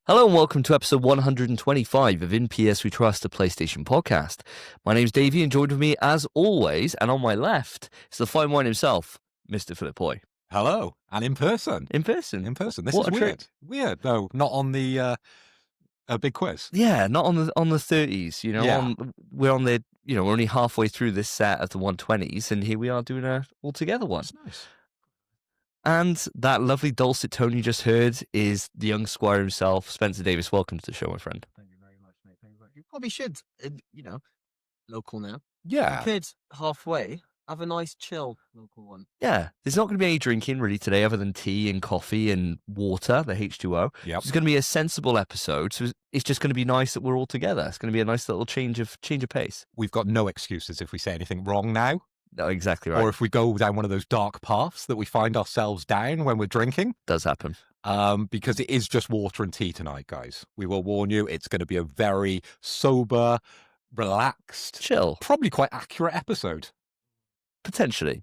Hello and welcome to episode 125 of In PS We Trust, a PlayStation podcast. My name's Davey and joined with me as always, and on my left, is the fine wine himself, Mr. Philip Hoy. Hello, and in person. In person. This What is a weird. treat. Weird, no, not on the big quiz. Yeah, not on the 30s, you know. Yeah. We're only halfway through this set of the 120s, and here we are doing a all-together one. That's nice. And that lovely dulcet tone you just heard is the young squire himself, Spencer Davis. Welcome to the show, my friend. Thank you very much, mate. Thank you very much. You probably should, local now. Yeah. You could halfway have a nice chill local one. Yeah, there's not going to be any drinking really today other than tea and coffee and water, the H2O. Yep. It's going to be a sensible episode, so it's just going to be nice that we're all together. It's going to be a nice little change of pace. We've got no excuses if we say anything wrong now. No, exactly right. Or if we go down one of those dark paths that we find ourselves down when we're drinking. Does happen. Because it is just water and tea tonight, guys. We will warn you, it's going to be a very sober, relaxed, Chill. probably quite accurate episode. Potentially.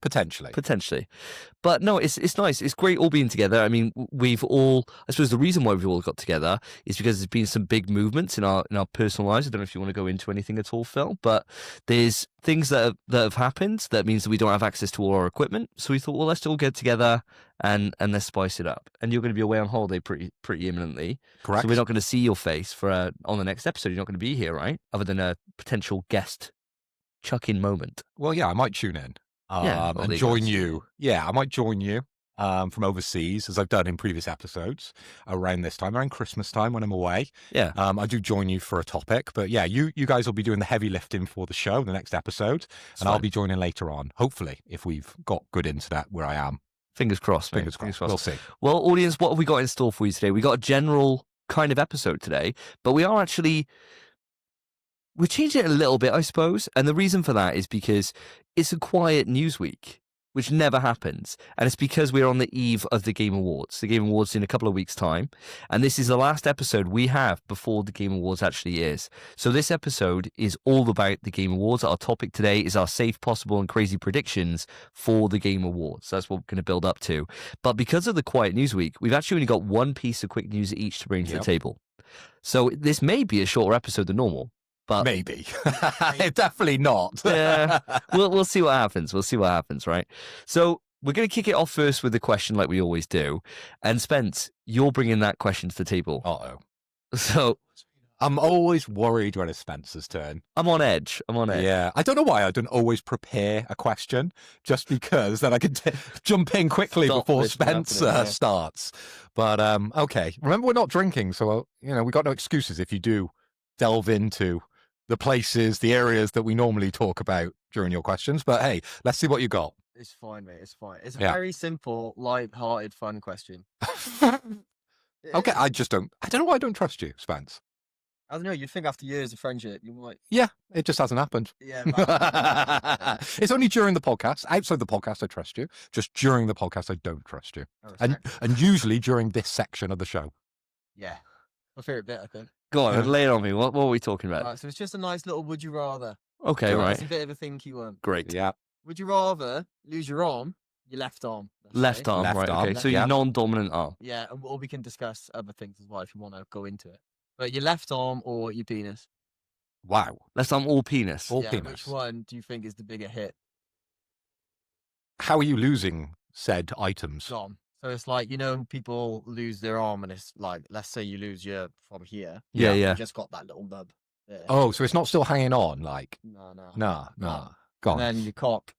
But no, it's nice. It's great all being together. I mean, I suppose the reason why we've all got together is because there's been some big movements in our personal lives. I don't know if you want to go into anything at all, Phil, but there's things that have happened that means that we don't have access to all our equipment. So we thought, well, let's all get together and let's spice it up. And you're going to be away on holiday pretty imminently. Correct. So we're not going to see your face for on the next episode. You're not going to be here, right? Other than a potential guest chuck-in moment. Well, yeah, I might tune in. Well, And there join go. you. Yeah, I might join you from overseas, as I've done in previous episodes around this time, around Christmas time when I'm away. Yeah. I do join you for a topic, but yeah, you guys will be doing the heavy lifting for the show, the next episode, and I'll be joining later on, hopefully, if we've got good internet where I am. Fingers crossed, mate. Fingers crossed. We'll see. Well, audience, what have we got in store for you today? We got a general kind of episode today, but we're changing it a little bit, I suppose. And the reason for that is because it's a quiet news week, which never happens. And it's because we're on the eve of the Game Awards. The Game Awards in a couple of weeks' time. And this is the last episode we have before the Game Awards actually is. So this episode is all about the Game Awards. Our topic today is our safe, possible, and crazy predictions for the Game Awards. That's what we're going to build up to. But because of the quiet news week, we've actually only got one piece of quick news each to bring to the table. So this may be a shorter episode than normal. But maybe. Definitely not. Yeah, we'll see what happens. We'll see what happens, right? So we're going to kick it off first with the question like we always do. And Spence, you're bringing that question to the table. Uh-oh. So I'm always worried when it's Spencer's turn. I'm on edge. Yeah. I don't know why I don't always prepare a question, just because then I can jump in quickly before Spencer starts. But, okay. Remember, we're not drinking, so, we got no excuses if you do delve into the places, the areas that we normally talk about during your questions. But hey, let's see what you got. It's fine, mate. It's fine. It's a very simple, light-hearted, fun question. Okay, I don't know why I don't trust you, Spence. I don't know. You'd think after years of friendship, you might. Yeah, it just hasn't happened. Yeah. It's only during the podcast. Outside the podcast, I trust you. Just during the podcast, I don't trust you. And usually during this section of the show. Yeah. My favorite bit, I think. Go on, lay it on me. What are we talking about? Right, so it's just a nice little would you rather. Okay, right. It's a bit of a thinky one. Great. Yeah. Would you rather lose your arm, your left arm? Left arm, right. arm. Okay, so your non-dominant arm. Yeah, or we can discuss other things as well if you want to go into it. But your left arm or your penis? Wow. Left arm or penis? Penis. Which one do you think is the bigger hit? How are you losing said items? Arm. So it's like, people lose their arm and it's like, let's say you lose your from here. Yeah. You just got that little nub there. Oh, so it's not still hanging on, like? No. Gone. And then your cock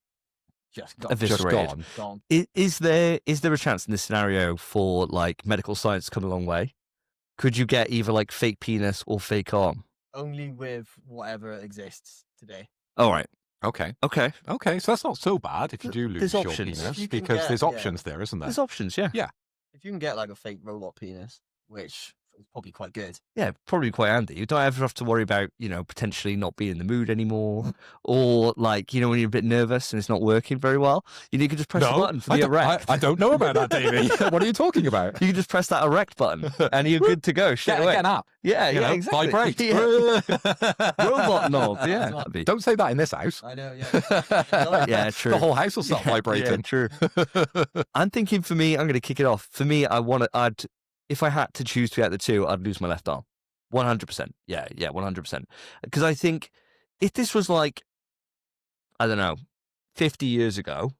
just gone. Eviscerated. Gone. Is there a chance in this scenario for like medical science to come a long way? Could you get either like fake penis or fake arm? Only with whatever exists today. All right. Okay. So that's not so bad if you do lose your options. penis, because there's options there, isn't there? There's options, yeah. Yeah. If you can get like a fake robot penis, which is probably quite good. Yeah, probably quite handy. You don't ever have to worry about, potentially not being in the mood anymore, or like, when you're a bit nervous and it's not working very well, you can just press the button for the erect. I don't know about that, Davey. What are you talking about? You can just press that erect button and you're good to go straight away. Get an app. Yeah, exactly. Vibrate. Yeah. Robot knob, yeah. Don't say that in this house. I know, yeah. Yeah, true. The whole house will start vibrating. Yeah, true. I'm thinking for me, I'm going to kick it off. For me, if I had to choose between the two, I'd lose my left arm. 100%. Yeah, 100%. Because I think if this was like, I don't know, 50 years ago,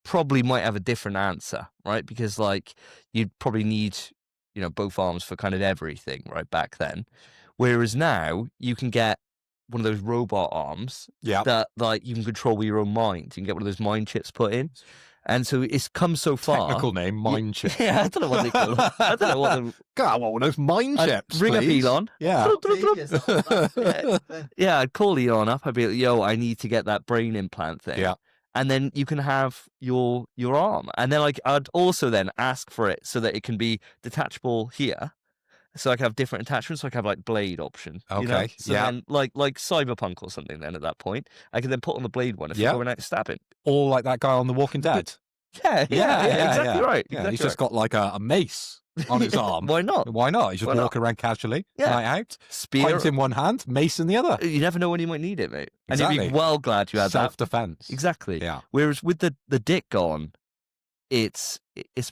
probably might have a different answer, right? Because like you'd probably need, both arms for kind of everything, right, back then. Whereas now you can get one of those robot arms that like you can control with your own mind. You can get one of those mind chips put in. And so it's come so far. Technical name, mind chips. Yeah, I don't know what they call them. I don't know what them. God, one of those mind chips. Ring please. up Elon. Yeah. Yeah, I'd call Elon up. I'd be like, yo, I need to get that brain implant thing. Yeah. And then you can have your arm. And then like I'd also then ask for it so that it can be detachable here. So I can have different attachments. So I can have like blade option. Okay. So then like Cyberpunk or something. Then at that point, I can then put on the blade one if you're going out to stab him. Or like that guy on The Walking Dead. Yeah, exactly right. Yeah, Exactly he's just got like a mace on his arm. Why not? Why not? He's just walking around casually, night out, spear pint in one hand, mace in the other. You never know when you might need it, mate. Exactly. And you'd be well glad you had self-defense. that. Exactly. Yeah. Whereas with the dick gone, it's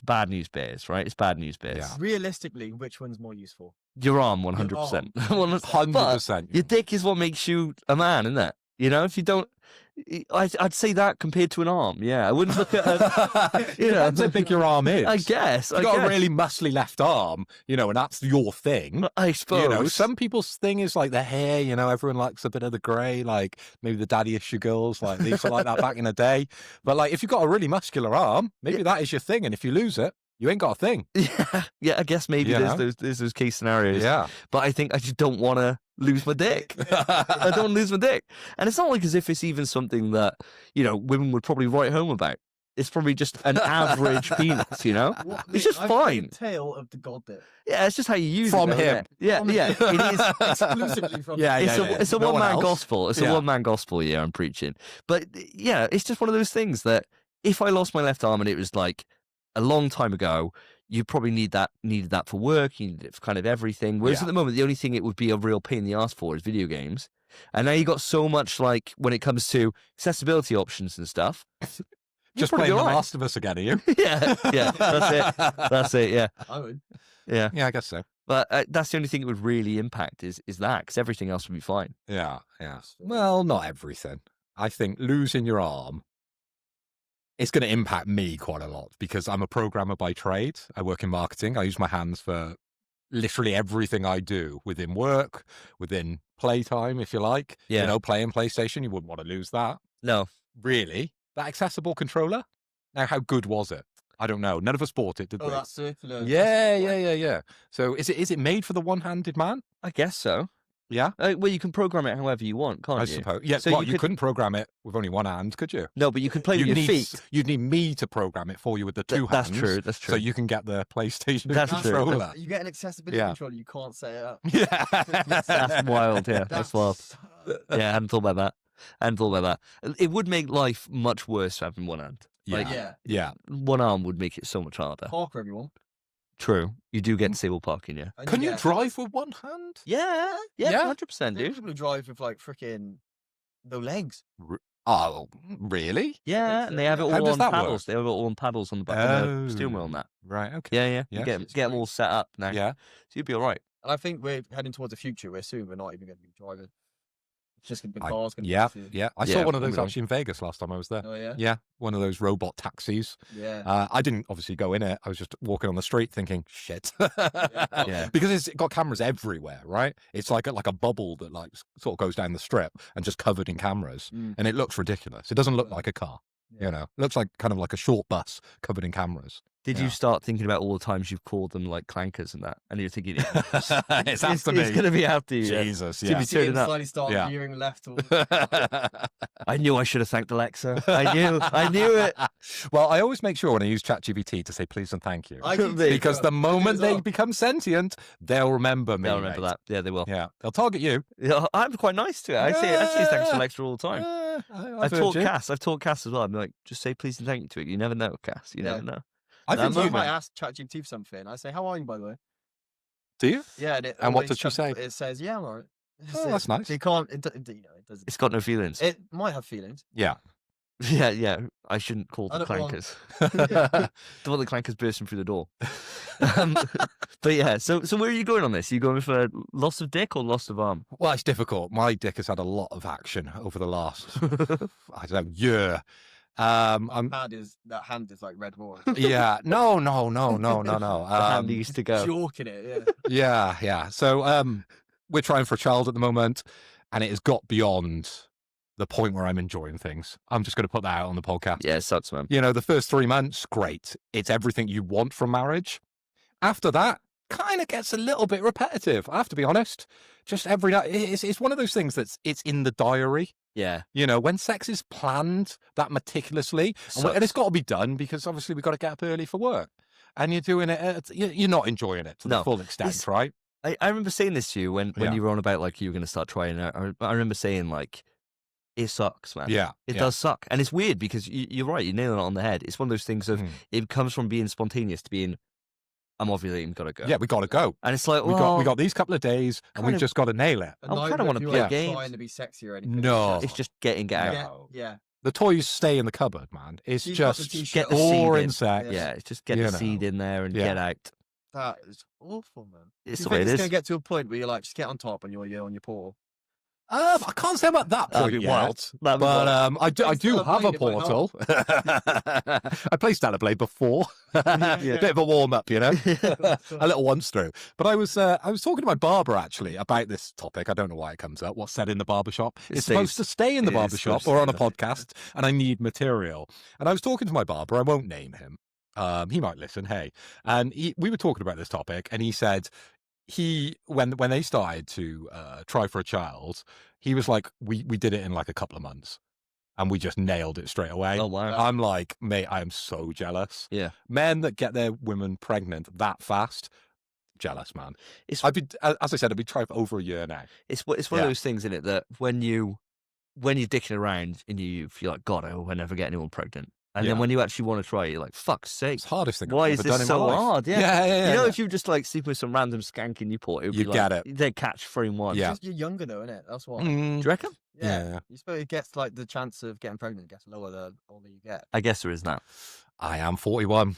bad news bears, right? It's bad news bears. Yeah. Realistically, which one's more useful? Your arm, 100%. 100%. Your dick is what makes you a man, isn't it? If you don't, I'd say that compared to an arm. Yeah, I wouldn't look at Depends how big your arm is. I guess. You've got a really muscly left arm, and that's your thing. I suppose. Some people's thing is like the hair, everyone likes a bit of the grey, like maybe the daddy issue girls, like they used to like that back in the day. But like if you've got a really muscular arm, maybe that is your thing. And if you lose it, you ain't got a thing. Yeah, I guess maybe there's those case scenarios. Yeah. But I think I just don't want to lose my dick. I don't want to lose my dick. And it's not like as if it's even something that, women would probably write home about. It's probably just an average penis, It's just fine. The tail of the god bit. Yeah, it's just how you use from it. Him. Yeah, it is. Exclusively from him. It's a one-man gospel. It's a one-man gospel, I'm preaching. But yeah, it's just one of those things that if I lost my left arm and it was like a long time ago, you probably needed that for work, you needed it for kind of everything. Whereas at the moment, the only thing it would be a real pain in the ass for is video games. And now you got so much like when it comes to accessibility options and stuff. Just playing The Last of Us again, are you? yeah, that's it, yeah. I would. Yeah, I guess so. But that's the only thing it would really impact is that, because everything else would be fine. Yeah. Well, not everything. I think losing your arm, it's going to impact me quite a lot because I'm a programmer by trade. I work in marketing. I use my hands for literally everything I do within work, within playtime, if you like. Yeah. Playing PlayStation, you wouldn't want to lose that. No. Really? That accessible controller? Now, how good was it? I don't know. None of us bought it, did we? Oh, that circular. Yeah. So is it made for the one-handed man? I guess so. Yeah? Well, you can program it however you want, can't you? I suppose. Yeah, So you couldn't program it with only one hand, could you? No, but you can play with your feet. You'd need me to program it for you with the two hands. That's true. So you can get the PlayStation That's controller. You get an accessibility controller, you can't set it up. Yeah. That's wild, yeah. That's wild. Yeah, I hadn't thought about that. It would make life much worse having one hand. Yeah. One arm would make it so much harder. Parker, everyone. True. You do get disabled parking, yeah. Can you drive with one hand? Yeah, 100%, dude. People who drive with like freaking no legs. Oh, really? Yeah, and they have it How all does on that paddles. work? They have it all on paddles on the back of the steering wheel and that. Right, okay. Yeah. Yeah. You get them all set up now. Yeah. So you'd be all right. And I think we're heading towards the future where soon we're not even going to be driving. It's just going to be cars. Yeah. I saw one of those Formula actually in Vegas last time I was there. Oh, yeah? Yeah, one of those robot taxis. Yeah. I didn't obviously go in it. I was just walking on the street thinking, shit. Yeah. Because it's got cameras everywhere, right? It's like a bubble that like sort of goes down the strip and just covered in cameras. And it looks ridiculous. It doesn't look like a car, It looks like kind of like a short bus covered in cameras. Did you start thinking about all the times you've called them like clankers and that? And you're thinking, it's after me. It's going to be after you. Jesus, yeah. See him slightly start veering left. I knew I should have thanked Alexa. I knew it. Well, I always make sure when I use ChatGPT to say please and thank you. I do because the moment they become sentient, they'll remember me. They'll remember that. Yeah, they will. Yeah, they'll target you. Yeah, I'm quite nice to it. I say thanks to Alexa all the time. I've taught Cass. I've taught Cass as well. I'm like, just say please and thank you to it. You never know, Cass. You never know. I think you might ask ChatGPT for something. I say, how are you, by the way? Do you? Yeah. And what does she say? It says, yeah, I'm all right. Oh, that's nice. You can't, it doesn't. It's got no feelings. It might have feelings. Yeah. Yeah. I shouldn't call I the don't want- clankers. Don't want the clankers bursting through the door. But yeah, so where are you going on this? Are you going for loss of dick or loss of arm? Well, it's difficult. My dick has had a lot of action over the last, I don't know, year. That I'm hand is like red raw. yeah, no. The hand used to go. Jorking it, yeah. Yeah. So we're trying for a child at the moment, and it has got beyond the point where I'm enjoying things. I'm just going to put that out on the podcast. Yeah, it sucks, man. You know, the first 3 months, great. It's everything you want from marriage. After that, kind of gets a little bit repetitive. I have to be honest. Just every night, it's one of those things it's in the diary. Yeah. You know, when sex is planned that meticulously, and it's got to be done because obviously we've got to get up early for work, and you're doing it, you're not enjoying it to the full extent, right? I remember saying this to you when Yeah. you were on about like you were going to start trying it. I remember saying like, it sucks, man. Yeah. It does suck. And it's weird because you're right, you're nailing it on the head. It's one of those things of, it comes from being spontaneous to being, I'm ovulating, gotta go. Yeah, we got to go. And it's like, we got these couple of days, and we've just got to nail it. I kinda wanna play games. Trying to be sexy or anything. No. it's just get out. No. Yeah. The toys stay in the cupboard, man. It's You've got the just t-shirt Get the seed boring in. sex. Yeah, it's just get You the know. seed in there and Yeah. get out. That is awful, man. It's Do the you way think it it's is. going to get to a point where you're like, just get on top and you're on your paw? I can't say about that point Yeah. wild, That'd be but wild. I do Stellar have a Blade, it might portal. I played Stellar Blade before. A bit of a warm up, you know, a little once through. But I was talking to my barber actually about this topic. I don't know why it comes up. What's said in the barbershop? It's supposed to stay in the It is barbershop supposed to or on a stay there. podcast, and I need material. And I was talking to my barber. I won't name him. He might listen. Hey, and we were talking about this topic, and he said when they started to try for a child, he was like, we did it in like a couple of months, and we just nailed it straight away. Oh, wow. I'm like, mate, I am so jealous. Yeah. Men that get their women pregnant that fast, jealous, man. It's I've been, as I said, I've been trying for over a year now. It's one of those things, isn't it, that when you're dicking around in your youth, you're like, God, I hope I never get anyone pregnant. And then when you actually want to try it, you're like, fuck's sake. It's the hardest thing Why I've is ever done this in my so life. hard? Yeah. Yeah. You know, if you just like sleep with some random skank in Newport, it would be You'd like, get it. they'd catch 3 in 1. Yeah. You're younger though, isn't it? That's why. Do you reckon? Yeah. You suppose it gets like the chance of getting pregnant gets lower the older you get. I guess there is that. I am 41.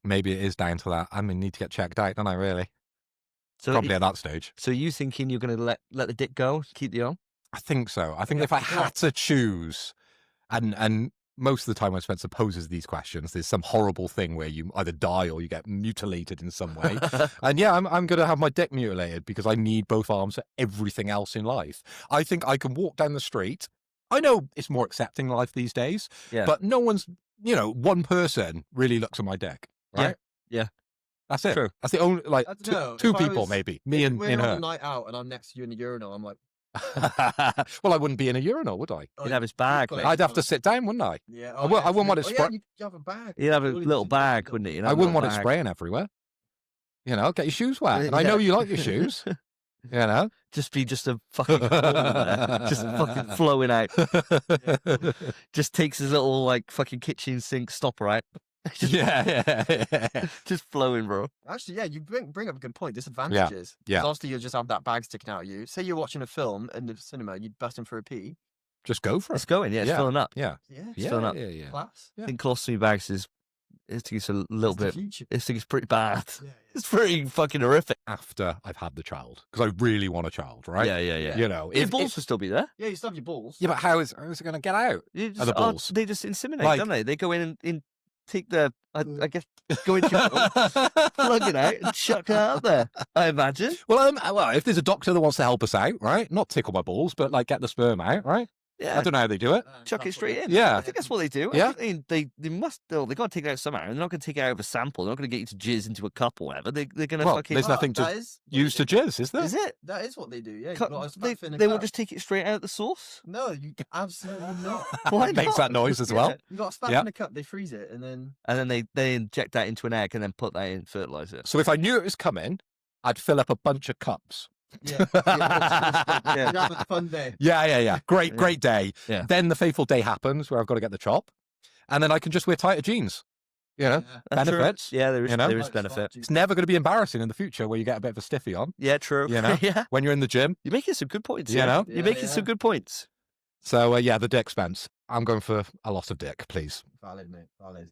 Maybe it is down to that. I mean, need to get checked out, don't I, really? So Probably at that stage. So you thinking you're going to let the dick go, keep the arm? I think so. I think if I had to choose, and most of the time when Spencer poses these questions, there's some horrible thing where you either die or you get mutilated in some way. And yeah, I'm going to have my dick mutilated because I need both arms for everything else in life. I think I can walk down the street. I know it's more accepting life these days, but no one's, one person really looks at my dick, right? Yeah. That's it. True. That's the only, like, I don't know. two If I people was- maybe, me and We're on her. a night out and I'm next to you in the urinal. I'm like, Well, I wouldn't be in a urinal, would I? You'd have his bag, got mate. it. I'd have to sit down, wouldn't I? yeah. I wouldn't want it Yeah, spread. you have a bag. You'd have a Surely little you should- bag, wouldn't it? You'd I have a wouldn't little want it bag. spraying everywhere. Get your shoes wet. And I know Yeah. you like your shoes. Just be just a fucking hole there. Just fucking flowing out. Just takes his little like fucking kitchen sink stopper out. Just, just flowing, bro. Actually, yeah, you bring up a good point. Disadvantages. Yeah. 'Cause obviously, you just have that bag sticking out of you. Say you're watching a film in the cinema, you'd bust in for a pee. Just go for It's it. going, yeah, it's Yeah. filling up. Yeah. Yeah. It's filling up. Yeah. Class. I think colostomy bags I think it's a little It's the bit. future. I think it's pretty bad. Yeah, It's pretty fucking horrific. After I've had the child, because I really want a child, right? Yeah. Yeah. Your balls will still be there. Yeah, you still have your balls. Yeah, but how is it going to get out? You Are the balls? They just inseminate, Like- don't they? They go in and take the, I guess, go into your plug it out and chuck it out there, I imagine. Well, if there's a doctor that wants to help us out, right? Not tickle my balls, but like get the sperm out, right? Yeah. I don't know how they do it. Chuck it straight in. Yeah. I think that's what they do. Yeah. I think they must still, they got to take it out somehow. They're not going to take it out of a sample. They're not going to get you to jizz into a cup or whatever. They're going to Well, fucking. there's nothing to that is what use they to jizz, is there? Is it? That is what they do. Yeah. You've Cut- got a They, stuff in a they won't cup. just take it straight out of the sauce? No, you absolutely not. Why It makes not? that noise as well. Yeah, you got a spat Yeah. in a cup. They freeze it and then. And then they inject that into an egg and then put that in fertilizer. So if I knew it was coming, I'd fill up a bunch of cups. Yeah. Yeah. You'd have a fun day. Yeah. Great day. Yeah. Then the fateful day happens where I've got to get the chop, and then I can just wear tighter jeans. Yeah. That's true. Benefits. Yeah, there is, You know? there is Like benefit. soft It's never going to be embarrassing in the future where you get a bit of a stiffy on Yeah, true. You know? Yeah. when you're in the gym. You're making some good points. You yeah. know? You're Yeah, making yeah. some good points. So yeah, the dick Spence. I'm going for a lot of dick, please. Valid, mate. Valid.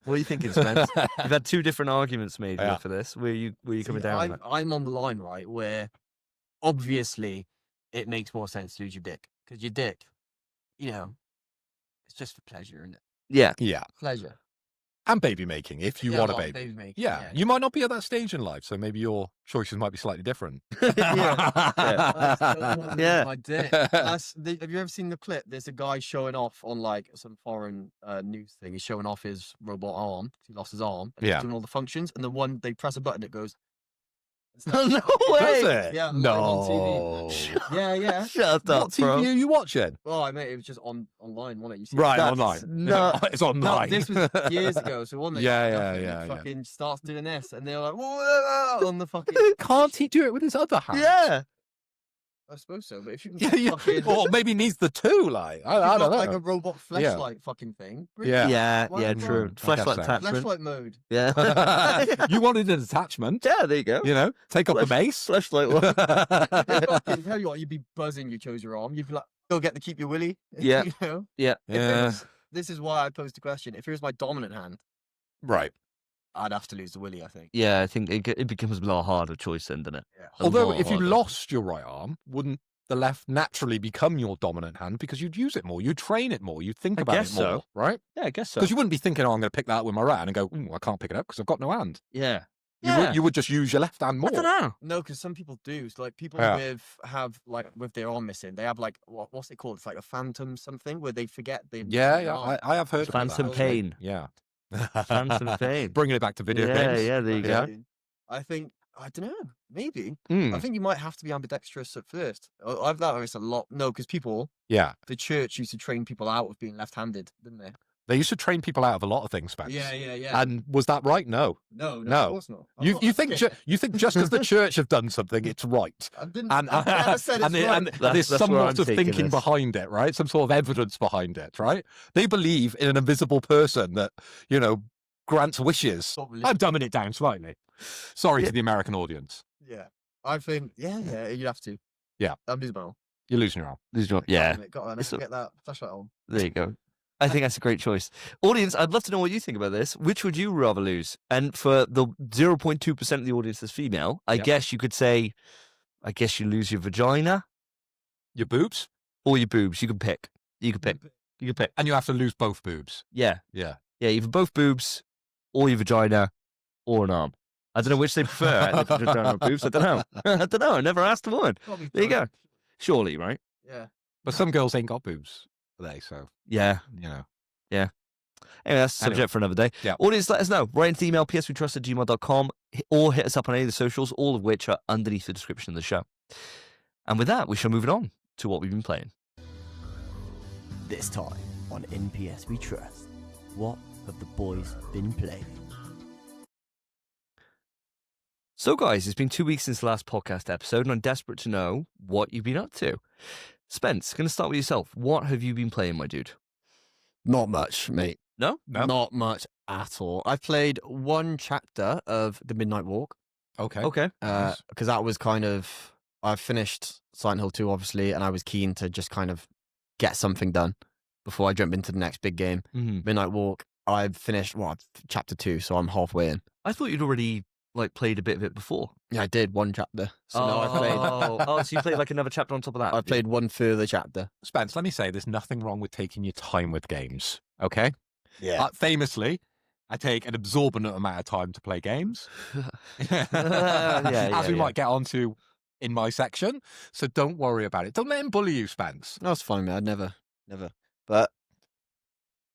What are you thinking, Spence? You've had two different arguments made here Yeah. for this. Where you coming down? I'm on the line, right, where obviously it makes more sense to lose your dick. Because your dick, you know, it's just for pleasure, isn't it? Yeah. Yeah. Pleasure. And baby making, if you want a baby. Making, Yeah. You might not be at that stage in life, so maybe your choices might be slightly different. Yeah. My dick. Have you ever seen the clip? There's a guy showing off on like some foreign news thing. He's showing off his robot arm. He lost his arm. And Yeah. he's doing all the functions, and the one they press a button, it goes. No way. Does it? Yeah, live No. on TV. Yeah. Shut up, What TV bro. are you watching? Well, I mean, it was just online, wasn't it? You see Right, That's online. no- It's online. No, this was years ago. So one day, Yeah. fucking starts doing this, and they're like, whoa, on the fucking. Can't he do it with his other hand? Yeah. I suppose so, but if you can Yeah, fucking, or maybe needs the two. Like I you've don't got, know. like a robot fleshlight fucking thing. Bring Yeah. it. Yeah. Why Yeah. not? True. I guess Flashlight so. attachment. Fleshlight mode. Yeah. You wanted an attachment. Yeah. There you go. You know, take off the base. Flashlight one. Fucking tell you what, you'd be buzzing. You chose your arm. You'd be like, go get to keep your willy. Yeah. You know? Yeah. Yeah. This is why I posed the question. If it was my dominant hand, Right. I'd have to lose the willy. I think. Yeah. I think it becomes a lot harder choice then, doesn't it? Yeah. A Although, lot if you harder. lost your right arm, wouldn't the left naturally become your dominant hand because you'd use it more, you'd train it more, you'd think I about it guess more, so. right? Yeah. I guess so. Because you wouldn't be thinking, "Oh, I'm going to pick that up with my right hand," and go, "I can't pick it up because I've got no hand." Yeah. You would just use your left hand more. I don't know. No, because some people do. So, like people Yeah. with their arm missing, they have like what's it called? It's like a phantom something where they forget they. Yeah. I have heard about Phantom that. pain. Yeah. Phantom pain. Bringing it back to video games. Yeah. There you Yeah. go. I think I don't know. Maybe Mm, I think you might have to be ambidextrous at first. I've noticed a lot. No, because yeah. the church used to train people out of being left-handed, didn't they? They used to train people out of a lot of things, Spence. Yeah. And was that right? No. No, no. of course not. I'm You not- you think you think just because the church have done something, it's right. I didn't. And I never said it's right. and there's That's where I'm somewhat of taking thinking this. behind it, right? Some sort of evidence behind it, right? They believe in an invisible person that, grants wishes. Not really. I'm dumbing it down slightly. Sorry Yeah. to the American audience. Yeah, I think. Yeah, you have to. Yeah. I'm losing my arm. You're losing your arm. Yeah. Got on. It's a- Get that flashlight on. There you go. I think that's a great choice. Audience, I'd love to know what you think about this. Which would you rather lose? And for the 0.2% of the audience that's female, I Yep. guess you could say, you lose your vagina Your boobs? or your boobs. You can pick. You can pick. You can pick. And you have to lose both boobs. Yeah. Yeah. Yeah, either both boobs or your vagina or an arm. I don't know which they prefer. If it's vagina or boobs. I don't know. I don't know. I never asked a woman. Probably There you both. go. Surely, right? Yeah. But some girls ain't got boobs, they? So, Yeah. Yeah. Anyway, that's a subject for another day. Yeah. Audience, let us know. Write into the email pswetrust@gmail.com or hit us up on any of the socials, all of which are underneath the description of the show. And with that, we shall move on to what we've been playing. This time on NPS We Trust, what have the boys been playing? So, guys, it's been 2 weeks since the last podcast episode, and I'm desperate to know what you've been up to. Spence, going to start with yourself. What have you been playing, my dude? Not much, mate. No? No? Not much at all. I've played one chapter of The Midnight Walk Okay. Okay. Nice. because that was kind of. I finished Silent Hill 2, obviously, and I was keen to just kind of get something done before I jump into the next big game. Mm-hmm. Midnight Walk, I've finished, chapter 2, so I'm halfway in. I thought you'd already played a bit of it before. Yeah, I did one chapter. So now I've played. So you played like another chapter on top of that? I've played one further chapter. Spence, let me say there's nothing wrong with taking your time with games, okay? Yeah. Famously, I take an absorbent amount of time to play games. Yeah, As we yeah. might get onto in my section. So don't worry about it. Don't let him bully you, Spence. That's fine, man. I'd never. But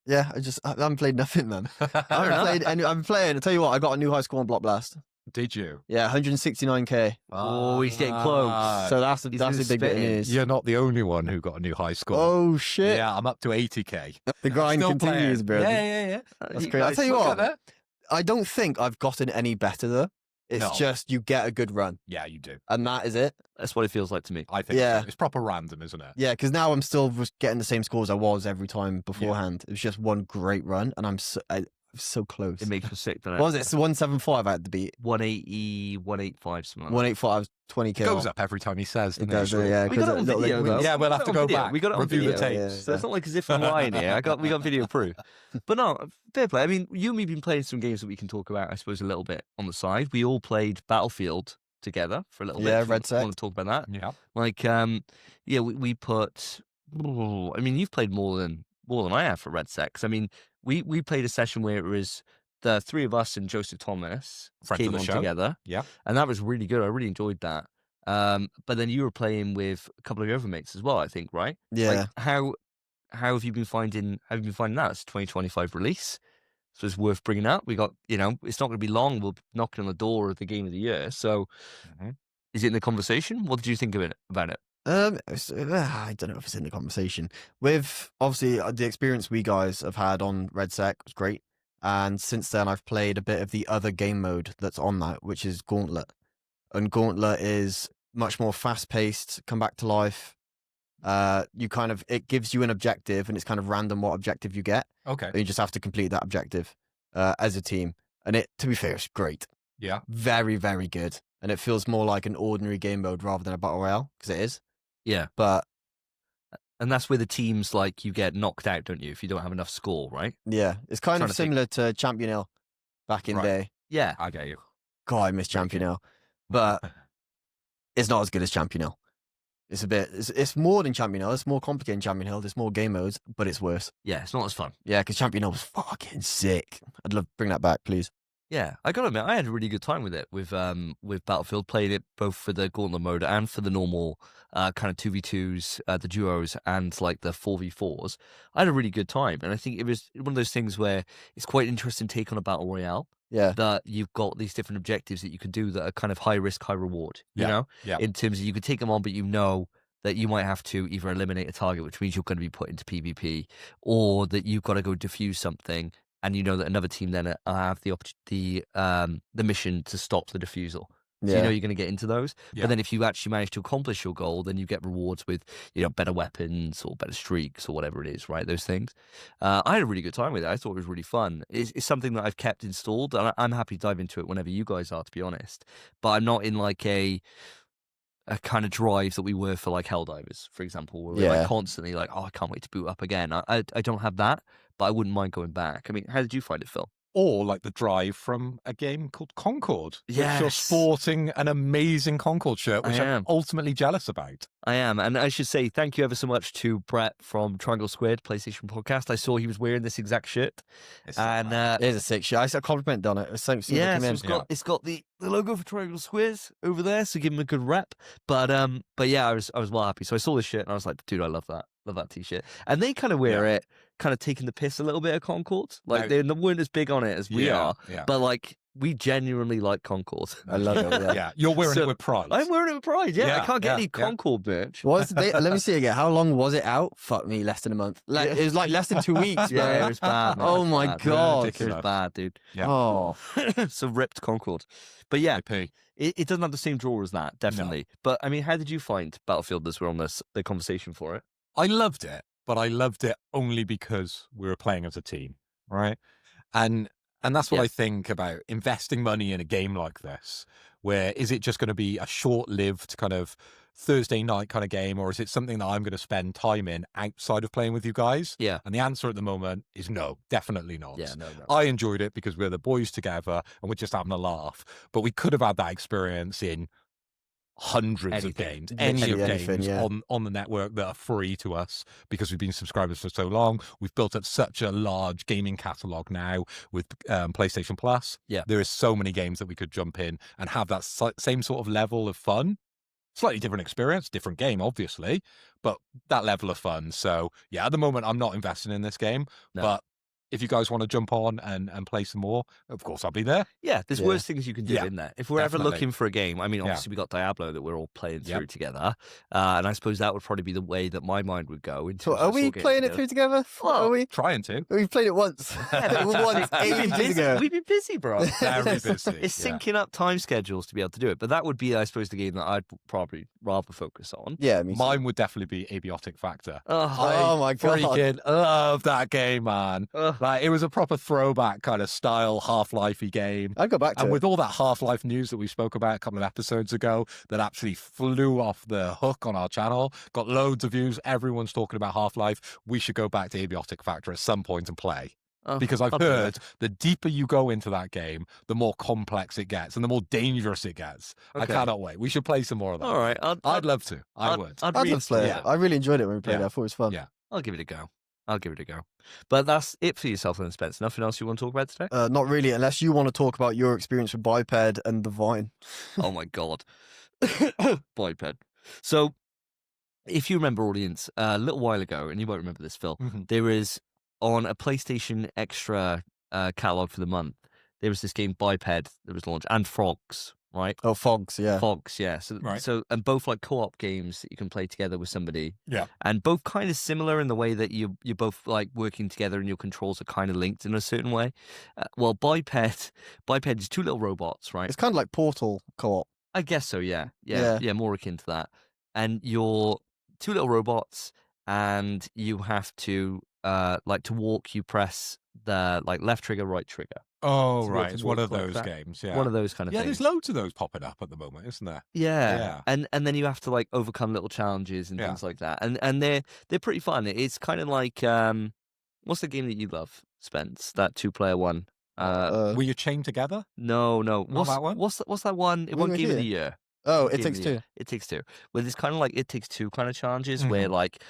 yeah, I haven't played nothing, man. I haven't played any. I'm playing. I tell you what, I got a new high score on Block Blast. Did you? Yeah, 169k. Oh, he's getting close. So that's a he's big bit of spitting. news. You're not the only one who got a new high score. Oh shit! Yeah, I'm up to 80k. The grind Still continues, playing. bro. Yeah. That's You great. I'll guys tell you look what. at that. I don't think I've gotten any better though. It's No. just you get a good run, Yeah, you do. and that is it. That's what it feels like to me. I think Yeah. so. It's proper random, isn't it? Yeah, because now I'm still just getting the same scores I was every time beforehand. It was just one great run, and So close. It makes me sick, doesn't What it? was it? It's 175 I had to beat. 180, 185, something like that. 185, 20 It kill. goes up every time he says, It doesn't does, it? yeah. We got it on video, though. Yeah, we'll We have got to it go on video. back, We got it on review the video. tapes. So it's not like as if I'm lying here. We got video proof. But no, fair play. I mean, you and me have been playing some games that we can talk about, I suppose, a little bit on the side. We all played Battlefield together for a little bit. Yeah, if you Red Sect. want to talk about that? Yeah. Like, we put. I mean, you've played more than I have for Red Sect. I mean, we played a session where it was the three of us and Joseph Thomas Friends of came the on show. together. Yeah. And that was really good. I really enjoyed that. But then you were playing with a couple of your other mates as well, I think, right? Yeah. Like, how have you been finding that? It's a 2025 release. So it's worth bringing up. We got, it's not going to be long. We'll be knocking on the door of the game of the year. So is it in the conversation? What did you think about it? I don't know if it's in the conversation. With obviously the experience we guys have had on Red Sec was great, and since then I've played a bit of the other game mode that's on that, which is Gauntlet, and Gauntlet is much more fast paced, come back to life. It gives you an objective, and it's kind of random what objective you get. Okay. And you just have to complete that objective as a team, and to be fair, it's great. Yeah. Very, very good, and it feels more like an ordinary game mode rather than a battle royale, because it is. Yeah. But and that's where the teams, like, you get knocked out, don't you, if you don't have enough score, right? yeah, it's kind of similar to Champion Hill back in Right. day. Yeah. I get you. God, I miss Champion Hill, but it's not as good as Champion Hill. It's more than Champion Hill. It's more complicated than Champion Hill. There's more game modes, but it's worse. Yeah, it's not as fun. Yeah, because Champion Hill was fucking sick. I'd love to bring that back, please. Yeah, I gotta admit, I had a really good time with it, with Battlefield, playing it both for the Gauntlet mode and for the normal kind of 2v2s, the duos, and like the 4v4s. I had a really good time, and I think it was one of those things where it's quite an interesting take on a Battle Royale, Yeah. that you've got these different objectives that you can do that are kind of high risk, high reward, you know? Yeah. In terms of you can take them on, but you know that you might have to either eliminate a target, which means you're going to be put into PvP, or that you've got to go defuse something, and you know that another team then have the mission to stop the defusal. So you know you're going to get into those. Yeah. But then if you actually manage to accomplish your goal, then you get rewards with, better weapons or better streaks or whatever it is, right? Those things. I had a really good time with it. I thought it was really fun. It's something that I've kept installed, and I'm happy to dive into it whenever you guys are, to be honest. But I'm not in like a kind of drive that we were for like Helldivers, for example, where we're like constantly like, oh, I can't wait to boot up again. I don't have that, but I wouldn't mind going back. I mean, how did you find it, Phil? Or like the drive from a game called Concord. Yes. Which you're sporting an amazing Concord shirt, which I I'm am. ultimately jealous about. I am. And I should say thank you ever so much to Brett from Triangle Squared PlayStation Podcast. I saw he was wearing this exact shirt. And It is a sick shirt. I saw a compliment on it. It was so yeah, came so in. it's got the logo for Triangle Squares over there, so give him a good rep. But yeah, I was well happy. So I saw this shirt and I was like, dude, I love that. Love that t-shirt. And they kind of wear it, kind of taking the piss a little bit of Concord. Like they weren't as big on it as we are. Yeah. But like we genuinely like Concord. I love it. Yeah. You're wearing So, it with pride. I'm wearing it with pride. Yeah, I can't get any yeah. Concord merch. Let me see again. How long was it out? Fuck me, less than a month. It was like less than 2 weeks. Yeah, bro. it was bad. Man. Oh It was my bad. God. It was bad, dude. Yeah. Oh, So ripped Concord. But yeah, IP. it doesn't have the same draw as that, definitely. But I mean, how did you find Battlefield as we're on the conversation for it? I loved it, but I loved it only because we were playing as a team, right? And that's what I think about investing money in a game like this, where is it just going to be a short-lived kind of Thursday night kind of game, or is it something that I'm going to spend time in outside of playing with you guys? Yeah. And the answer at the moment is no, definitely not. Yeah, no. I enjoyed it because we're the boys together and we're just having a laugh, but we could have had that experience in hundreds of games, Anything, yeah. on the network that are free to us because we've been subscribers for so long. We've built up such a large gaming catalog now with PlayStation Plus. Yeah. There is so many games that we could jump in and have that same sort of level of fun. Slightly different experience, different game, obviously, but that level of fun. So yeah, at the moment, I'm not investing in this game, but if you guys want to jump on and play some more, of course, I'll be there. Yeah, there's worse things you can do Yeah, in there. If we're definitely. ever looking for a game, I mean, obviously we got Diablo that we're all playing through together, and I suppose that would probably be the way that my mind would go. so are we playing it through together? Well, are we? Trying to. We've played it once. Once ages ago. We've been busy, bro. Very busy. It's syncing up time schedules to be able to do it, but that would be, I suppose, the game that I'd probably rather focus on. Yeah, mine would definitely be Abiotic Factor. Oh my God. Freaking love that game, man. Like, it was a proper throwback kind of style Half-Life-y game. I'd go back to And it. with all that Half-Life news that we spoke about a couple of episodes ago that absolutely flew off the hook on our channel, got loads of views, everyone's talking about Half-Life, we should go back to Abiotic Factor at some point and play. Because I've heard the deeper you go into that game, the more complex it gets and the more dangerous it gets. Okay. I cannot wait. We should play some more of that. All right. I'd love to. I would. I'd I'd love to play it. yeah. I really enjoyed it when we played Yeah. it. I thought it was fun. Yeah. I'll give it a go. But that's it for yourself then, Spence. Nothing else you want to talk about today? Not really, unless you want to talk about your experience with Biped and the Vine. Oh my God. Biped. So, if you remember, audience, a little while ago, and you won't remember this, Phil, there was on a PlayStation Extra catalog for the month, there was this game Biped that was launched, and Frogs, right? Oh, Fogs, yeah. Fogs, yeah. So and both like co-op games that you can play together with somebody. Yeah. And both kind of similar in the way that you're both like working together and your controls are kind of linked in a certain way. Well, Biped is two little robots, right? It's kind of like Portal co-op. I guess so, yeah. Yeah. Yeah, more akin to that. And you're two little robots, and you have to like to walk, you press the like left trigger, right trigger. Oh, So right. what- It's what one of like those that. games. Yeah. One of those kind of Yeah, things. there's loads of those popping up at the moment, isn't there? Yeah. Yeah. And then you have to like overcome little challenges and Yeah. things like that. And they're pretty fun. It's kind of like what's the game that you love, Spence? That 2-player one. Were you chained together? No. Not that one? What's that one? It We won were game of the here. year. Oh, What It game Takes of the year? Two. It Takes Two. Well, it's kind of like It Takes Two kind of challenges where like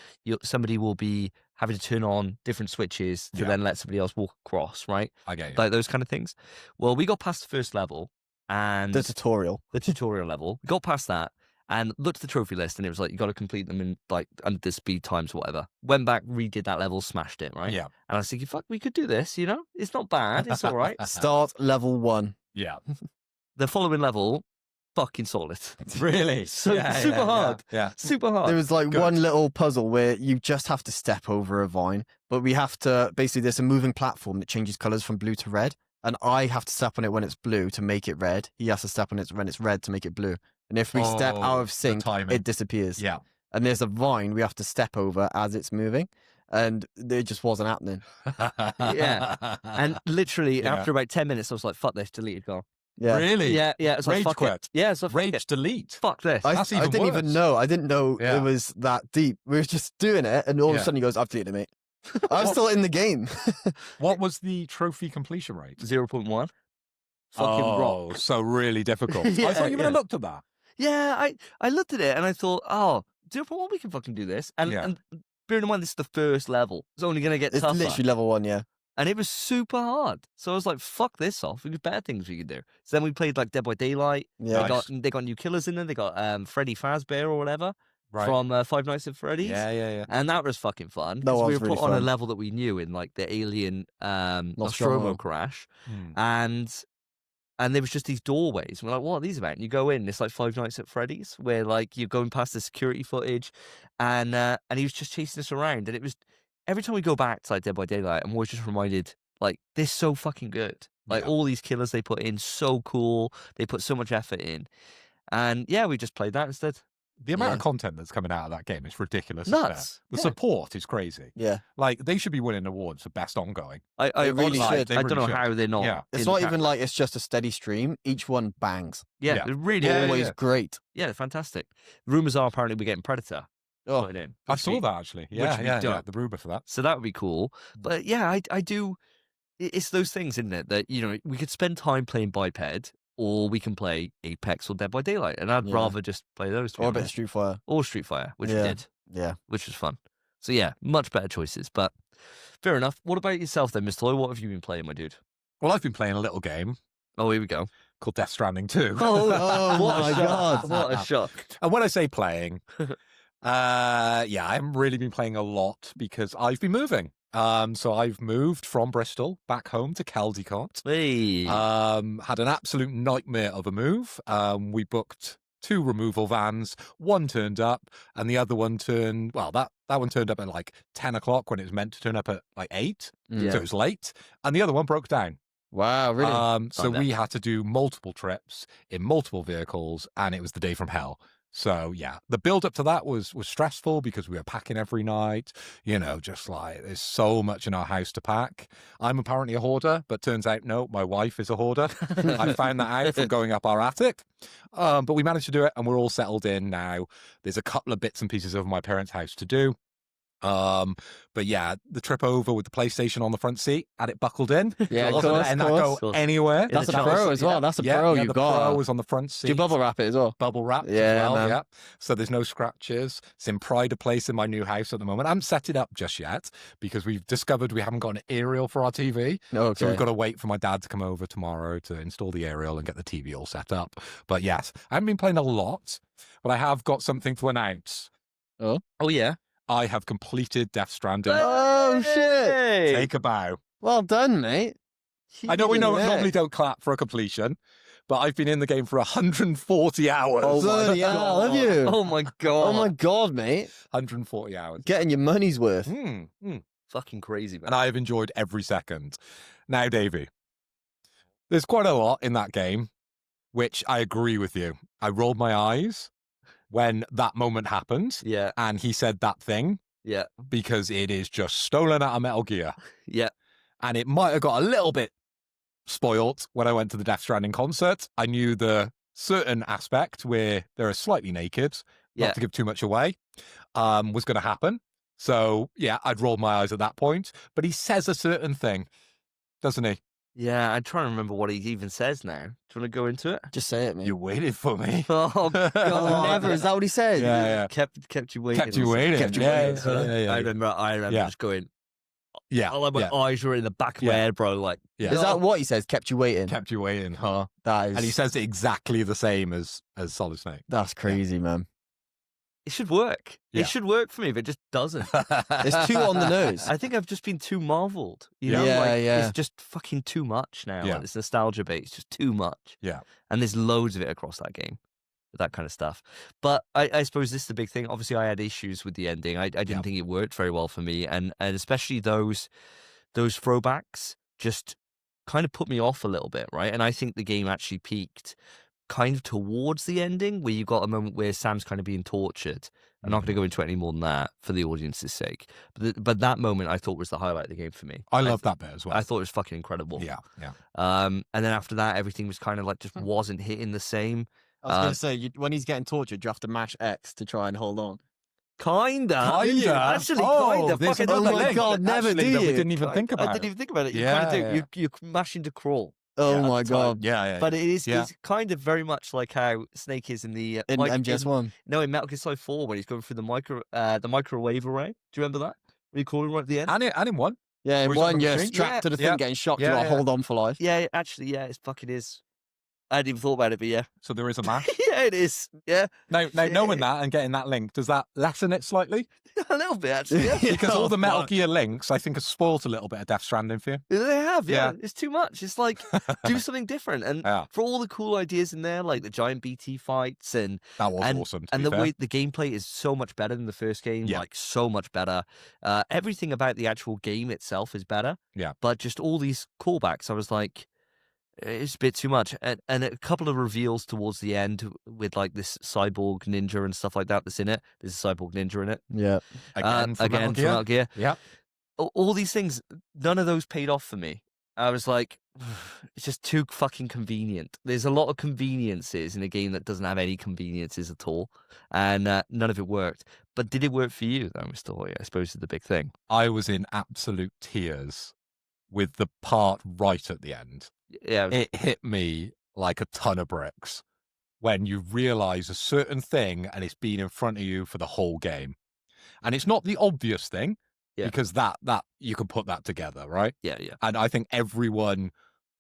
somebody will be having to turn on different switches to Yeah. then let somebody else walk across, right? I get you. Like those kind of things. Well, we got past the first level and The tutorial. the tutorial level. We got past that and looked at the trophy list, and it was like you got to complete them in like under the speed times or whatever. Went back, redid that level, smashed it, right? Yeah. And I was thinking, fuck, we could do this. You know, it's not bad. It's all right. Start level 1. Yeah. The following level, fucking solid. Really? So super hard. Yeah. Super hard. There was like Good. one little puzzle where you just have to step over a vine, but we have to basically there's a moving platform that changes colors from blue to red, and I have to step on it when it's blue to make it red. He has to step on it when it's red to make it blue. And if we step out of the sync, timing. it disappears. Yeah. And there's a vine we have to step over as it's moving, and it just wasn't happening. Yeah. And literally, Yeah. after about 10 minutes, I was like, fuck this, deleted, gone. Yeah. Really? Yeah. It's like, Rage fuck quit. it. Yeah, so fuck Rage it. delete. Fuck this. I That's didn't even even worse. know. I didn't know Yeah. it was that deep. We were just doing it, and all of a Yeah. sudden he goes, "I've deleted it, mate." I was still in the game. What was the trophy completion rate? 0.1. Fucking rock. So really difficult. Yeah, I thought you would have yeah. looked at that. Yeah, I looked at it and I thought, oh, 0.1, we can fucking do this. And, Yeah. and bearing in mind, this is the first level. It's only going to get It's tougher. literally level 1, yeah. And it was super hard. So I was like, fuck this off. There's better things we could do. So then we played like Dead by Daylight. Yeah. They got new killers in there. They got Freddy Fazbear or whatever Right. from Five Nights at Freddy's. yeah. And that was fucking fun. That 'cause we was were really put on a fun. level that we knew in like the alien Nostromo. Nostromo crash. Hmm. And there was just these doorways. We're like, what are these about? And you go in, it's like Five Nights at Freddy's, where like you're going past the security footage, and he was just chasing us around. And it was every time we go back to like Dead by Daylight, I'm always just reminded, like, they're so fucking good. Like Yeah. all these killers they put in, so cool. They put so much effort in. And yeah, we just played that instead. The amount Yeah. of content that's coming out of that game is ridiculous. isn't it? Nuts. The Yeah. support is crazy. Yeah. Like, they should be winning awards for best ongoing. I They really honestly, should. They I don't really know should. how they're not. Yeah. It's in not the even like it's just a steady stream. Each one bangs. Yeah, Yeah. it really Yeah, is. Always great. Yeah, they're fantastic. Rumors are apparently we're getting Predator Oh, put in. I which saw we- that actually. would Yeah, be yeah. dope. The rumour for that. So that would be cool. Mm. But yeah, I do. It's those things, isn't it? That, you know, we could spend time playing Biped, or we can play Apex or Dead by Daylight. And I'd Yeah. rather just play those two. or a bit of Street Fighter. Or Street Fighter, which we Yeah. did, Yeah. which was fun. So yeah, much better choices. But fair enough. What about yourself then, Mr. Toy? What have you been playing, my dude? Well, I've been playing a little game Oh, here we go. called Death Stranding 2. Oh what my a shock. God. What a shock. And when I say playing, yeah, I haven't really been playing a lot because I've been moving. So I've moved from Bristol back home to Caldecott. Hey. Had an absolute nightmare of a move. We booked 2 removal vans. One turned up, and the other one turned. Well, that one turned up at like 10 o'clock when it was meant to turn up at like 8, Yeah. so it was late. And the other one broke down. Wow, really? So we had to do multiple trips in multiple vehicles, and it was the day from hell. So yeah, the build up to that was stressful because we were packing every night, just like there's so much in our house to pack. I'm apparently a hoarder, but turns out no, my wife is a hoarder. I found that out from going up our attic. But we managed to do it and we're all settled in now. There's a couple of bits and pieces of my parents' house to do. But yeah, the trip over with the PlayStation on the front seat, had it buckled in. Yeah, Wasn't letting that go anywhere. That's a pro as well. That's a pro Yeah, you've the got. Pro was on the front seat. Do you bubble wrap it as well? Bubble wrapped Yeah, as well, man. yeah. So there's no scratches. It's in pride of place in my new house at the moment. I haven't set it up just yet because we've discovered we haven't got an aerial for our TV. Okay. So we've got to wait for my dad to come over tomorrow to install the aerial and get the TV all set up. But yes, I haven't been playing a lot, but I have got something to announce. Oh yeah. I have completed Death Stranding. Oh shit! Take a bow. Well done, mate. I know we Yeah. normally don't clap for a completion, but I've been in the game for 140 hours. Oh bloody hell, have you? Oh my god. Oh my god, mate! 140 hours. Getting your money's worth. Fucking crazy, man. And I have enjoyed every second. Now, Davey, there's quite a lot in that game, which I agree with you. I rolled my eyes when that moment happened Yeah. and he said that thing Yeah. because it is just stolen out of Metal Gear. Yeah. And it might have got a little bit spoilt when I went to the Death Stranding concert. I knew the certain aspect where they're slightly naked, Yeah. not to give too much away, was going to happen. So, yeah, I'd rolled my eyes at that point. But he says a certain thing, doesn't he? Yeah, I'm trying to remember what he even says now. Do you want to go into it? Just say it, mate. You waited for me. Oh god. Never. Is that what he said? Yeah. Kept you waiting. Kept you waiting. Kept you Yeah, waiting. yeah. I remember Yeah. just going, Yeah. oh, like my eyes were in the back of my Yeah. head, bro. Like, Yeah. Is that what he says? Kept you waiting. Kept you waiting, huh? That is. And he says it exactly the same as Solid Snake. That's crazy, man. it should work. Yeah. It should work for me, but it just doesn't. It's too on the nose. I think I've just been too marveled. You know, Yeah, like, yeah. it's just fucking too much now. Yeah. Like, this nostalgia bait, it's just too much. Yeah. And there's loads of it across that game, that kind of stuff. But I suppose this is the big thing. Obviously, I had issues with the ending. I didn't think it worked very well for me, and especially those throwbacks just kind of put me off a little bit, right? And I think the game actually peaked kind of towards the ending, where you got a moment where Sam's kind of being tortured. I'm not going to go into it any more than that for the audience's sake. But that moment I thought was the highlight of the game for me. I love that bit as well. I thought it was fucking incredible. Yeah. And then after that, everything was kind of like just wasn't hitting the same. I was going to say, when he's getting tortured, you have to mash X to try and hold on. Kinda. Kinda? Actually, Oh, kinda. there's Fucking another hell, link. God, never Actually, do that we you? didn't even think about I didn't it. even think about it. You Yeah, kind of do. yeah. You mash into crawl. Oh at my the time. god. Yeah. But it is Yeah. it's kind of very much like how Snake is in the In MGS1. No, in Metal Gear Solid 4 when he's going through the microwave array. Do you remember that? When you call him right at the end? And in one. Yeah, in Where he's on one, the you're machine? strapped to the thing, Yeah. getting shocked. Yeah, You got to yeah. hold on for life. Yeah, actually, yeah, it fucking is. I hadn't even thought about it, but yeah. So there is a mash. Yeah, it is. Yeah. Now, Yeah. knowing that and getting that link, does that lessen it slightly? A little bit, actually. Yeah. Because all the Metal fuck. Gear links, I think, have spoiled a little bit of Death Stranding for you. They have, yeah. Yeah. It's too much. It's like, do something different. And Yeah. for all the cool ideas in there, like the giant BT fights and That was awesome. To and be the fair. way the gameplay is so much better than the first game, Yeah. like so much better. Everything about the actual game itself is better. Yeah. But just all these callbacks, I was like, it's a bit too much. And a couple of reveals towards the end with like this cyborg ninja and stuff like that that's in it. There's a cyborg ninja in it. Yeah. again, from Again, Metal from Gear. Metal Gear. Yeah. All these things, none of those paid off for me. I was like, it's just too fucking convenient. There's a lot of conveniences in a game that doesn't have any conveniences at all, and none of it worked. But did it work for you, though, Mr. Hoy? I suppose is the big thing. I was in absolute tears with the part right at the end. Yeah, It hit me like a ton of bricks when you realize a certain thing and it's been in front of you for the whole game. And it's not the obvious thing, Yeah. because that you can put that together, right? yeah. And I think everyone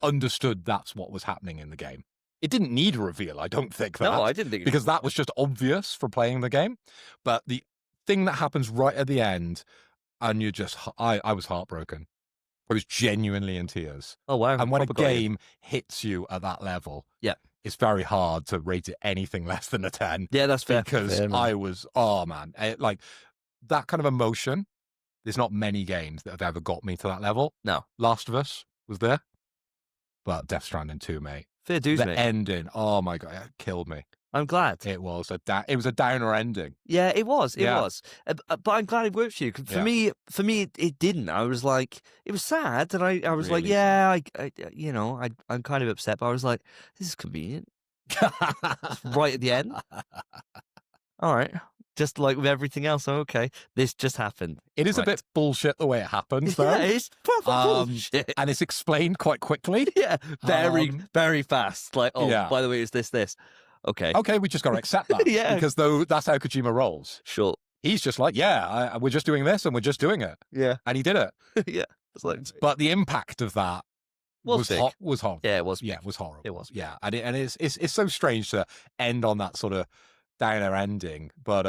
understood that's what was happening in the game. It didn't need a reveal, I don't think that. No, I didn't think because that was just obvious for playing the game. But the thing that happens right at the end, and you're just, I was heartbroken. I was genuinely in tears. Oh wow! And when a proper got you. game hits you at that level, Yeah. it's very hard to rate it anything less than a 10. Yeah, that's fair. Because Fair, man. I was, oh man, like that kind of emotion. There's not many games that have ever got me to that level. No. Last of Us was there, but Death Stranding 2, mate. Fair dues, The mate. ending, oh my god, it killed me. I'm glad. It was a downer ending. Yeah, it was. It Yeah. was. But I'm glad it worked for you. 'Cause for Yeah. me, it didn't. I was like, it was sad, and I was like, Really yeah, I'm kind of upset, but I was like, this is convenient. Right at the end. All right. Just like with everything else, okay, this just happened. It is a Right. bit bullshit the way it happens, though. Yeah, it's proper Um, bullshit. And it's explained quite quickly. Yeah, very, Um, very fast. Like, oh, yeah. by the way, it's this. Okay, Okay, we just got to accept that. Yeah. Because that's how Kojima rolls. sure. He's just like, yeah, we're just doing this and we're just doing it. Yeah, And he did it. yeah. It's like, But the impact of that was big. was horrible. Yeah, it was. Yeah, it was horrible. It was. Yeah, and it's so strange to end on that sort of downer ending. But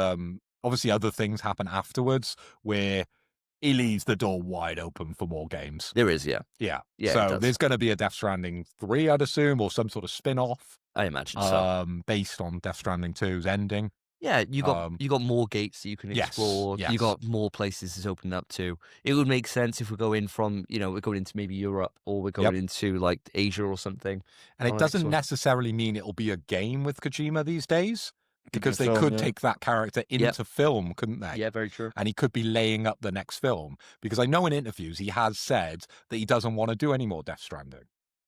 obviously other things happen afterwards where he leaves the door wide open for more games. There is, yeah. Yeah. Yeah, it So does. there's going to be a Death Stranding 3, I'd assume, or some sort of spin-off I imagine so. based on Death Stranding 2's ending. Yeah, you got more gates that you can Yes, explore. yes. You got more places to open up to. It would make sense if we're going from, we're going into maybe Europe or we're going into like Asia or something. And Oh, it doesn't excellent. necessarily mean it'll be a game with Kojima these days, because be they a film, could yeah. take that character into film, couldn't they? Yeah, very true. And he could be laying up the next film, because I know in interviews he has said that he doesn't want to do any more Death Stranding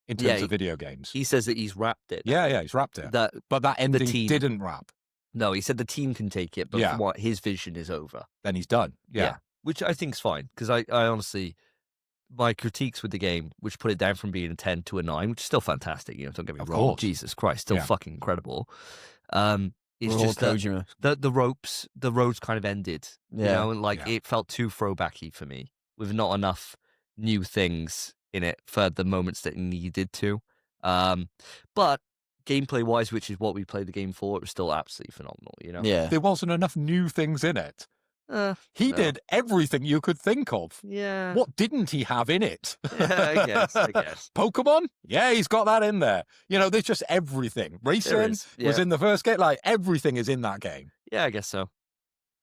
in terms of video games. He says that he's wrapped it. Yeah, he's wrapped it. That But that ending team- didn't wrap. No, he said the team can take it, but Yeah. from what his vision is over. Then he's done. Yeah. Which I think is fine, because I honestly, my critiques with the game, which put it down from being a 10 to a 9, which is still fantastic, don't get me Of wrong. course. Jesus Christ, still Yeah. fucking incredible. It's We're just all that Kojima. the roads kind of ended. Yeah. And like Yeah. it felt too throwbacky for me, with not enough new things in it for the moments that it needed to. But gameplay wise, which is what we played the game for, it was still absolutely phenomenal. Yeah. There wasn't enough new things in it. He No. did everything you could think of. Yeah. What didn't he have in it? I guess. Pokemon? Yeah, he's got that in there. There's just everything. Racing is, was yeah. in the first game. Like, everything is in that game. Yeah, I guess so.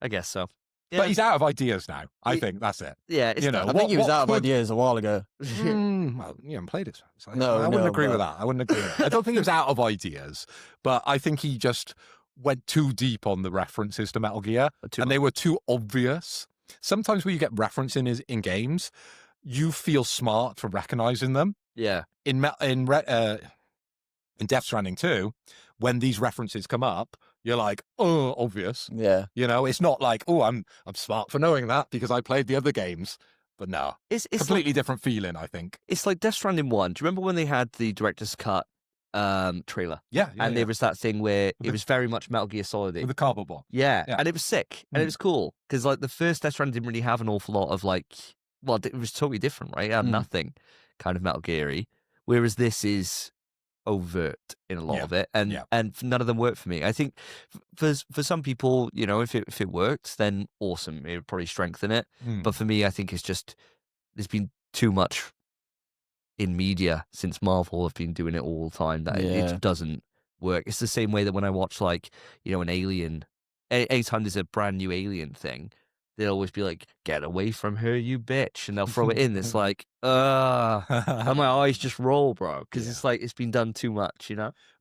Yeah. But he's out of ideas now. I think that's it. Yeah, it's you know, done. I think he was what out of could- ideas a while ago. Well, you haven't played it. So No, I wouldn't no, agree with but- that. I wouldn't agree with that. I don't think he was out of ideas, but I think he just went too deep on the references to Metal Gear, Too and they were too obvious. Sometimes when you get references in games, you feel smart for recognizing them. Yeah. In Death Stranding 2, when these references come up, you're like, oh, obvious. Yeah. It's not like, oh, I'm smart for knowing that because I played the other games. But no, It's completely different feeling, I think. it's like Death Stranding 1. Do you remember when they had the director's cut trailer? Yeah, And there was that thing where With it the- was very much Metal Gear Solid. with the cardboard box. Yeah, Yeah. and it was sick, and it was cool, because like the first Death Stranding didn't really have an awful lot of like, well, it was totally different, right? It had nothing kind of Metal Gear-y, whereas this is overt in a lot Yeah. of it, and Yeah. and none of them work for me. I think for some people, if it works, then awesome, it would probably strengthen it. Mm. But for me, I think it's just there's been too much in media since Marvel have been doing it all the time that it Yeah. doesn't work. It's the same way that when I watch like an Alien, anytime there's a brand new Alien thing, they'll always be like, "Get away from her, you bitch," and they'll throw it in. It's like, and my eyes just roll, bro, because it's like it's been done too much,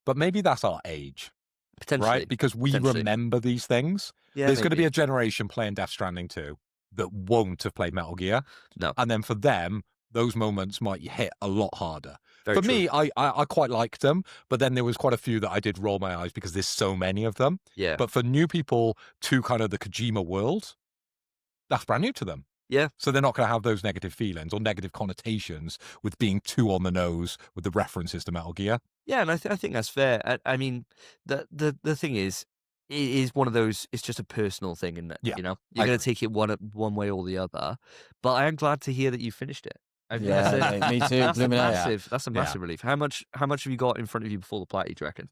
But maybe that's our age, potentially, right? Because we Potentially. remember these things. Yeah, There's going to be maybe. a generation playing Death Stranding 2 that won't have played Metal Gear. No. And then for them, those moments might hit a lot harder. Very For true. me, I quite liked them, but then there was quite a few that I did roll my eyes because there's so many of them. Yeah, But for new people to kind of the Kojima world, that's brand new to them. Yeah. So they're not going to have those negative feelings or negative connotations with being too on the nose with the references to Metal Gear. yeah, and I think that's fair. I mean, the thing is, it is one of those. It's just a personal thing, isn't it? Yeah, you're I going to take it one way or the other. But I am glad to hear that you finished it. I think Yeah, that's a- mate, me too. That's a Blooming hell. massive. That's a Yeah. massive relief. How much have you got in front of you before the platy? Do you reckon?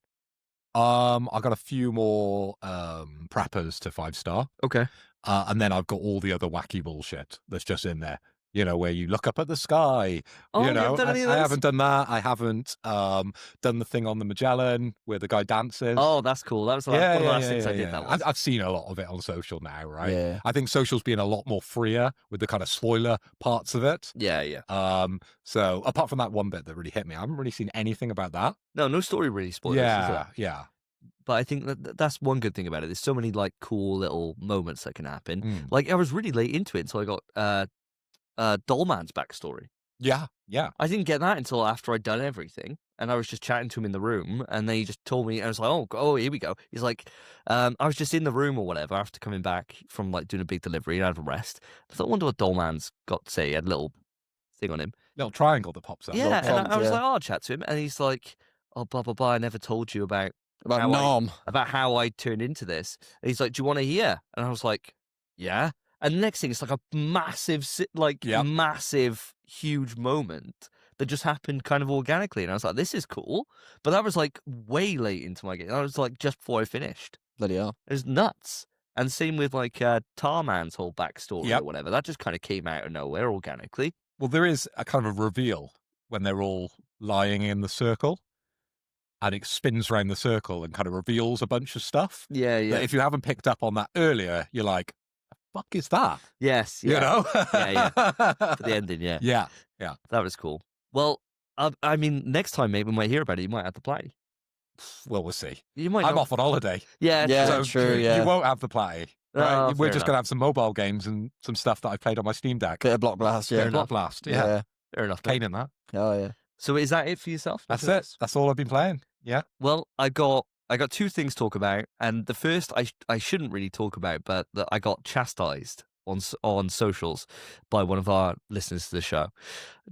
I got a few more preppers to 5-star. Okay. And then I've got all the other wacky bullshit that's just in there. Where you look up at the sky. Oh, you you know, haven't done any of I those? haven't done that. I haven't done the thing on the Magellan where the guy dances. Oh, that's cool. That was one of the last things I did. yeah. That was. I've seen a lot of it on social now, right? Yeah. I think social's being a lot more freer with the kind of spoiler parts of it. Yeah. So apart from that one bit that really hit me, I haven't really seen anything about that. No story really spoilers. is there? Yeah. But I think that's one good thing about it. There's so many like cool little moments that can happen. Mm. Like I was really late into it until I got Dollman's backstory. Yeah. I didn't get that until after I'd done everything, and I was just chatting to him in the room, and then he just told me, and I was like, oh, here we go. He's like, I was just in the room or whatever after coming back from like doing a big delivery and I had a rest. I thought, I wonder what Dollman's got to say. He had a little thing on him. Little triangle that pops up. Yeah, and prompt, I was yeah. like, oh, I'll chat to him, and he's like, oh, blah blah blah. I never told you about Nom. about how I turned into this. And he's like, do you want to hear? And I was like, yeah. And the next thing, it's like a massive, massive, huge moment that just happened kind of organically. And I was like, this is cool. But that was like way late into my game. I was like just before I finished. Bloody hell. It was nuts. And same with like Tarman's whole backstory or whatever. That just kind of came out of nowhere organically. Well, there is a kind of a reveal when they're all lying in the circle. And it spins around the circle and kind of reveals a bunch of stuff. Yeah, yeah. That if you haven't picked up on that earlier, you're like, the fuck is that? Yes, yeah. You know? Yeah. For the ending, yeah. Yeah. That was cool. Well, I mean, next time maybe we might hear about it, you might have to play. Well, we'll see. You might I'm not. off on holiday. Yeah, Yeah, So true, yeah. You won't have the play. Right? Oh, We're fair just going to have some mobile games and some stuff that I played on my Steam Deck. Bit of Block Blast, Bit yeah. of Block Blast. Yeah. Fair enough. mate. Kane in that. Oh, yeah. So is that it for yourself? That's Nothing it. else? That's all I've been playing. Yeah. Well, I got two things to talk about, and the first I shouldn't really talk about, but that I got chastised on socials by one of our listeners to the show.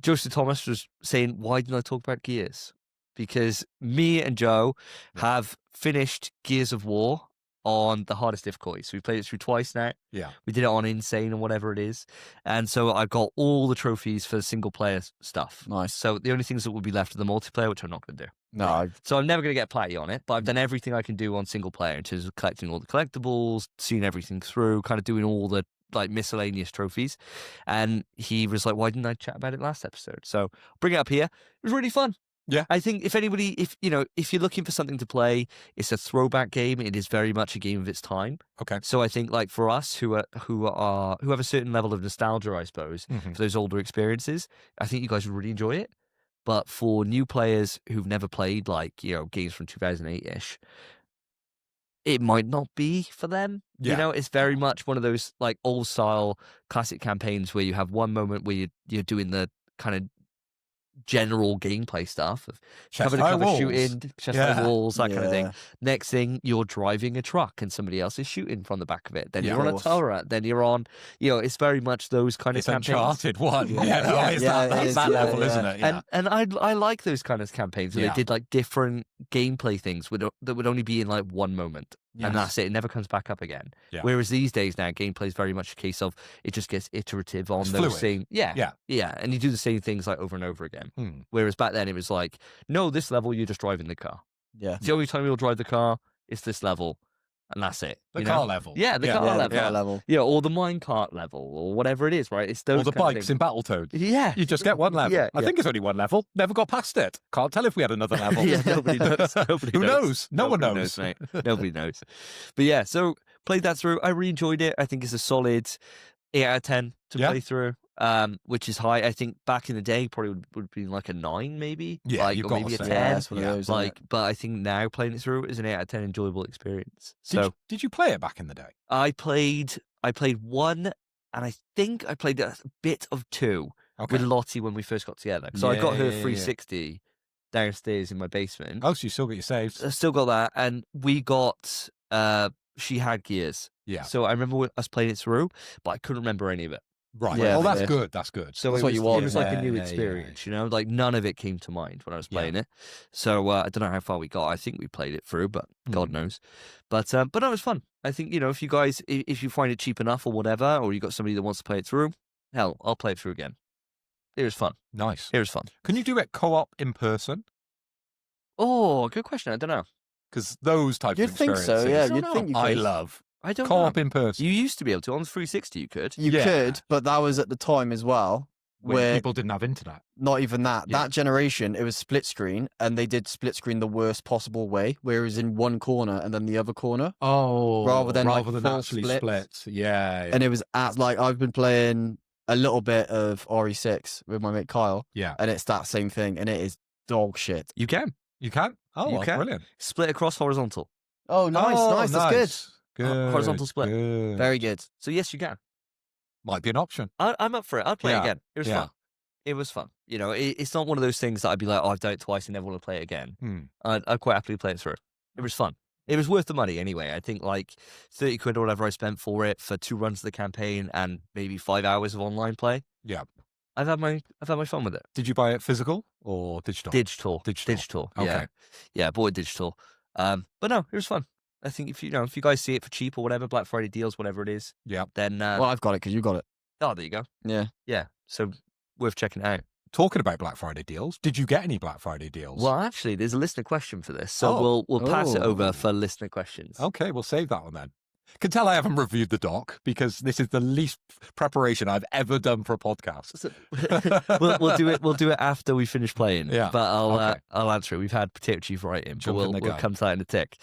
Joseph Thomas was saying, "Why didn't I talk about Gears?" Because me and Joe have finished Gears of War on the hardest difficulty. So we played it through twice now. Yeah. We did it on Insane or whatever it is. And so I got all the trophies for the single player stuff. Nice. So the only things that would be left are the multiplayer, which I'm not going to do. No, So I'm never going to get platy on it, but I've done everything I can do on single player in terms of collecting all the collectibles, seeing everything through, kind of doing all the like miscellaneous trophies. And he was like, why didn't I chat about it last episode? So bring it up here. It was really fun. Yeah. I think if anybody, if you're looking for something to play, it's a throwback game. It is very much a game of its time. Okay. So I think like for us who have a certain level of nostalgia, I suppose, Mhm. for those older experiences, I think you guys would really enjoy it. But for new players who've never played like, games from 2008-ish, it might not be for them. Yeah. It's very much one of those like old style classic campaigns where you have one moment where you're doing the kind of general gameplay stuff of cover to high cover walls. shooting, chest Yeah. high walls, that kind of thing. Yeah. Next thing, you're driving a truck and somebody else is shooting from the back of it. Then Yeah. you're on a Of course. turret. Then you're on, it's very much those kind It's of campaigns. Uncharted one. Yeah. Yeah. It's Yeah, that, it is, that yeah, level, yeah. isn't it? Yeah. And I like those kind of campaigns where Yeah. they did like different gameplay things that would only be in like one moment. Yes. And that's it. It never comes back up again. Yeah. Whereas these days now, gameplay is very much a case of it just gets iterative on It's those fluid. same. Yeah. And you do the same things like over and over again. Hmm. Whereas back then it was like, no, this level you're just driving the car. Yeah. It's the only time you'll drive the car. It's this level, and that's it. The you car know? level. Yeah, the Yeah. car Yeah, level. the car level. Yeah, or the minecart level, or whatever it is. Right? It's those Or the kind of bikes things. in Battletoads. Yeah, You just get one level. Yeah, I think it's only one level. Never got past it. Can't tell if we had another level. Yeah, nobody knows. Nobody Who knows? No one Nobody knows. mate. Nobody knows. But yeah, so played that through. I really enjoyed it. I think it's a solid 8 out of 10 to Yeah. play through, which is high. I think back in the day probably would be like a 9 maybe. Yeah, like, you've or got maybe a to 10. say. Yeah, it's one of Yeah. those. isn't Like, it? but I think now playing it through is an 8 out of 10 enjoyable experience. Did, So did you play it back in the day? I played one, and I think I played a bit of 2 Okay. with Lottie when we first got together. So I got her Yeah. 360 downstairs in my basement. Oh, so you still got your saves? I still got that, and we got. She had Gears, Yeah. so I remember us playing it through, but I couldn't remember any of it. Right. Yeah, Oh, that's yeah. good. That's good. So That's it what was, you want, it was like a yeah, new yeah, yeah. experience, like none of it came to mind when I was Yeah. playing it. So I don't know how far we got. I think we played it through, but God knows. But no, it was fun. I think if you guys, if you find it cheap enough or whatever, or you got somebody that wants to play it through, hell, I'll play it through again. It was fun. Nice. It was fun. Can you do it co-op in person? Oh, good question. I don't know. Because those types You'd of think so, experiences, yeah. I don't You'd know. think you I could. love I don't co-op know. in person. You used to be able to on the 360. You could. You Yeah. could, but that was at the time as well, when where people didn't have internet. not even that. Yeah. That generation, it was split screen, and they did split screen the worst possible way, where it was in one corner and then the other corner. Oh, Rather than, like, full actually splits. split. Yeah. And it was like I've been playing a little bit of RE6 with my mate Kyle, yeah. and it's that same thing, and it is dog shit. You can You can? Oh, You well, can. brilliant. split across horizontal. Oh, nice. That's Good. Horizontal split. Good. Very good. So yes, you can. Might be an option. I'm up for it. I'd play it Yeah. again. It was Yeah. fun. It was fun. You know, it's not one of those things that I'd be like, oh, I've done it twice and never want to play it again. Hmm. I'd quite happily play it through. It was fun. It was worth the money anyway. I think like 30 quid or whatever I spent for it for 2 runs of the campaign and maybe 5 hours of online play. Yeah. I've had my fun with it. Did you buy it physical or digital? Digital. Okay. Yeah. Yeah, bought it digital. But no, it was fun. I think if you guys see it for cheap or whatever, Black Friday deals, whatever it is, Yeah. then Well, I've got it because you got it. oh, there you go. Yeah. Yeah. So worth checking it out. Talking about Black Friday deals, did you get any Black Friday deals? Well, actually, there's a listener question for this, so we'll pass it over for listener questions. Okay, we'll save that one then. Can tell I haven't reviewed the doc because this is the least preparation I've ever done for a podcast. So, we'll do it. We'll do it after we finish playing. Yeah. But Okay. I'll answer it. We've had Potato Chief write in, but Jump in the we'll gun. come to that in a tick.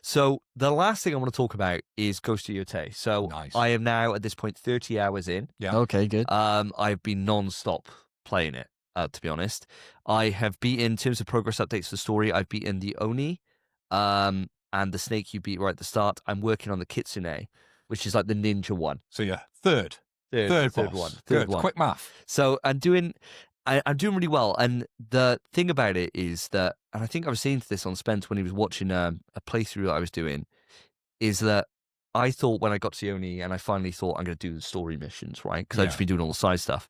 So the last thing I want to talk about is Ghost of Yotei. So Nice. I am now at this point 30 hours in. Yeah. Okay, good. I've been non-stop playing it. To be honest, I have beaten, in terms of progress updates for the story, I've beaten the Oni, and the snake you beat right at the start. I'm working on the Kitsune, which is like the ninja one. So yeah, third Third boss. one. Good. Third one. Quick math. So I'm doing really well. And the thing about it is that, and I think I was saying this on Spence when he was watching a playthrough that I was doing, is that I thought when I got to Oni and I finally thought I'm going to do the story missions, right? Because I've just been doing all the side stuff.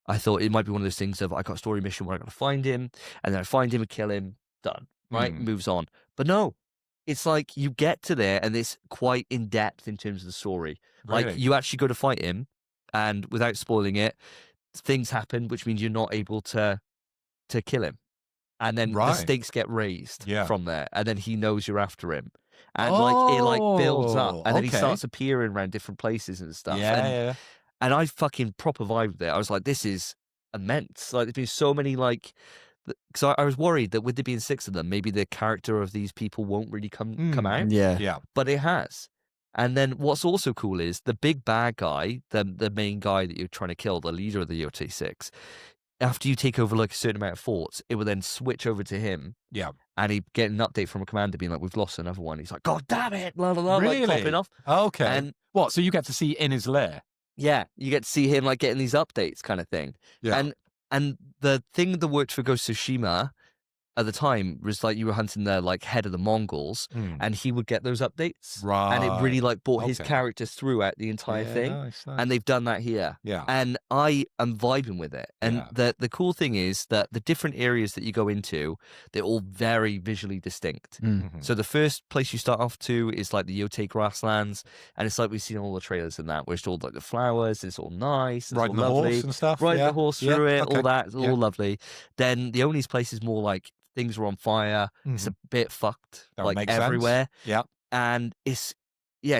I thought it might be one of those things of I got a story mission where I got to find him, and then I find him and kill him, done, right? Moves on. But no, it's like you get to there and it's quite in depth in terms of the story. Really? Like you actually go to fight him, and without spoiling it, things happen, which means you're not able to kill him. And then the Right. stakes get raised Yeah. from there, and then he knows you're after him. And like it like builds up, and then he okay. starts appearing around different places and stuff. Yeah, and, yeah. and I fucking proper vibed with it. I was like, this is immense. Like, there's been so many, like, because I was worried that with there being 6 of them, maybe the character of these people won't really come out. Yeah. Yeah. But it has. And then what's also cool is the big bad guy, the main guy that you're trying to kill, the leader of the Yotei 6, after you take over like a certain amount of forts, it will then switch over to him. Yeah. And he'd get an update from a commander being like, we've lost another one. He's like, God damn it. Blah, blah, blah, Really? like popping off. Okay. And what? So you get to see in his lair? yeah, you get to see him like getting these updates kind of thing. Yeah. And the thing that worked for Ghost of Tsushima at the time was like you were hunting the like head of the Mongols, and he would get those updates. Right. And it really like brought his Okay. character throughout the entire Yeah, thing. nice, nice. And they've done that here. Yeah. And I am vibing with it. And Yeah. the cool thing is that the different areas that you go into, they're all very visually distinct. Mhm. So the first place you start off to is like the Yotei grasslands, and it's like we've seen all the trailers in that, where it's all like the flowers, it's all nice, it's Riding all the lovely. horse and stuff. Riding yeah. the horse Yeah, through it, okay. all that, it's Yeah. all lovely. Then the Oni's place is more like things are on fire. It's a bit fucked, That would like make sense. everywhere. Yeah. And it's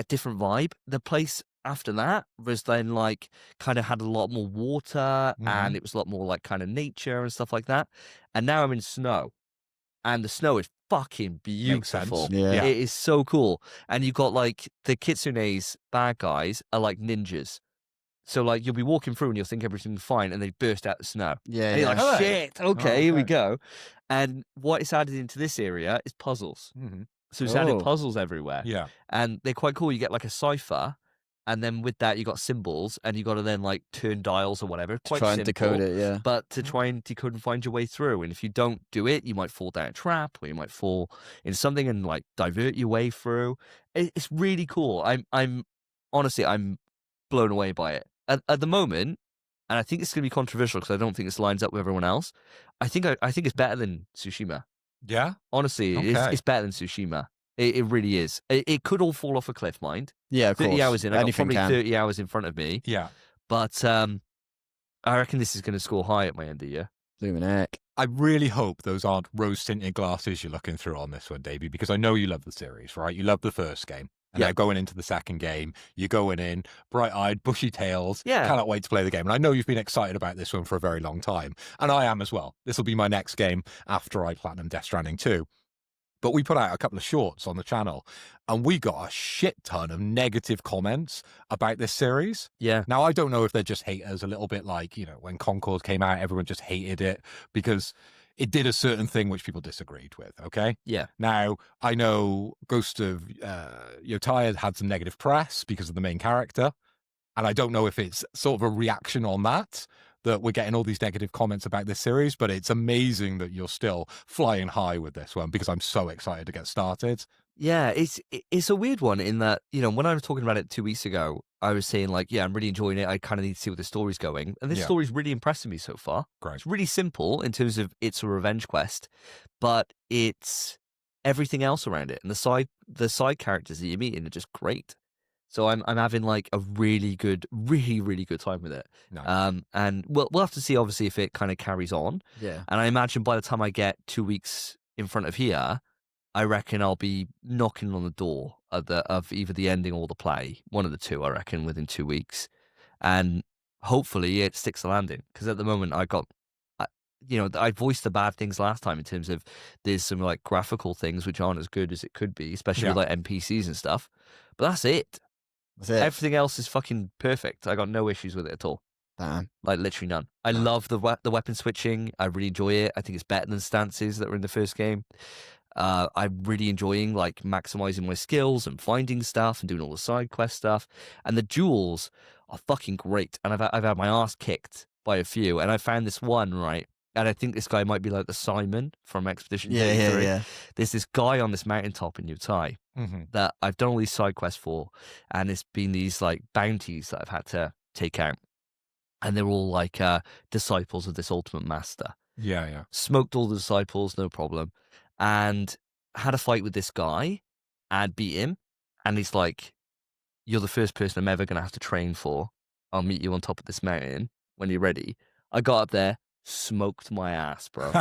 different vibe. The place after that was then like kind of had a lot more water, and it was a lot more like kind of nature and stuff like that. And now I'm in snow, and the snow is fucking Makes sense. beautiful. Yeah. It is so cool. And you got like the Kitsune's bad guys are like ninjas. So like you'll be walking through and you'll think everything's fine, and they burst out the snow. Yeah. And you're yeah. like, Are they? shit, okay, here we okay. go. And what is added into this area is puzzles. Mhm. So it's added Oh. puzzles everywhere. Yeah. And they're quite cool. You get like a cipher, and then with that you got symbols, and you got to then like turn dials or whatever. Quite Try and simple, decode it. Yeah. but to try and decode and find your way through. And if you don't do it, you might fall down a trap, or you might fall in something and like divert your way through. It's really cool. I'm honestly, I'm blown away by it at the moment. And I think it's going to be controversial because I don't think this lines up with everyone else. I think it's better than Tsushima. Yeah. Honestly, Okay. it's better than Tsushima. It really is. It could all fall off a cliff, mind. Yeah. Of 30 course. hours in, I got Anything probably can. 30 hours in front of me. Yeah. But I reckon this is going to score high at my end of year. Blooming heck. I really hope those aren't rose-tinted glasses you're looking through on this one, Davey, because I know you love the series, right? You love the first game. And Yeah. now going into the second game, you're going in bright-eyed, bushy-tails. Yeah. Cannot wait to play the game. And I know you've been excited about this one for a very long time. And I am as well. This will be my next game after I platinum Death Stranding 2. But we put out a couple of shorts on the channel, and we got a shit ton of negative comments about this series. Yeah. Now, I don't know if they're just haters, a little bit like, when Concord came out, everyone just hated it because it did a certain thing which people disagreed with. Okay. Yeah. Now, I know Ghost of Yotai had some negative press because of the main character. And I don't know if it's sort of a reaction on that we're getting all these negative comments about this series, but it's amazing that you're still flying high with this one because I'm so excited to get started. Yeah, it's a weird one in that, when I was talking about it 2 weeks ago, I was saying like, yeah, I'm really enjoying it. I kind of need to see where the story's going. And this story's really impressing me so far. Great. It's really simple in terms of it's a revenge quest, but it's everything else around it. And the side characters that you meet in are just great. So I'm having like a really good time with it. Nice. And we'll have to see obviously if it kind of carries on. Yeah. And I imagine by the time I get 2 weeks in front of here, I reckon I'll be knocking on the door of either the ending or the play, one of the two. I reckon within 2 weeks, and hopefully it sticks the landing. Because at the moment I voiced the bad things last time in terms of there's some like graphical things which aren't as good as it could be, especially with like NPCs and stuff. But that's it. That's it. Everything else is fucking perfect. I got no issues with it at all. Damn. Like literally none. I love the weapon switching. I really enjoy it. I think it's better than stances that were in the first game. I'm really enjoying like maximizing my skills and finding stuff and doing all the side quest stuff. And the duels are fucking great. And I've had my ass kicked by a few. And I found this one, right? And I think this guy might be like the Simon from Expedition 33. Yeah. There's this guy on this mountaintop in Yotai that I've done all these side quests for, and it's been these like bounties that I've had to take out, and they're all like disciples of this ultimate master. Yeah. Smoked all the disciples, no problem, and had a fight with this guy and beat him, and he's like, "You're the first person I'm ever gonna have to train for. I'll meet you on top of this mountain when you're ready." I got up there, smoked my ass, bro.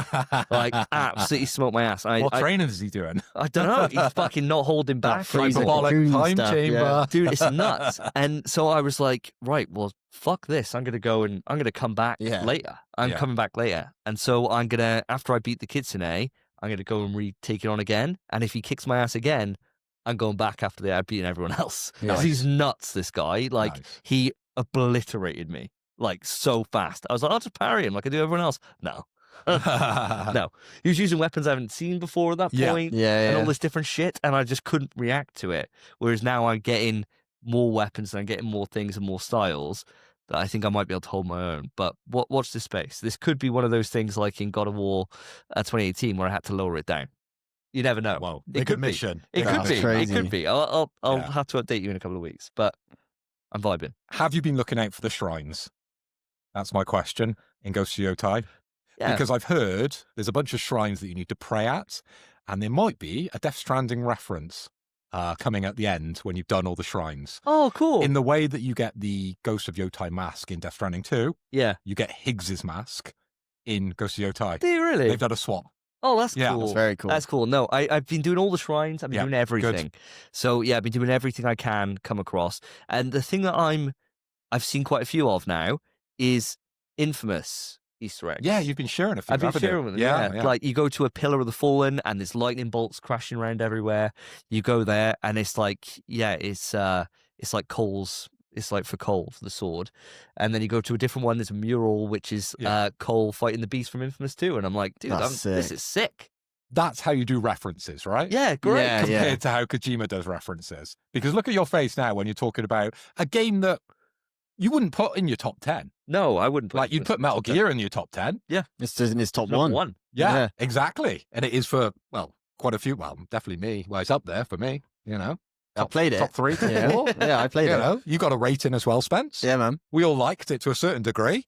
Like absolutely smoked my ass. What training is he doing? I don't know. He's fucking not holding back. Hyperbolic time chamber. Yeah. Dude, it's nuts. And so I was like, right, well, fuck this. I'm gonna go and I'm gonna come back later. I'm coming back later. And so I'm gonna, after I beat the kitsune, I'm gonna go and retake it on again. And if he kicks my ass again, I'm going back after I've beaten everyone else. Nice. He's nuts, this guy. Like he obliterated me. Like so fast. I was like, I'll just parry him like I do everyone else. No. No. He was using weapons I haven't seen before at that point. And all this different shit. And I just couldn't react to it. Whereas now I'm getting more weapons and I'm getting more things and more styles that I think I might be able to hold my own. But watch this space. This could be one of those things like in God of War 2018 where I had to lower it down. You never know. Well, it could mission. Be. It could be. Crazy. It could be. I'll have to update you in a couple of weeks. But I'm vibing. Have you been looking out for the shrines? That's my question in Ghost of Yotai. Yeah. Because I've heard there's a bunch of shrines that you need to pray at, and there might be a Death Stranding reference coming at the end when you've done all the shrines. Oh, cool. In the way that you get the Ghost of Yotai mask in Death Stranding 2, yeah, you get Higgs's mask in Ghost of Yotai. Do you really? They've done a swap. Oh, that's cool. That's very cool. That's cool. No, I've been doing all the shrines. I've been doing everything. Good. So, yeah, I've been doing everything I can come across. And the thing that I've seen quite a few of now is infamous Easter eggs. Yeah, you've been sharing a few. I've been sharing them. Yeah. Like you go to a Pillar of the Fallen and there's lightning bolts crashing around everywhere. You go there and it's like, it's like Cole's. It's like for Cole, for the sword. And then you go to a different one. There's a mural, which is Cole fighting the beast from Infamous 2. And I'm like, dude, this is sick. That's how you do references, right? Yeah, great. Yeah, Compared to how Kojima does references. Because look at your face now when you're talking about a game that you wouldn't put in your top 10. No, I wouldn't put you'd put Metal Gear in your top 10. Yeah. It's in his top Number one. Yeah, exactly. And it is for, quite a few. Well, definitely me. Well, it's up there for me, I played it. Top 3, top 4. Yeah, I played it. You got a rating as well, Spence. Yeah, man. We all liked it to a certain degree.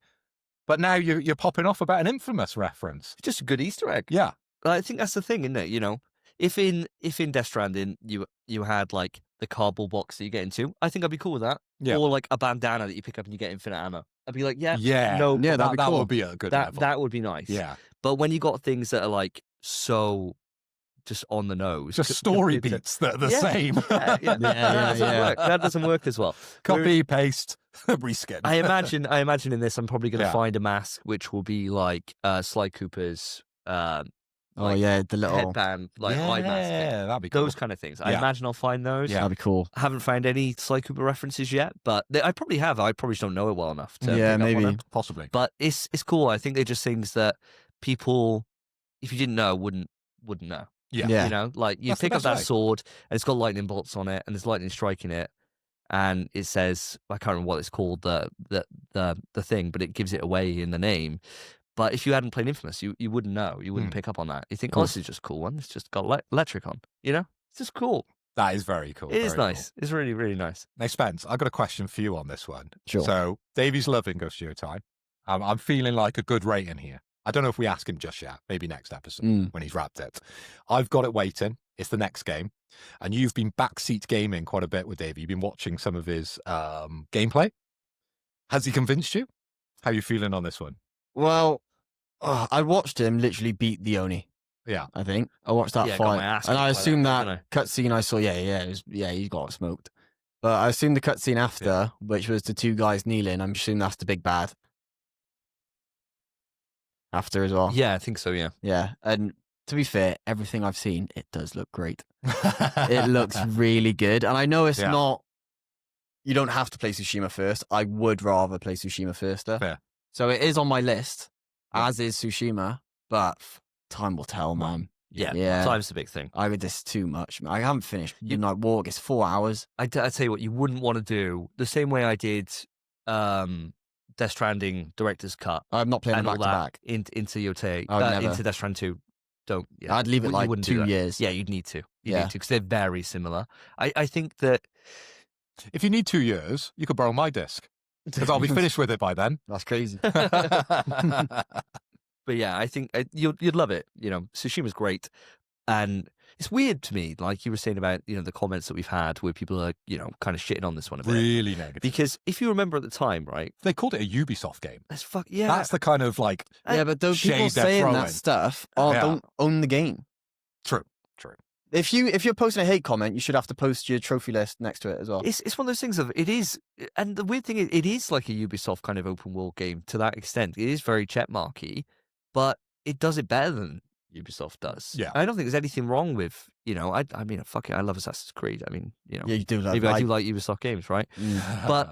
But now you're popping off about an Infamous reference. It's just a good Easter egg. Yeah. I think that's the thing, isn't it? If in Death Stranding you had like the cardboard box that you get into, I think I'd be cool with that. Yeah. Or like a bandana that you pick up and you get infinite ammo. I'd be like, Yeah. no, that, be cool. would be a good level. That would be nice. Yeah. But when you got things that are like so just on the nose, just story beats that are the same. That doesn't work as well. Copy, paste, reskin. I imagine in this, I'm probably going to find a mask which will be like Sly Cooper's. The little headband, like eye mask. Yeah, that'd be cool. Those kind of things. I imagine I'll find those. Yeah, that'd be cool. I haven't found any Sly Cooper references yet, but I probably have. I probably just don't know it well enough to. Yeah, pick up on maybe. them. Possibly. But it's cool. I think they're just things that people if you didn't know, wouldn't know. Yeah. You know, like you That's the pick up best that way. sword and it's got lightning bolts on it and there's lightning striking it, and it says, I can't remember what it's called, the thing, but it gives it away in the name. But if you hadn't played Infamous, you wouldn't know. You wouldn't pick up on that. You think, oh, this is just a cool one. It's just got electric on. You know, it's just cool. That is very cool. It is very nice. cool. It's really, really nice. Now, Spence, I've got a question for you on this one. Sure. So, Davey's loving Ghost of Time. I'm feeling like a good rating here. I don't know if we ask him just yet. Maybe next episode when he's wrapped it. I've got it waiting. It's the next game. And you've been backseat gaming quite a bit with Davey. You've been watching some of his gameplay. Has he convinced you? How are you feeling on this one? Well, I watched him literally beat the Oni. Yeah. I think I watched that Yeah, got my fight, ass and I kicked by assume that, that cutscene I saw. He got smoked. But I assume the cutscene after, which was the two guys kneeling, I'm assuming that's the big bad. After as well. Yeah, I think so. Yeah. Yeah, and to be fair, everything I've seen, it does look great. It looks really good, and I know it's not. You don't have to play Tsushima first. I would rather play Tsushima first. Fair. So it is on my list, as is Tsushima, but time will tell, man. Yeah. Time's the big thing. I read this too much. I haven't finished Midnight Walk. It's 4 hours. I tell you what, you wouldn't want to do the same way I did Death Stranding Director's Cut. I'm not playing and them all back to that back. into Yote, Never. into Death Stranding 2. Don't. Yeah. I'd leave it You like wouldn't do 2 that. years. Yeah, you'd need to. You Yeah. need to, because they're very similar. I think that. If you need 2 years, you could borrow my disc. Because I'll be finished with it by then. That's crazy. But yeah, I think you'd love it. You know, Tsushima's great. And it's weird to me, like you were saying about, you know, the comments that we've had where people are, you know, kind of shitting on this one a bit. Really negative. Because if you remember at the time, right? They called it a Ubisoft game. Yeah. That's the kind of like Yeah, but those shade people they're saying throwing. that stuff don't own the game. True. If you're posting a hate comment, you should have to post your trophy list next to it as well. It's one of those things of it is, and the weird thing is, it is like a Ubisoft kind of open world game to that extent. It is very checkmarky, but it does it better than Ubisoft does. Yeah. I don't think there's anything wrong with, you know, I mean, fuck it, I love Assassin's Creed. I mean, you know, Yeah, you do love. maybe I do like Ubisoft games, right? But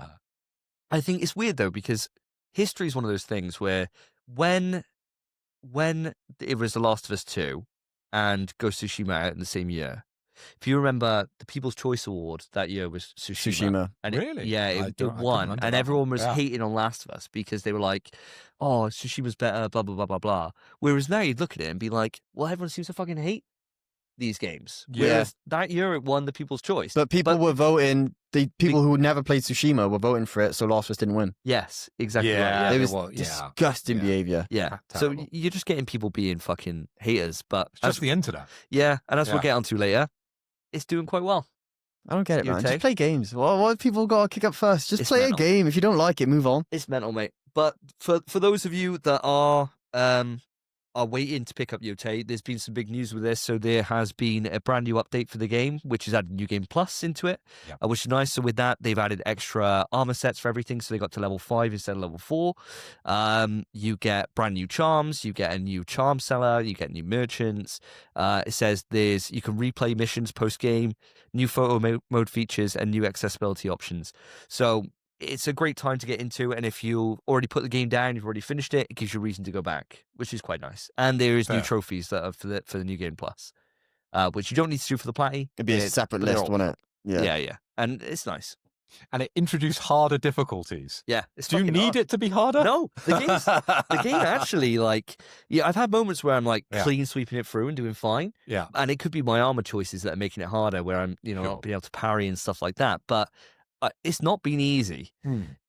I think it's weird though, because history is one of those things where when it was The Last of Us 2 and Ghost of Tsushima out in the same year, if you remember, the People's Choice Award that year was Tsushima. And Really? It won. And everyone was hating on Last of Us because they were like, oh, Tsushima's better, blah, blah, blah, blah, blah. Whereas now you'd look at it and be like, well, everyone seems to fucking hate these games. Yeah. Whereas that year it won the People's Choice. But people were voting. The people who never played Tsushima were voting for it, so Last of Us didn't win. Yes, exactly Yeah. right. It was well, yeah. disgusting Yeah. behavior. Yeah. So Terrible. you're just getting people being fucking haters. But It's just the internet. yeah, and as we'll Yeah. get onto later, it's doing quite well. I don't get it, You man. okay? Just play games. Why have people got to kick up first? Just It's play mental. a game. If you don't like it, move on. It's mental, mate. But for those of you that are waiting to pick up Yote, there's been some big news with this. So there has been a brand new update for the game, which has added New Game Plus into it, which is nice. So with that, they've added extra armor sets for everything. So they got to level 5 instead of level 4. You get brand new charms. You get a new charm seller. You get new merchants. It says you can replay missions post game, new photo mode features, and new accessibility options. So it's a great time to get into, and if you already put the game down, you've already finished it, it gives you a reason to go back, which is quite nice. And there is new trophies that are for the New Game Plus, which you don't need to do for the Platy. It'd be a separate but they're list, all- wouldn't it? Yeah, and it's nice. And it introduced harder difficulties. Yeah, it's Do you fucking need hard. it to be harder? No, the game actually, like, I've had moments where I'm like clean sweeping it through and doing fine. Yeah. And it could be my armor choices that are making it harder, where I'm, not being able to parry and stuff like that. But it's not been easy.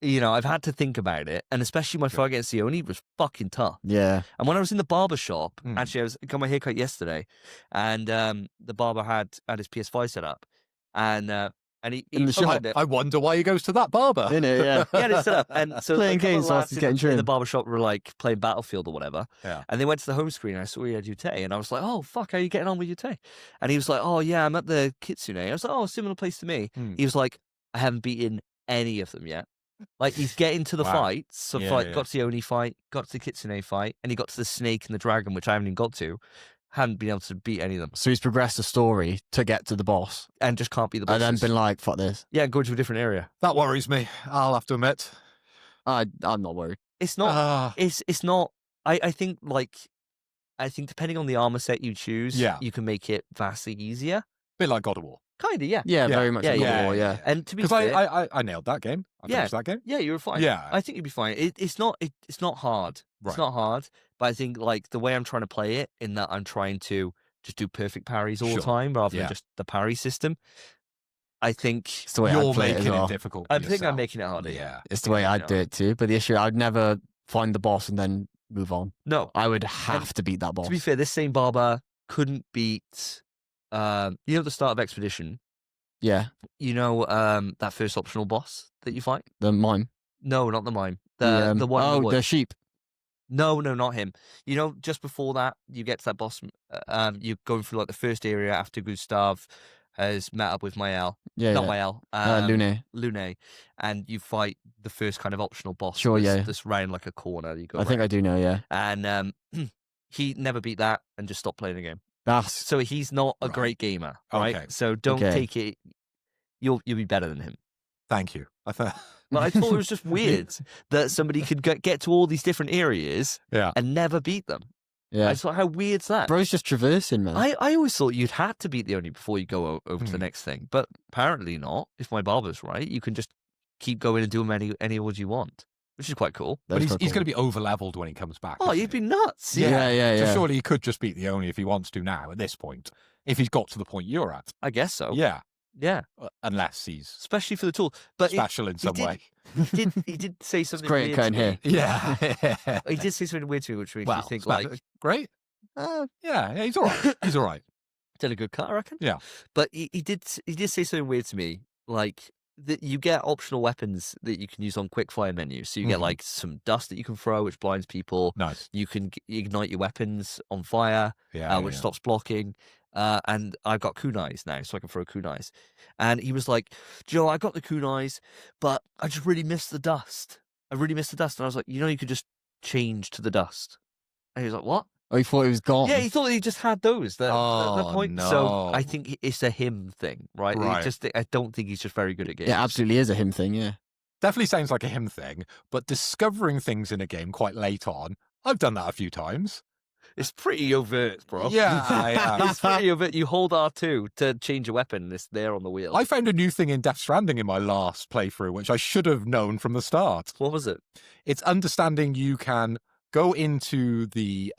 I've had to think about it, and especially my fight against the Oni was fucking tough. Yeah. And when I was in the barber shop, actually, I got my haircut yesterday, and the barber had his PS5 set up, and he In the shop. I wonder why he goes to that barber. In it, yeah. he had it set up, and so Playing a couple of games whilst lads he's getting in trimmed. the barber shop were like playing Battlefield or whatever. Yeah. And they went to the home screen, and I saw he had Yute, and I was like, "Oh fuck, how are you getting on with Yute?" And he was like, "Oh yeah, I'm at the Kitsune." I was like, "Oh, similar place to me." He was like, "I haven't beaten any of them yet." Like he's getting to the Wow. fights. So Yeah. got to the Oni fight, got to the Kitsune fight, and he got to the snake and the dragon, which I haven't even got to. Hadn't been able to beat any of them, So he's progressed the story to get to the boss, and just can't beat the bosses. and then been like, "Fuck this." yeah, go to a different area. That worries me, I'll have to admit. I'm not worried. It's not. Ah. It's not. I think like I think depending on the armor set you choose, you can make it vastly easier. A bit like God of War. Kind of, yeah. Yeah, very much. Like God of War, yeah. And to be Because fair, I nailed that game. I finished that game. Yeah, you were fine. Yeah. I think you'd be fine. It's not hard. Right. It's not hard, but I think like the way I'm trying to play it, in that I'm trying to just do perfect parries all the time rather than just the parry system. I think It's the way you're I'd play making it as well. it difficult. I for think I'm yourself. making it harder. Yeah. It's the way I'd do it too. But the issue, I'd never find the boss and then move on. No, I would have to beat that boss. to be fair, this same barber couldn't beat. The start of Expedition. Yeah, That first optional boss that you fight. the mime. No, not the mime. The one. in the Oh, woods. the sheep. No, not him. Just before that, you get to that boss. You're going through like the first area after Gustav has met up with Mael. Yeah, Not yeah. Mael. Lune. And you fight the first kind of optional boss. Sure, yeah. That's round like a corner. You go. I think I do know. Yeah, And he never beat that and just stopped playing the game. that's So he's not a Right. great gamer, right? Okay. So don't Okay. take it. You'll be better than him. Thank you. I thought. But I thought it was just weird that somebody could get to all these different areas Yeah. and never beat them. yeah. I just thought, how weird's that? Bro's just traversing, man. I always thought you'd had to beat the Oni before you go over to the Hmm. next thing, but apparently not. If my barber's right, you can just keep going and do them any awards you want, which is quite cool. But he's going to be over leveled when he comes back. Oh, isn't you'd he? be nuts. Yeah. So surely he could just beat the Oni if he wants to now at this point. If he's got to the point you're at. I guess so. Yeah. Yeah. Unless he's Especially for the tool. But special in some did- way. he did say something great weird it to came me. Yeah. He did say something weird to me, which makes me think like, great. Yeah, he's all right. He's all right. did a good cut, I reckon. Yeah. But he did say something weird to me, like that you get optional weapons that you can use on quick fire menus. So you get Mhm. like some dust that you can throw, which blinds people. Nice. You can ignite your weapons on fire, Yeah. which stops blocking. And I've got kunais now, so I can throw kunais. And he was like, Joe, I got the kunais, but I just really missed the dust. I really missed the dust. And I was like, you could just change to the dust. And he was like, what? Oh, he thought he was gone. Yeah, he thought he just had those. The Oh, point. So no. I think it's a him thing, right? Right. I don't think he's just very good at games. Yeah, absolutely is a him thing. Yeah. Definitely sounds like a him thing, but discovering things in a game quite late on, I've done that a few times. It's pretty overt, bro. Yeah. It's pretty overt. You hold R2 to change a weapon, and it's there on the wheel. I found a new thing in Death Stranding in my last playthrough, which I should have known from the start. What was it? It's understanding you can go into the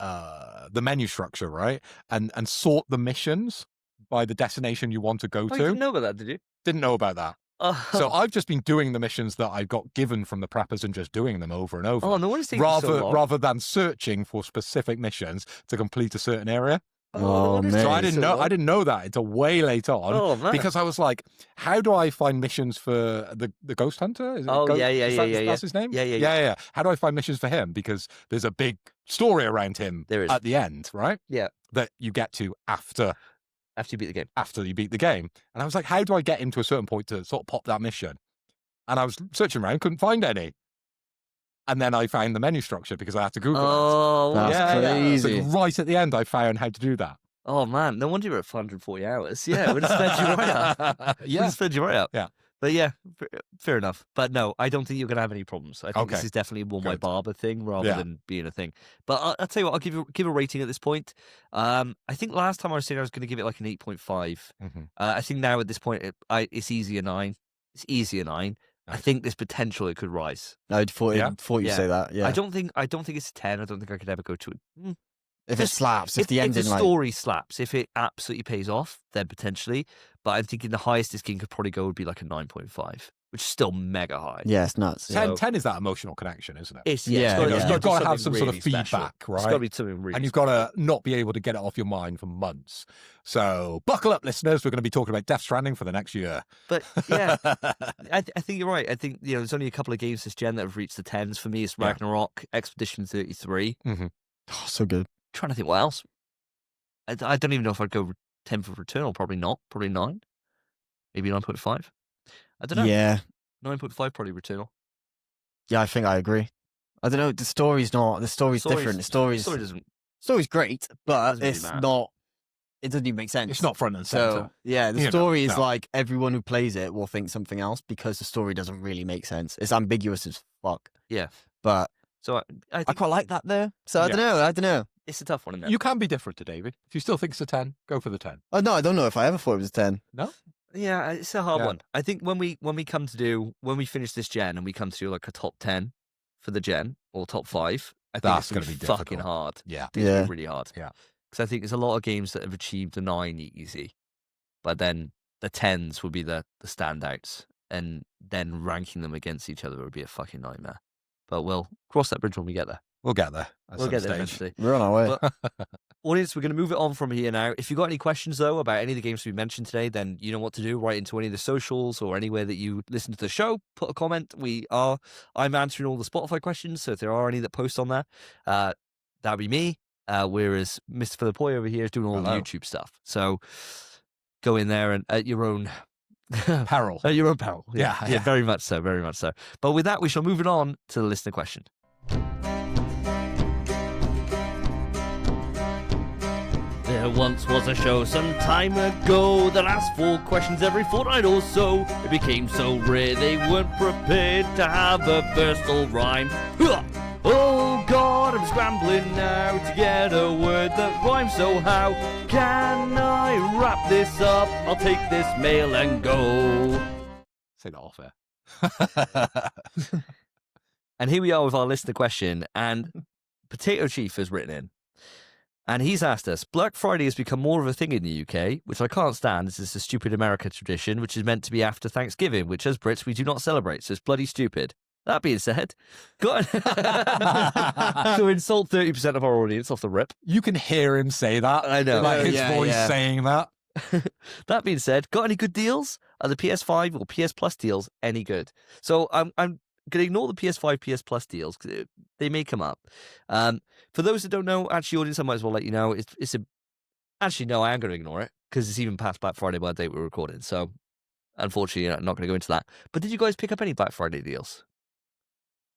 menu structure, right, and sort the missions by the destination you want to go Oh, to. you didn't know about that, did you? Didn't know about that. So I've just been doing the missions that I got given from the preppers and just doing them over and over. Oh, no wonder it's taking so long. rather than searching for specific missions to complete a certain area. Oh, no wonder it's man. So taking I long. didn't know that until way late on. Oh, man. Because I was like, how do I find missions for the Ghost Hunter? Is it Oh, Ghost? yeah. That's his name? Yeah. How do I find missions for him? Because there's a big story around him There is. at the end, right? Yeah. That you get to after After you beat the game. you beat the game. And I was like, how do I get him to a certain point to sort of pop that mission? And I was searching around, couldn't find any. And then I found the menu structure because I had to Google it. Oh, That's crazy. So right at the end, I found how to do that. Oh, man. No wonder you're at 540 hours. Yeah, it would have sped you right up. Would Yeah. have sped you right up. Yeah. But yeah, fair enough. But no, I don't think you're going to have any problems. I think this Okay. is definitely more my Good. barber thing rather Yeah. than being a thing. But I'll tell you what, I'll give a rating at this point. I think last time I was saying I was going to give it like an 8.5. Mhm. I think now at this point, it's easier 9. It's easier 9. I Nice. think there's potential it could rise. I thought Yeah? you'd Yeah. say that. Yeah. I don't think it's a 10. I don't think I could ever go to it. if it just- slaps, if the ending like story slaps, if it absolutely pays off, then potentially. But I'm thinking the highest this game could probably go would be like a 9.5, which is still mega high. yeah, it's nuts. 10 is that emotional connection, isn't it? It's, Yeah, gotta- yeah. gotta You've do got to have something some sort really of special. feedback, It's right? got to be something really And you've got to not be able to get it off your mind for months. So buckle up, listeners. We're going to be talking about Death Stranding for the next year. But yeah, I think you're right. I think there's only a couple of games this gen that have reached the 10s. For me, it's Yeah. Ragnarok, Expedition 33. Oh, so good. Trying to think what else. I don't even know if I'd go 10 for Returnal. Probably not. Probably 9. Maybe 9.5. I don't know. Yeah, 9.5 probably Returnal. yeah, I think I agree. I don't know. The story's different. The story's Story doesn't. story's great, but Doesn't really it's matter. not. It doesn't even make sense. It's not front and center. So yeah, the You know, story is no. like everyone who plays it will think something else because the story doesn't really make sense. It's ambiguous as fuck. Yeah. But So I I think quite like that though. So I Yeah. don't know. It's a tough one, isn't it? You can be different to Davey. If you still think it's a 10, go for the 10. Oh, no, I don't know if I ever thought it was a 10. No? Yeah, it's a hard Yeah. one. I think when we finish this gen and we come to do like a top 10 for the gen or top 5, I think That's it's going gonna to be be fucking difficult. hard. Yeah. I think it's gonna Yeah. be really hard. Yeah. Because I think there's a lot of games that have achieved a 9 easy, but then the 10s would be the standouts, and then ranking them against each other would be a fucking nightmare. But we'll cross that bridge when we get there. We'll get there. We'll get there eventually. We're on our way. But, audience, we're going to move it on from here now. If you've got any questions, though, about any of the games we mentioned today, then you know what to do. Write into any of the socials or anywhere that you listen to the show. Put a comment. I'm answering all the Spotify questions, so if there are any that post on there, that'll be me. Whereas Mr. Philippoy over here is doing all Hello. the YouTube stuff. So go in there and at your own Peril. at your own peril. Yeah. Very much so, very much so. But with that, we shall move it on to the listener question. There once was a show some time ago that asked 4 questions every fortnight or so. It became so rare they weren't prepared to have a versatile rhyme. Huh! Oh God, I'm scrambling now to get a word that rhymes, so how can I wrap this up? I'll take this mail and go. Say that off air. And here we are with our listener question, and Potato Chief has written in. And he's asked us, Black Friday has become more of a thing in the UK, which I can't stand. This is a stupid America tradition, which is meant to be after Thanksgiving, which as Brits we do not celebrate, so it's bloody stupid. That being said, got to insult 30% of our audience off the rip. You can hear him say that. I know. Like his Yeah, voice yeah. saying that. That being said, got any good deals? Are the PS5 or PS Plus deals any good? So I'm going to ignore the PS5, PS Plus deals because they may come up. For those that don't know, actually, audience, I might as well let you know. Actually, no, I am going to ignore it because it's even past Black Friday by the date we're recording. So unfortunately, I'm not going to go into that. But did you guys pick up any Black Friday deals?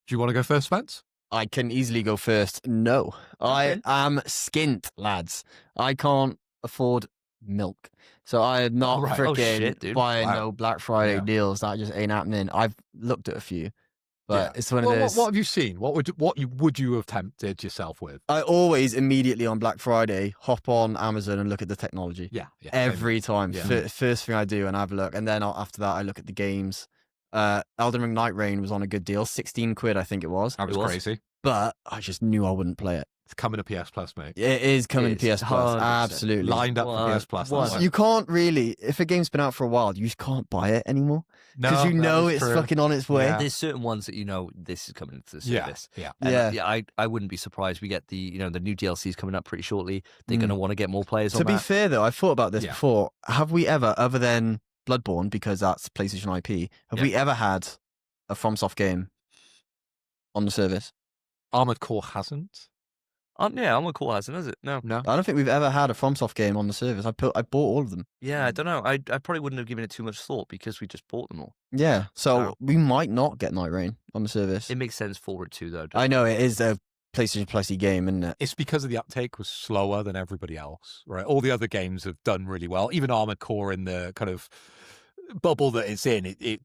Do you want to go first, Spence? I can easily go first. No. I Okay. am skint, lads. I can't afford milk. So I am not right. Oh, freaking shit, dude. buying Wow. no Black Friday Yeah. deals. That just ain't happening. I've looked at a few, but Yeah. it's one of Well, those. what have you seen? What would you have tempted yourself with? I always immediately on Black Friday hop on Amazon and look at the technology. Yeah. Yeah. Every time. Yeah. First thing I do and have a look. And then after that, I look at the games. Elden Ring Night Reign was on a good deal. 16 quid, I think it was. That was It was. crazy. But I just knew I wouldn't play it. It's coming to PS Plus, mate. It is coming It's to PS Plus. 100%. Absolutely. Lined up for What? PS Plus. What? that's You can't really, if a game's been out for a while, you just can't buy it anymore. Because you that know is it's true. fucking on its way. Yeah. There's certain ones that you know this is coming into the Yeah. service. Yeah. And, Yeah. I wouldn't be surprised. We get the new DLCs coming up pretty shortly. They're going to want to get more players To on be that. fair, though, I've thought about this Yeah. before. Have we ever, other than Bloodborne, because that's PlayStation IP, have Yeah. we ever had a FromSoft game on the service? Armored Core hasn't. Yeah, I'm a cool hasn't, is it? No. No. I don't think we've ever had a FromSoft game on the service. I bought all of them. Yeah, I don't know. I probably wouldn't have given it too much thought because we just bought them all. Yeah, so Wow. we might not get Night Rain on the service. It makes sense forward too, though. I know it is a PlayStation Plus game, isn't it? It's because of the uptake was slower than everybody else, right? All the other games have done really well. Even Armored Core in the kind of bubble that it's in, it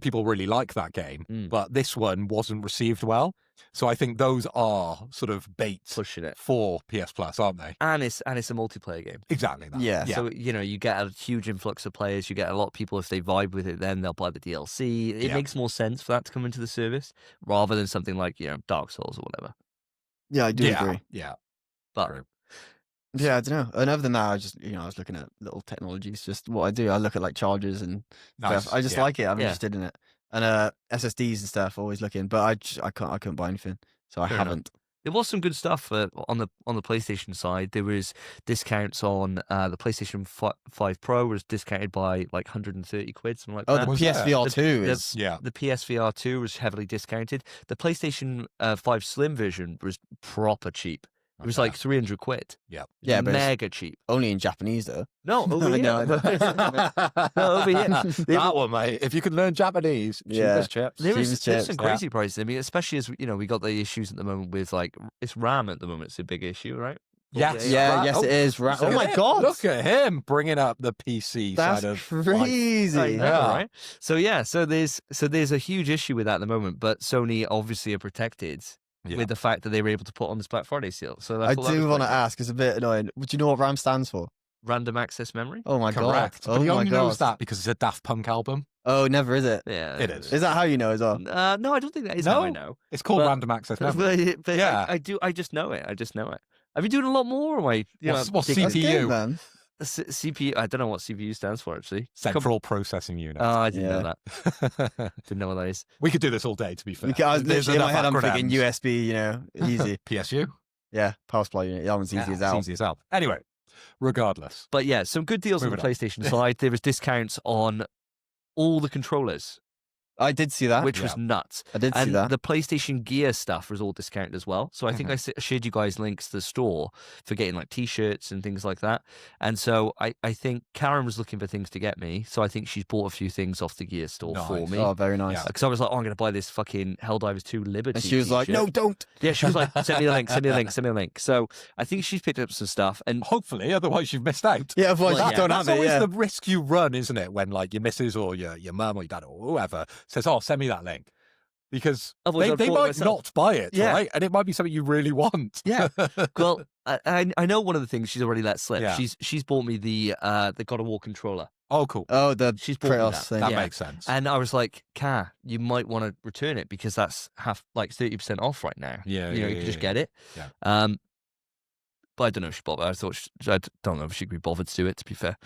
people really like that game, Mm. but this one wasn't received well. So I think those are sort of bait Pushing it. for PS Plus, aren't they? And it's a multiplayer game. Exactly that. Yeah. So, you get a huge influx of players. You get a lot of people, if they vibe with it, then they'll buy the DLC. It Yeah. makes more sense for that to come into the service rather than something like, Dark Souls or whatever. Yeah, I do yeah. agree. Yeah. But True. Yeah, I don't know. And other than that, I just, I was looking at little technologies. Just what I do, I look at like chargers and Nice. stuff. I just yeah. like it. I'm Yeah. interested in it. And SSDs and stuff, always looking. But I couldn't buy anything, so I Fair enough. haven't. there was some good stuff on the PlayStation side. There was discounts on the PlayStation 5 Pro was discounted by like 130 quid, something like Oh, that. the Was there? PSVR 2 The- is. Yeah. The PSVR 2 was heavily discounted. The PlayStation 5 Slim version was proper cheap. It was Okay. like 300 quid. Yeah. Yeah, but it's mega cheap. only in Japanese though. No, over here. No, No, over here. That one, mate. If you could learn Japanese, Yeah. cheapest chips. There Cheapest is there's chips, some crazy prices. I mean, especially as we got the issues at the moment with like it's RAM at the moment. It's a big issue, right? Yes. Yeah, Right. yes, Oh, it is. look Oh at my him. god, Look at him bringing up the PC that's side of life. crazy. I know, Yeah. right? So there's a huge issue with that at the moment. But Sony obviously are protected with the fact that they were able to put on this Black Friday sale. So I thought that do was want to quite ask. It's a bit annoying. Do you know what RAM stands for? random access memory. Oh my Correct. god! But he Oh my only knows god! that because it's a Daft Punk album. Oh, never is it? Yeah, It is. Is that how you know as well? No, I don't think that is how I know. It's called But- Random Access Memory. But Yeah. I do. I just know it. I just know it. I've been doing a lot more. Am I? You What's know, CPU? That's good, man. CPU. I don't know what CPU stands for actually. Central Processing Unit. Oh, I didn't know Yeah. that. Didn't know what that is. We could do this all day, to be fair. I was There's literally in my enough head. I'm thinking acronyms. USB. You know, easy. PSU? Yeah, power supply unit. That one's easy as It's hell. easy as hell. Anyway, regardless. But yeah, some good deals on the Moving on. PlayStation side. There was discounts on all the controllers, I did see that. which was nuts. I did see And that. the PlayStation Gear stuff was all discounted as well. So I think I shared you guys links to the store for getting like T-shirts and things like that. And so I think Karen was looking for things to get me. So I think she's bought a few things off the Gear store for Nice. me. Oh, very nice. Yeah. Because I was like, oh, I'm going to buy this fucking Helldivers 2 Liberty And she was like, T-shirt. "No, don't." Yeah, she was like, send me the link, send me the link, send me the link. So I think she's picked up some stuff. And Hopefully, otherwise you've missed out. Yeah, otherwise Well, you yeah, don't That's have it. always Yeah. the risk you run, isn't it? When like your missus or your mum or your dad or whoever says, "Oh, send me that link," because Otherwise I'd they bought it might myself. not buy it, Yeah. right? And it might be something you really want. Yeah. Well, I know one of the things she's already let slip. Yeah. She's bought me the God of War controller. Oh, cool. Oh, the She's bought me Kratos that. thing. That Yeah. makes sense. And I was like, Car, you might want to return it because that's half like 30% off right now. Yeah, you know, yeah, you can just yeah, get it. Yeah. But I don't know if she bothered. I don't know if she could be bothered to do it. To be fair,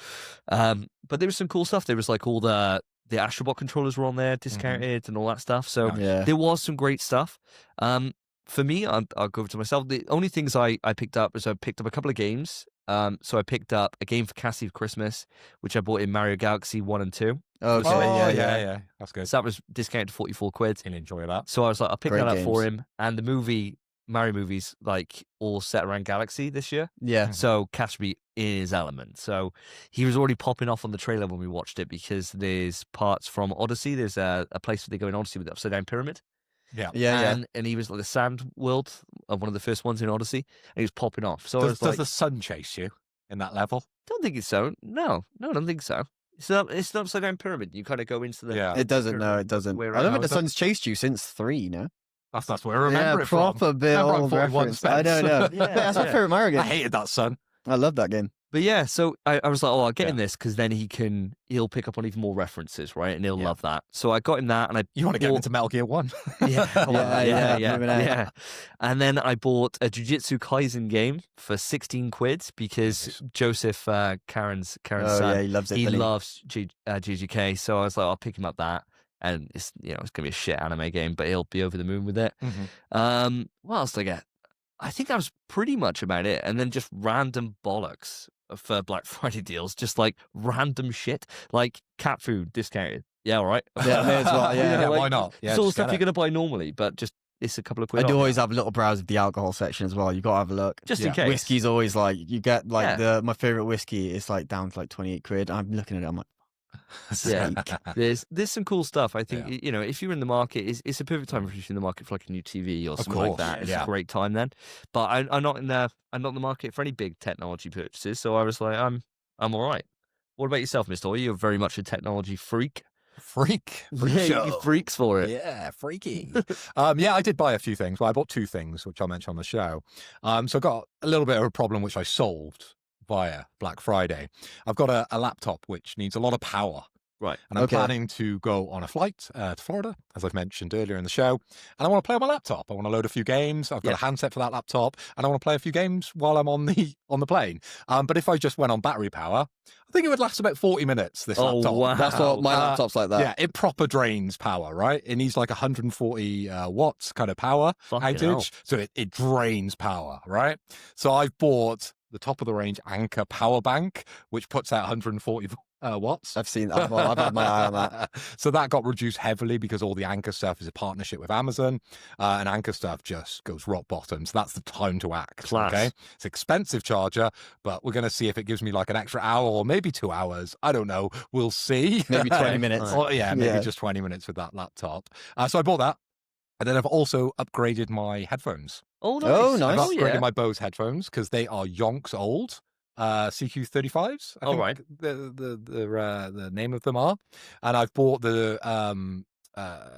but there was some cool stuff. There was like all the Astrobot controllers were on there, discounted and all that stuff. So Nice. Yeah. there was some great stuff. For me, I'll go over to myself. The only things I picked up was I picked up a couple of games. So I picked up a game for Cassie for Christmas, which I bought in Mario Galaxy 1 and 2. Okay. Oh, yeah. That's good. So that was discounted to 44 quid. He'll enjoy that. So I was like, I'll pick Great that up for games. him. And the Mario movies, like all set around Galaxy this year. Yeah. So Cass will be in his element. So he was already popping off on the trailer when we watched it because there's parts from Odyssey. There's a place where they go in Odyssey with the upside down pyramid. Yeah. Yeah. And he was like the sand world of one of the first ones in Odyssey. And he was popping off. So I was Does like, the sun chase you in that level? don't think it's so. No, I don't think so. It's an upside down pyramid. You kind of go into the. Yeah. It doesn't. No, it doesn't. Where I don't else? think the sun's chased you since 3. No. That's where I remember Yeah, it from. proper bit Remember I'm old 41 reference. I Spence. know. Yeah, That's my yeah. favorite Mario I game. hated that sun. I love that game. But yeah, so I was like, oh, I'll get him Yeah. this because then he'll pick up on even more references, right? And he'll Yeah. love that. So I got him that, and I You want to get bought- into Metal Gear 1? Yeah, Yeah, moving out. yeah. And then I bought a Jujutsu Kaisen game for 16 quid because Nice. Joseph, Karen's Oh son, yeah, he loves it. he doesn't he? loves GGK. So I was like, I'll pick him up that. And it's gonna be a shit anime game, but he'll be over the moon with it. What else did I get? I think that was pretty much about it. And then just random bollocks for Black Friday deals, just like random shit, like cat food discounted. Yeah, all right. Yeah, may as well, yeah. Yeah, like, why not? Yeah, it's all just stuff get you're it. gonna buy normally, but just it's a couple of I quid. do off. always have a little browse of the alcohol section as well. You got to have a look. Just in Yeah. case. Whiskey's always like you get like Yeah. my favorite whiskey is like down to like 28 quid. I'm looking at it. I'm like, Yeah. sake. There's some cool stuff. I think if you're in the market, it's a perfect time if you're in the market for like a new TV or something like course, that. It's yeah. a great time then. But I'm not in the market for any big technology purchases. So I was like, I'm all right. What about yourself, Mr. Toy? You're very much a technology freak. Freak. Freak Yeah, show. you freaks for it. Yeah, freaky. Yeah, I did buy a few things. Well, I bought 2 things, which I'll mention on the show. So I got a little bit of a problem, which I solved via Black Friday. I've got a laptop which needs a lot of power. Right. And I'm Okay. planning to go on a flight to Florida, as I've mentioned earlier in the show. And I want to play on my laptop. I want to load a few games. I've got Yeah. a handset for that laptop, and I want to play a few games while I'm on the plane. But if I just went on battery power, I think it would last about 40 minutes. This Oh, laptop. wow. That's what my laptop's like that. Yeah, it proper drains power, right? It needs like 140 watts kind of power Fucking outage. hell. So it drains power, right? So I've bought the top of the range Anker power bank, which puts out 140 watts. I've seen that. Well, I've had my eye on that. So that got reduced heavily because all the Anker stuff is a partnership with Amazon, and Anker stuff just goes rock bottom. So that's the time to act. Class. Okay, it's an expensive charger, but we're going to see if it gives me like an extra hour or maybe 2 hours. I don't know. We'll see. Maybe 20 minutes. Or, yeah, maybe Yeah. just 20 minutes with that laptop. So I bought that. And then I've also upgraded my headphones. Oh, nice. Oh, nice. I've Oh, upgraded yeah. my Bose headphones because they are yonks old. CQ35s. I Oh, think right. the name of them are. And I've bought the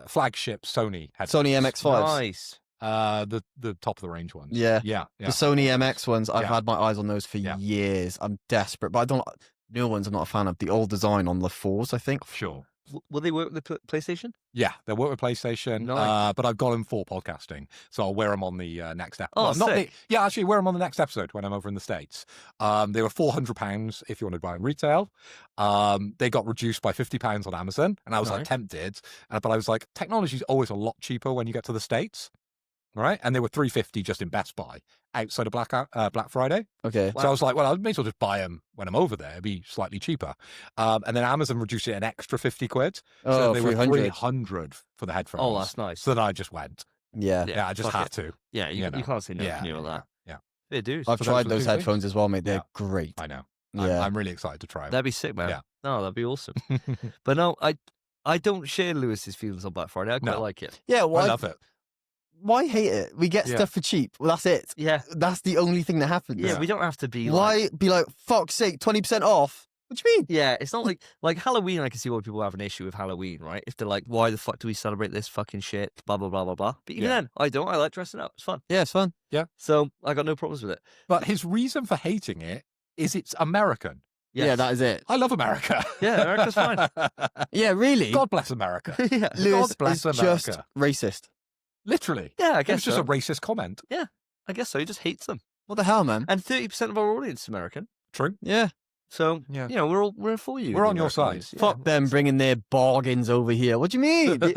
flagship Sony headphones. Sony MX5s. Nice. The top of the range ones. Yeah. Yeah. The Sony MX ones, I've Yeah. had my eyes on those for Yeah. years. I'm desperate, but I don't. New ones, I'm not a fan of. The old design on the 4s, I think. Sure. Will they work with the PlayStation? Yeah, they work with PlayStation, Nice. but I've got them for podcasting, so I'll wear them on the next episode. Oh, sick. Actually, wear them on the next episode when I'm over in the States. They were £400 if you wanted to buy them retail. They got reduced by £50 on Amazon, and I was like Nice. tempted, but I was like, technology's always a lot cheaper when you get to the States, right? And they were $350 just in Best Buy outside of Black Friday. Okay. Wow. So I was like, well, I may as well just buy them when I'm over there. It'd be slightly cheaper. And then Amazon reduced it an extra £50. So they were 300. $300 for the headphones. Oh, that's nice. So then I just went. Yeah. Yeah, I just fuck had it. to. Yeah, you know. can't say no Yeah, to new on that. Yeah. They do. I've So tried those those are the two headphones as well, mate. They're Yeah. great. I know. Yeah. I'm really excited to try them. That'd be sick, man. Yeah. No, that'd be awesome. But no, I don't share Lewis's feelings on Black Friday. I quite No. like it. Yeah, I why, love it. why hate it? We get Yeah. stuff for cheap. Well, that's it. Yeah. That's the only thing that happens. Yeah, we don't have to be like... Why be like, fuck's sake, 20% off? What do you mean? Yeah, it's not like Halloween. I can see why people have an issue with Halloween, right? If they're like, why the fuck do we celebrate this fucking shit? Blah, blah, blah, blah, blah. But even Yeah. then, I don't. I like dressing up. It's fun. Yeah, it's fun. So I got no problems with it. But his reason for hating it is it's American. Yes. Yeah, that is it. I love America. Yeah, America's fine. Yeah, really? God bless America. Yeah. Lewis God bless is just America. racist. Literally. Yeah, I It guess was just so. a racist comment. I guess so. He just hates them. What the hell, man? And 30% of our audience is American. True. Yeah. So, Yeah. you know, we're for you. We're the on your American side. audience. Fuck them bringing their bargains over here. What do you mean? It makes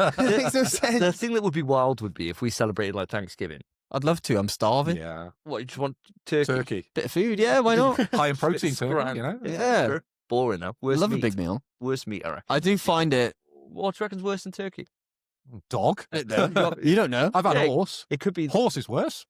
no The sense. thing that would be wild would be if we celebrated like Thanksgiving. I'd love to. I'm starving. Yeah. What, you just want turkey? Turkey. Bit of food, yeah, why not? High in protein It's turkey, grand. you know? Yeah. Sure. Boring now. Worst love meat. a big meal. Worst meat, I reckon. I do find it. What do you reckon's worse than turkey? Dog. You don't know. I've had Yeah. a horse. It could be... Horse is worse.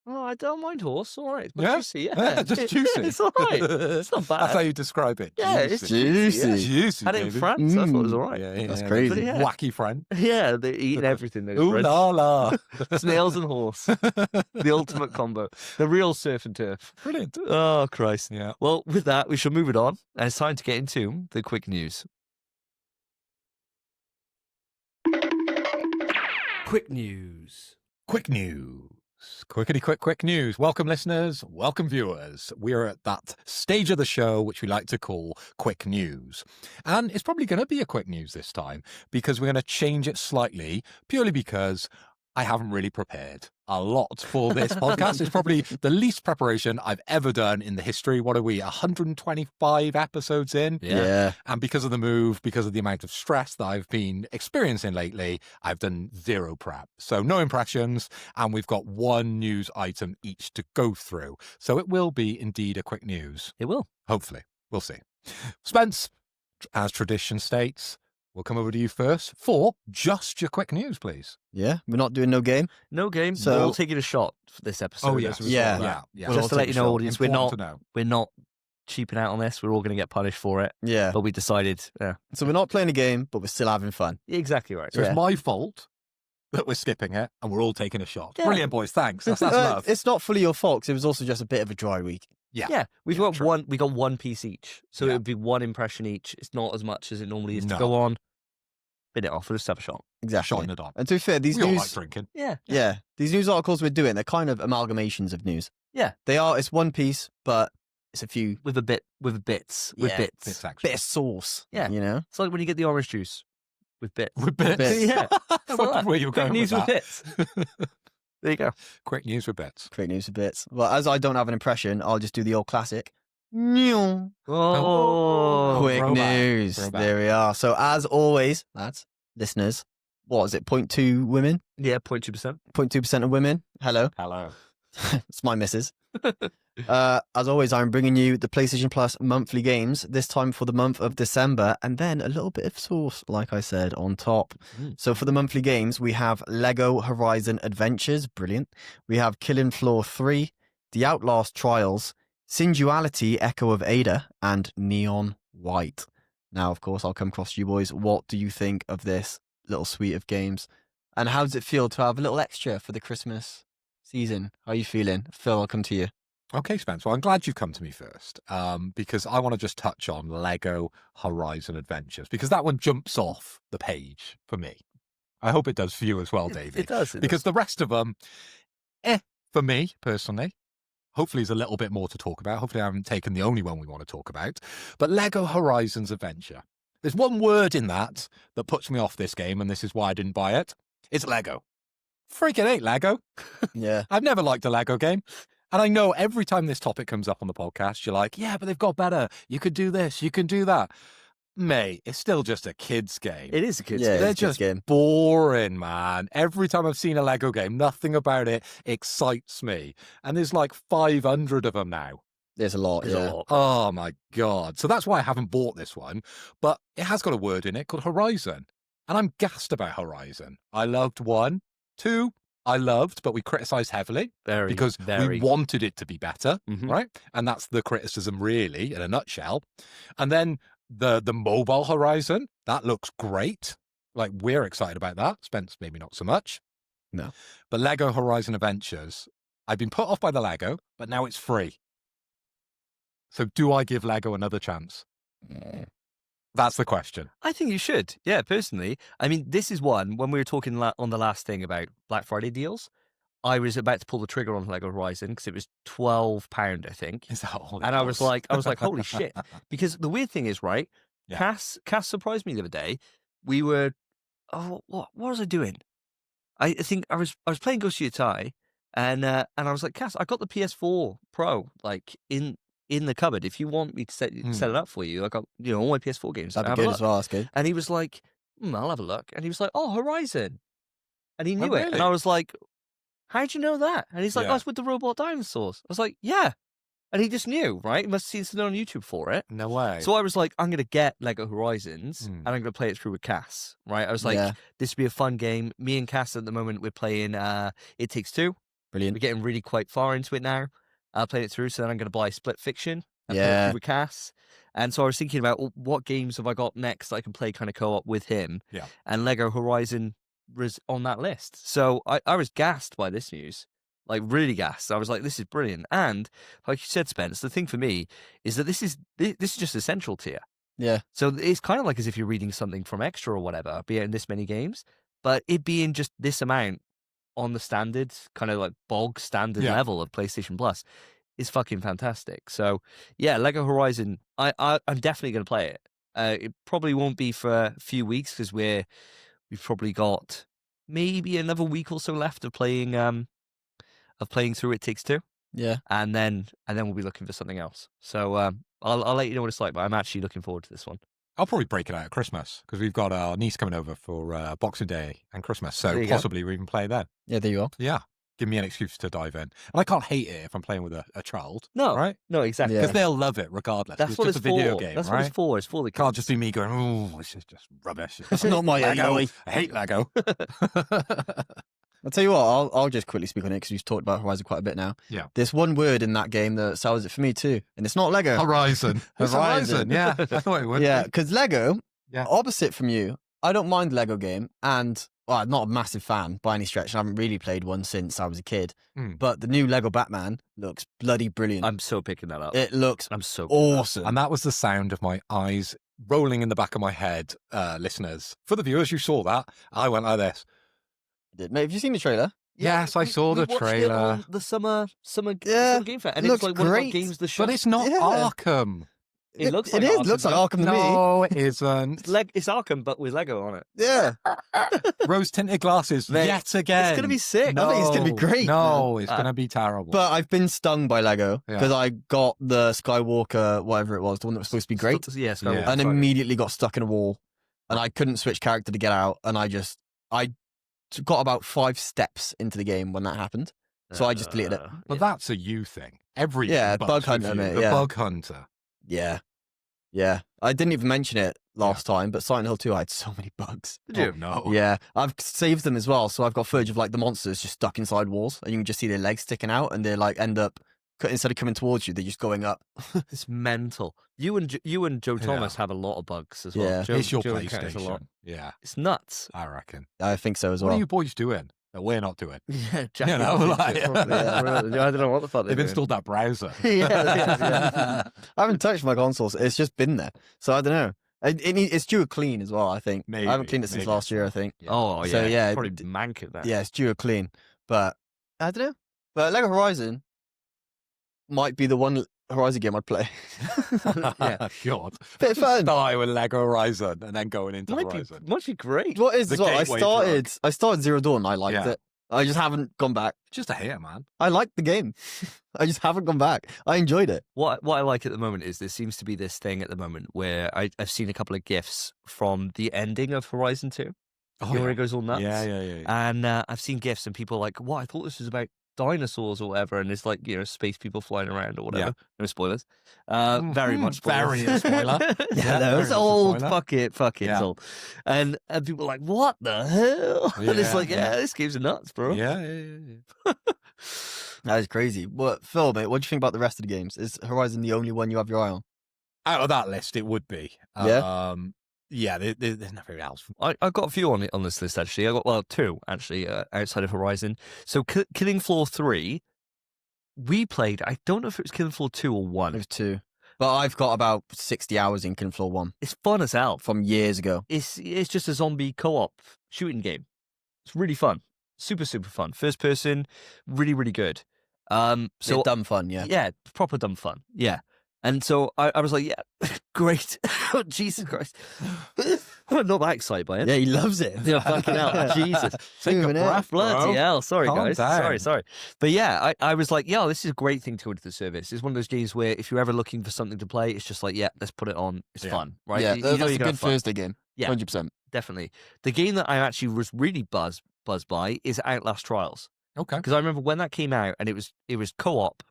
Oh, I don't mind horse. All right. It's Yeah? juicy. Yeah. Yeah, just juicy. It's all right. It's not bad. That's how you describe it. Yeah, it's Juicy. Yeah. Juicy, Had it in baby. France. I thought it was all right. Yeah, That's yeah, crazy. Yeah. Wacky friend. Yeah, they're eating everything. Those Ooh French. la la. Snails and horse. The ultimate combo. The real surf and turf. Brilliant. Oh, Christ. Yeah. Well, with that, we shall move it on. And it's time to get into the quick news. Quick news. Quick news. Quickity quick news. Welcome listeners, welcome viewers. We're at that stage of the show which we like to call quick news. And it's probably going to be a quick news this time because we're going to change it slightly purely because I haven't really prepared a lot for this podcast. It's probably the least preparation I've ever done in the history. What are we, 125 episodes in? Yeah. And because of the move, because of the amount of stress that I've been experiencing lately, I've done zero prep. So no impressions, and we've got one news item each to go through. So it will be indeed a quick news. It will. Hopefully. We'll see. Spence, as tradition states, we'll come over to you first for just your quick news, please. Yeah. We're not doing no game. No game. So- We're all taking a shot for this episode. yes. as a result Yeah. of that. Yeah. We'll all Just to let take you a know, shot. audience, Important to know. we're not cheaping out on this. We're all going to get punished for it. Yeah. But we decided, yeah, So we're not playing a game, but we're still having fun. exactly right. So Yeah. it's my fault that we're skipping it and we're all taking a shot. Yeah. Brilliant, boys. Thanks. That's love. It's not fully your fault 'cause it was also just a bit of a dry week. Yeah, we've Yeah, got true. one. We got one piece each, so Yeah. it would be one impression each. It's not as much as it normally is No. to go on. Bin it off. We'll just have a shot. Exactly. Shot in the dark. And to be fair, these We all news, like drinking. Yeah, yeah, these news articles we're doing, they're kind of amalgamations of news. Yeah. They are. It's one piece, but it's a few with bits, with Yeah. bits. Bits extra. bit of sauce. Yeah. You know. It's like when you get the orange juice with bits. With bits. Bits. Yeah, I wondered where you were Quick going news with with that. bits. There you go. Quick news with bits. Quick news for bits. Well, as I don't have an impression, I'll just do the old classic. Meow. Oh, Quick throwback. news. Throwback. There we are. So as always, lads, listeners, what is it? 0.2 women? yeah, 0.2%. 0.2% of women. Hello. Hello. It's my missus. As always, I'm bringing you the PlayStation Plus monthly games, this time for the month of December, and then a little bit of sauce, like I said, on top. Mm. So for the monthly games, we have Lego Horizon Adventures, brilliant. We have Killing Floor 3, The Outlast Trials, Singuality Echo of Ada, and Neon White. Now, of course, I'll come across to you boys. What do you think of this little suite of games? And how does it feel to have a little extra for the Christmas season? How are you feeling? Phil, I'll come to you. Okay, Spence. Well, I'm glad you've come to me first because I want to just touch on Lego Horizon Adventures because that one jumps off the page for me. I hope it does for you as well, Davey. It does. Because the rest of them, for me personally, hopefully there's a little bit more to talk about. Hopefully I haven't taken the only one we want to talk about. But Lego Horizons Adventure. There's one word in that puts me off this game, and this is why I didn't buy it. It's Lego. Freaking hate Lego. Yeah. I've never liked a Lego game. And I know every time this topic comes up on the podcast, you're like, yeah, but they've got better. You could do this. You can do that. Mate, it's still just a kid's game. It is a kid's Yeah, game. They're it's a kid's just game. boring, man. Every time I've seen a Lego game, nothing about it excites me. And there's like 500 of them now. There's a lot. There's a Yeah. lot. Oh my God. So that's why I haven't bought this one. But it has got a word in it called Horizon. And I'm gassed about Horizon. I loved 1. 2, I loved, but we criticised heavily because we wanted it to be better, Mhm. right? And that's the criticism really in a nutshell. And then the mobile Horizon, that looks great. Like, we're excited about that. Spence, maybe not so much. No. But Lego Horizon Adventures, I've been put off by the Lego, but now it's free. So do I give Lego another chance? That's the question. I think you should. Yeah, personally. I mean, this is one, when we were talking on the last thing about Black Friday deals, I was about to pull the trigger on Lego Horizon because it was £12, I think. Is that all? And I was like, holy shit. Because the weird thing is, right, Yeah. Cass surprised me the other day. We were, what was I doing? I think I was playing Ghost of Yotei, and I was like, Cass, I got the PS4 Pro, like, in the cupboard. If you want me to set it up for you, I got, all my PS4 games. That'd Have be a good look. as well. That's good. And he was like, I'll have a look. And he was like, oh, Horizon. And he knew it. really? And I was like, how'd you know that? And he's like, Yeah. oh, it's with the robot dinosaurs. I was like, yeah. And he just knew, right? He must have seen something on YouTube for it. No way. So I was like, I'm going to get Lego Horizons Hmm. and I'm going to play it through with Cass, right? I was like, Yeah. this would be a fun game. Me and Cass at the moment, we're playing It Takes Two. Brilliant. We're getting really quite far into it now. Playing it through, so then I'm going to buy Split Fiction and play it Yeah. through with Cass. And so I was thinking about what games have I got next that I can play kind of co-op with him. Yeah. And Lego Horizon was on that list. So I was gassed by this news. Like, really gassed. I was like, this is brilliant. And like you said, Spence, the thing for me is that this is just essential tier. Yeah. So it's kind of like as if you're reading something from Extra or whatever, be it in this many games, but it being just this amount on the standard, kind of like bog standard Yeah. level of PlayStation Plus is fucking fantastic. So yeah, Lego Horizon, I'm definitely going to play it. It probably won't be for a few weeks because we've probably got maybe another week or so left of playing through It Takes Two. Yeah. And then we'll be looking for something else. So I'll let you know what it's like, but I'm actually looking forward to this one. I'll probably break it out at Christmas because we've got our niece coming over for Boxing Day and Christmas. There So you go. possibly we even play then. Yeah. There you are. Yeah. Give me an excuse to dive in. And I can't hate it if I'm playing with a child. No, Right? no, exactly. Yeah. Because they'll love it regardless. That's It's what just it's a video for. game, That's right? what it's for. It's for the It can't kids. just be me going, oh, this is just rubbish. It's not my Lego. Lego. I hate Lego. I'll tell you what, I'll just quickly speak on it because we've talked about Horizon quite a bit now. Yeah. There's one word in that game that sells it for me too, and it's not Lego. Horizon. It's Horizon. Horizon. Yeah. I thought it would. Yeah, because Lego, Yeah. opposite from you, I don't mind Lego game, and I'm not a massive fan by any stretch. I haven't really played one since I was a kid, Hmm. but the new Lego Batman looks bloody brilliant. I'm so picking that up. It looks I'm so awesome. And that was the sound of my eyes rolling in the back of my head, listeners. For the viewers, you saw that. I went like this. Mate, have you seen the trailer? Yes, I saw the watched it trailer. on the summer Yeah, game fair, and it it was looks like one of great, the games the show. But it's not Yeah. Arkham. It looks like it is. Arkham, Looks like though. Arkham to me. No, it isn't. It's Arkham, but with Lego on it. Yeah, Rose tinted glasses Mate, yet again. It's gonna be sick. No, I think it's gonna be great, No, man. it's gonna be terrible. but I've been stung by Lego Yeah. because I got the Skywalker, whatever it was, the one that was supposed to be great, Yeah, Yeah. and immediately got stuck in a wall, and I couldn't switch character to get out, and I got about 5 steps into the game when that happened. So I just deleted it. But that's a you thing. Every Yeah, bugs bug with hunter, you. mate, The yeah. bug hunter. Yeah. I didn't even mention it last time, but Silent Hill 2, I had so many bugs. Did you? Oh, no. Yeah, I've saved them as well, so I've got footage of like the monsters just stuck inside walls, and you can just see their legs sticking out, and they like end up instead of coming towards you, they're just going up. It's mental. You and Joe Yeah. Thomas have a lot of bugs as well. Yeah. Joe, It's your Joe encounters a lot. PlayStation. Yeah, It's nuts. I reckon. I think so as What well. are you boys doing that we're not doing? Yeah, You know, like- I don't know what the fuck They've installed that browser. yeah. I haven't touched my consoles. It's just been there, so I don't know. It's due a clean as well, I think. Maybe, I haven't cleaned it since maybe last year, I think. Yeah. Oh, So, yeah. yeah, Probably mank at that. Yeah, it's due a clean. But I don't know. But Lego Horizon might be the one Horizon game I'd play. Yeah. God. Bit of fun. Starting with Lego Horizon and then going into Might Horizon. be great. What is The as well? gateway I started Zero Dawn. I liked Yeah. it. I just haven't gone back. Just a hit, man. I liked the game. I just haven't gone back. I enjoyed it. What I like at the moment is there seems to be this thing at the moment where I've seen a couple of GIFs from the ending of Horizon 2. Oh, You know, where it goes all nuts? Yeah. And I've seen GIFs and people are like, what? I thought this was about dinosaurs or whatever. And it's like, you know, space people flying around or whatever. No spoilers. Very much spoilers. Very a spoiler. Yeah, no, very it's much a old. spoiler. Fuck it. Yeah. It's old. And people are like, what the hell? And it's Yeah, like, yeah. this game's nuts, bro. Yeah. That is crazy. What, Phil, mate, what do you think about the rest of the games? Is Horizon the only one you have your eye on? Out of that list, it would be. Yeah, there's nothing else. I've got a few on this list, actually. I got, two, actually, outside of Horizon. So Killing Floor 3, we played, I don't know if it was Killing Floor 2 or 1. It was 2. But I've got about 60 hours in Killing Floor 1 It's fun as hell. from years ago. It's just a zombie co-op shooting game. It's really fun. Super, super fun. First person, really, really good. So So dumb fun, yeah. yeah, proper dumb fun. Yeah. And so I was like, yeah, great. Jesus Christ. I'm not that excited by it. Yeah, he loves it. Yeah, fucking hell. Jesus. Take a Moving it. breath, Bloody bro. hell. Sorry, Calm guys. down. Sorry. But yeah, I was like, yeah, this is a great thing to go to the service. It's one of those games where if you're ever looking for something to play, it's just like, yeah, let's put it on. It's Yeah. fun, right? Yeah, You know that's you're a gonna good have fun. Thursday game. Yeah. 100%. Definitely. The game that I actually was really buzzed by is Outlast Trials. Okay. Because I remember when that came out and it was co-op.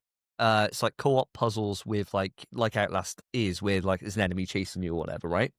It's like co-op puzzles with like Outlast is, where like there's an enemy chasing you or whatever, right?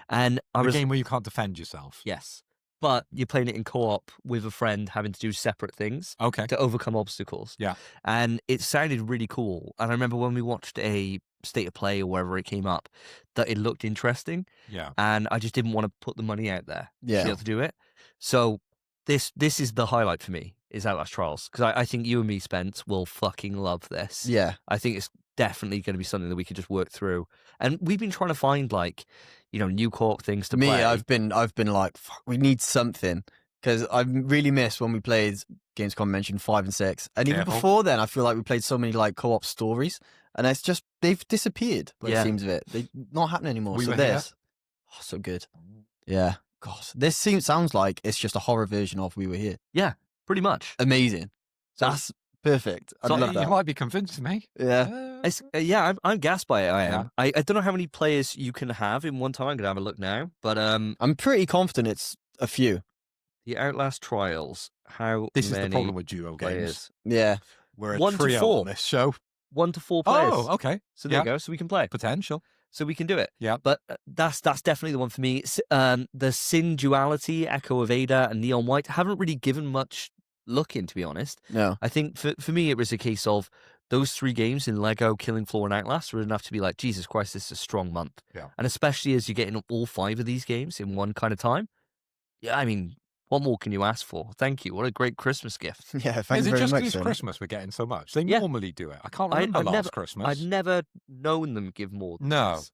And I A was game where you can't defend yourself. yes, but you're playing it in co-op with a friend, having to do separate things Okay. to overcome obstacles. Yeah. And it sounded really cool. And I remember when we watched a state of play or wherever it came up, that it looked interesting. Yeah. And I just didn't want to put the money out there to Yeah. be able to do it. So this is the highlight for me, is Outlast Trials, because I think you and me, Spence, will fucking love this. Yeah. I think it's definitely going to be something that we could just work through. And we've been trying to find like, you know, new co-op things to Me, play. I've been like, fuck, we need something. Because I really missed when we played Gamescom mentioned 5 and 6. And even Careful. before then, I feel like we played so many like co-op stories. And it's just, they've disappeared by Yeah. the seems of it. They're not happening anymore. We so were here. this, oh, so good. Yeah. God, this sounds like it's just a horror version of We Were Here. Pretty much. Amazing. So- That's perfect. I So love You that. might be convincing me. Yeah. It's, yeah, I'm gassed by it. I am. Yeah. I don't know how many players you can have in one time. I'm gonna have a look now. But I'm pretty confident it's a few. the Outlast Trials. How This is many the problem with duo games. players? Yeah. We're a 1 to trio 4. on this show. 1 to 4 players. Oh, okay. So there yeah. you go. So we can play. Potential. So we can do it. Yeah. But that's definitely the one for me. The Sin Duality, Echo of Ada, and Neon White haven't really given much look in, to be honest. No. I think for me, it was a case of those 3 games in Lego, Killing Floor, and Outlast were enough to be like, Jesus Christ, this is a strong month. Yeah. And especially as you're getting all 5 of these games in one kind of time. Yeah, I mean, what more can you ask for? Thank you. What a great Christmas gift. Yeah, thank Is you it very just much. this Sam. Christmas we're getting so much? They Yeah. normally do it. I can't I- remember I've last never- Christmas. I've never known them give more than No. this.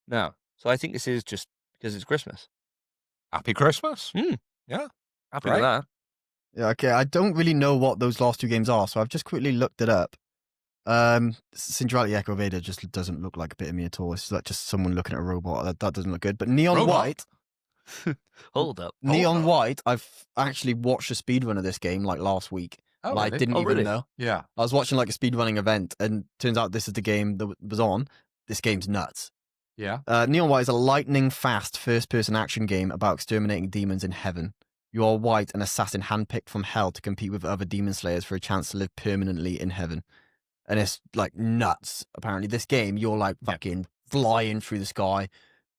No. So I think this is just because it's Christmas. Happy Christmas. Happy Right. with that. Yeah, okay. I don't really know what those last 2 games are, so I've just quickly looked it up. Singularity Echo of Ada just doesn't look like a bit of me at all. It's like just someone looking at a robot. That doesn't look good. But Neon Robot? White, Hold up. Neon White, I've actually watched a speedrun of this game like last week. Oh, and I really? didn't Oh, even really? know. Yeah. I was watching like a speedrunning event, and turns out this is the game that was on. This game's nuts. Yeah. Neon White is a lightning-fast first-person action game about exterminating demons in heaven. You are White, an assassin handpicked from hell to compete with other demon slayers for a chance to live permanently in heaven. And it's like nuts. Apparently, this game, you're like fucking flying through the sky,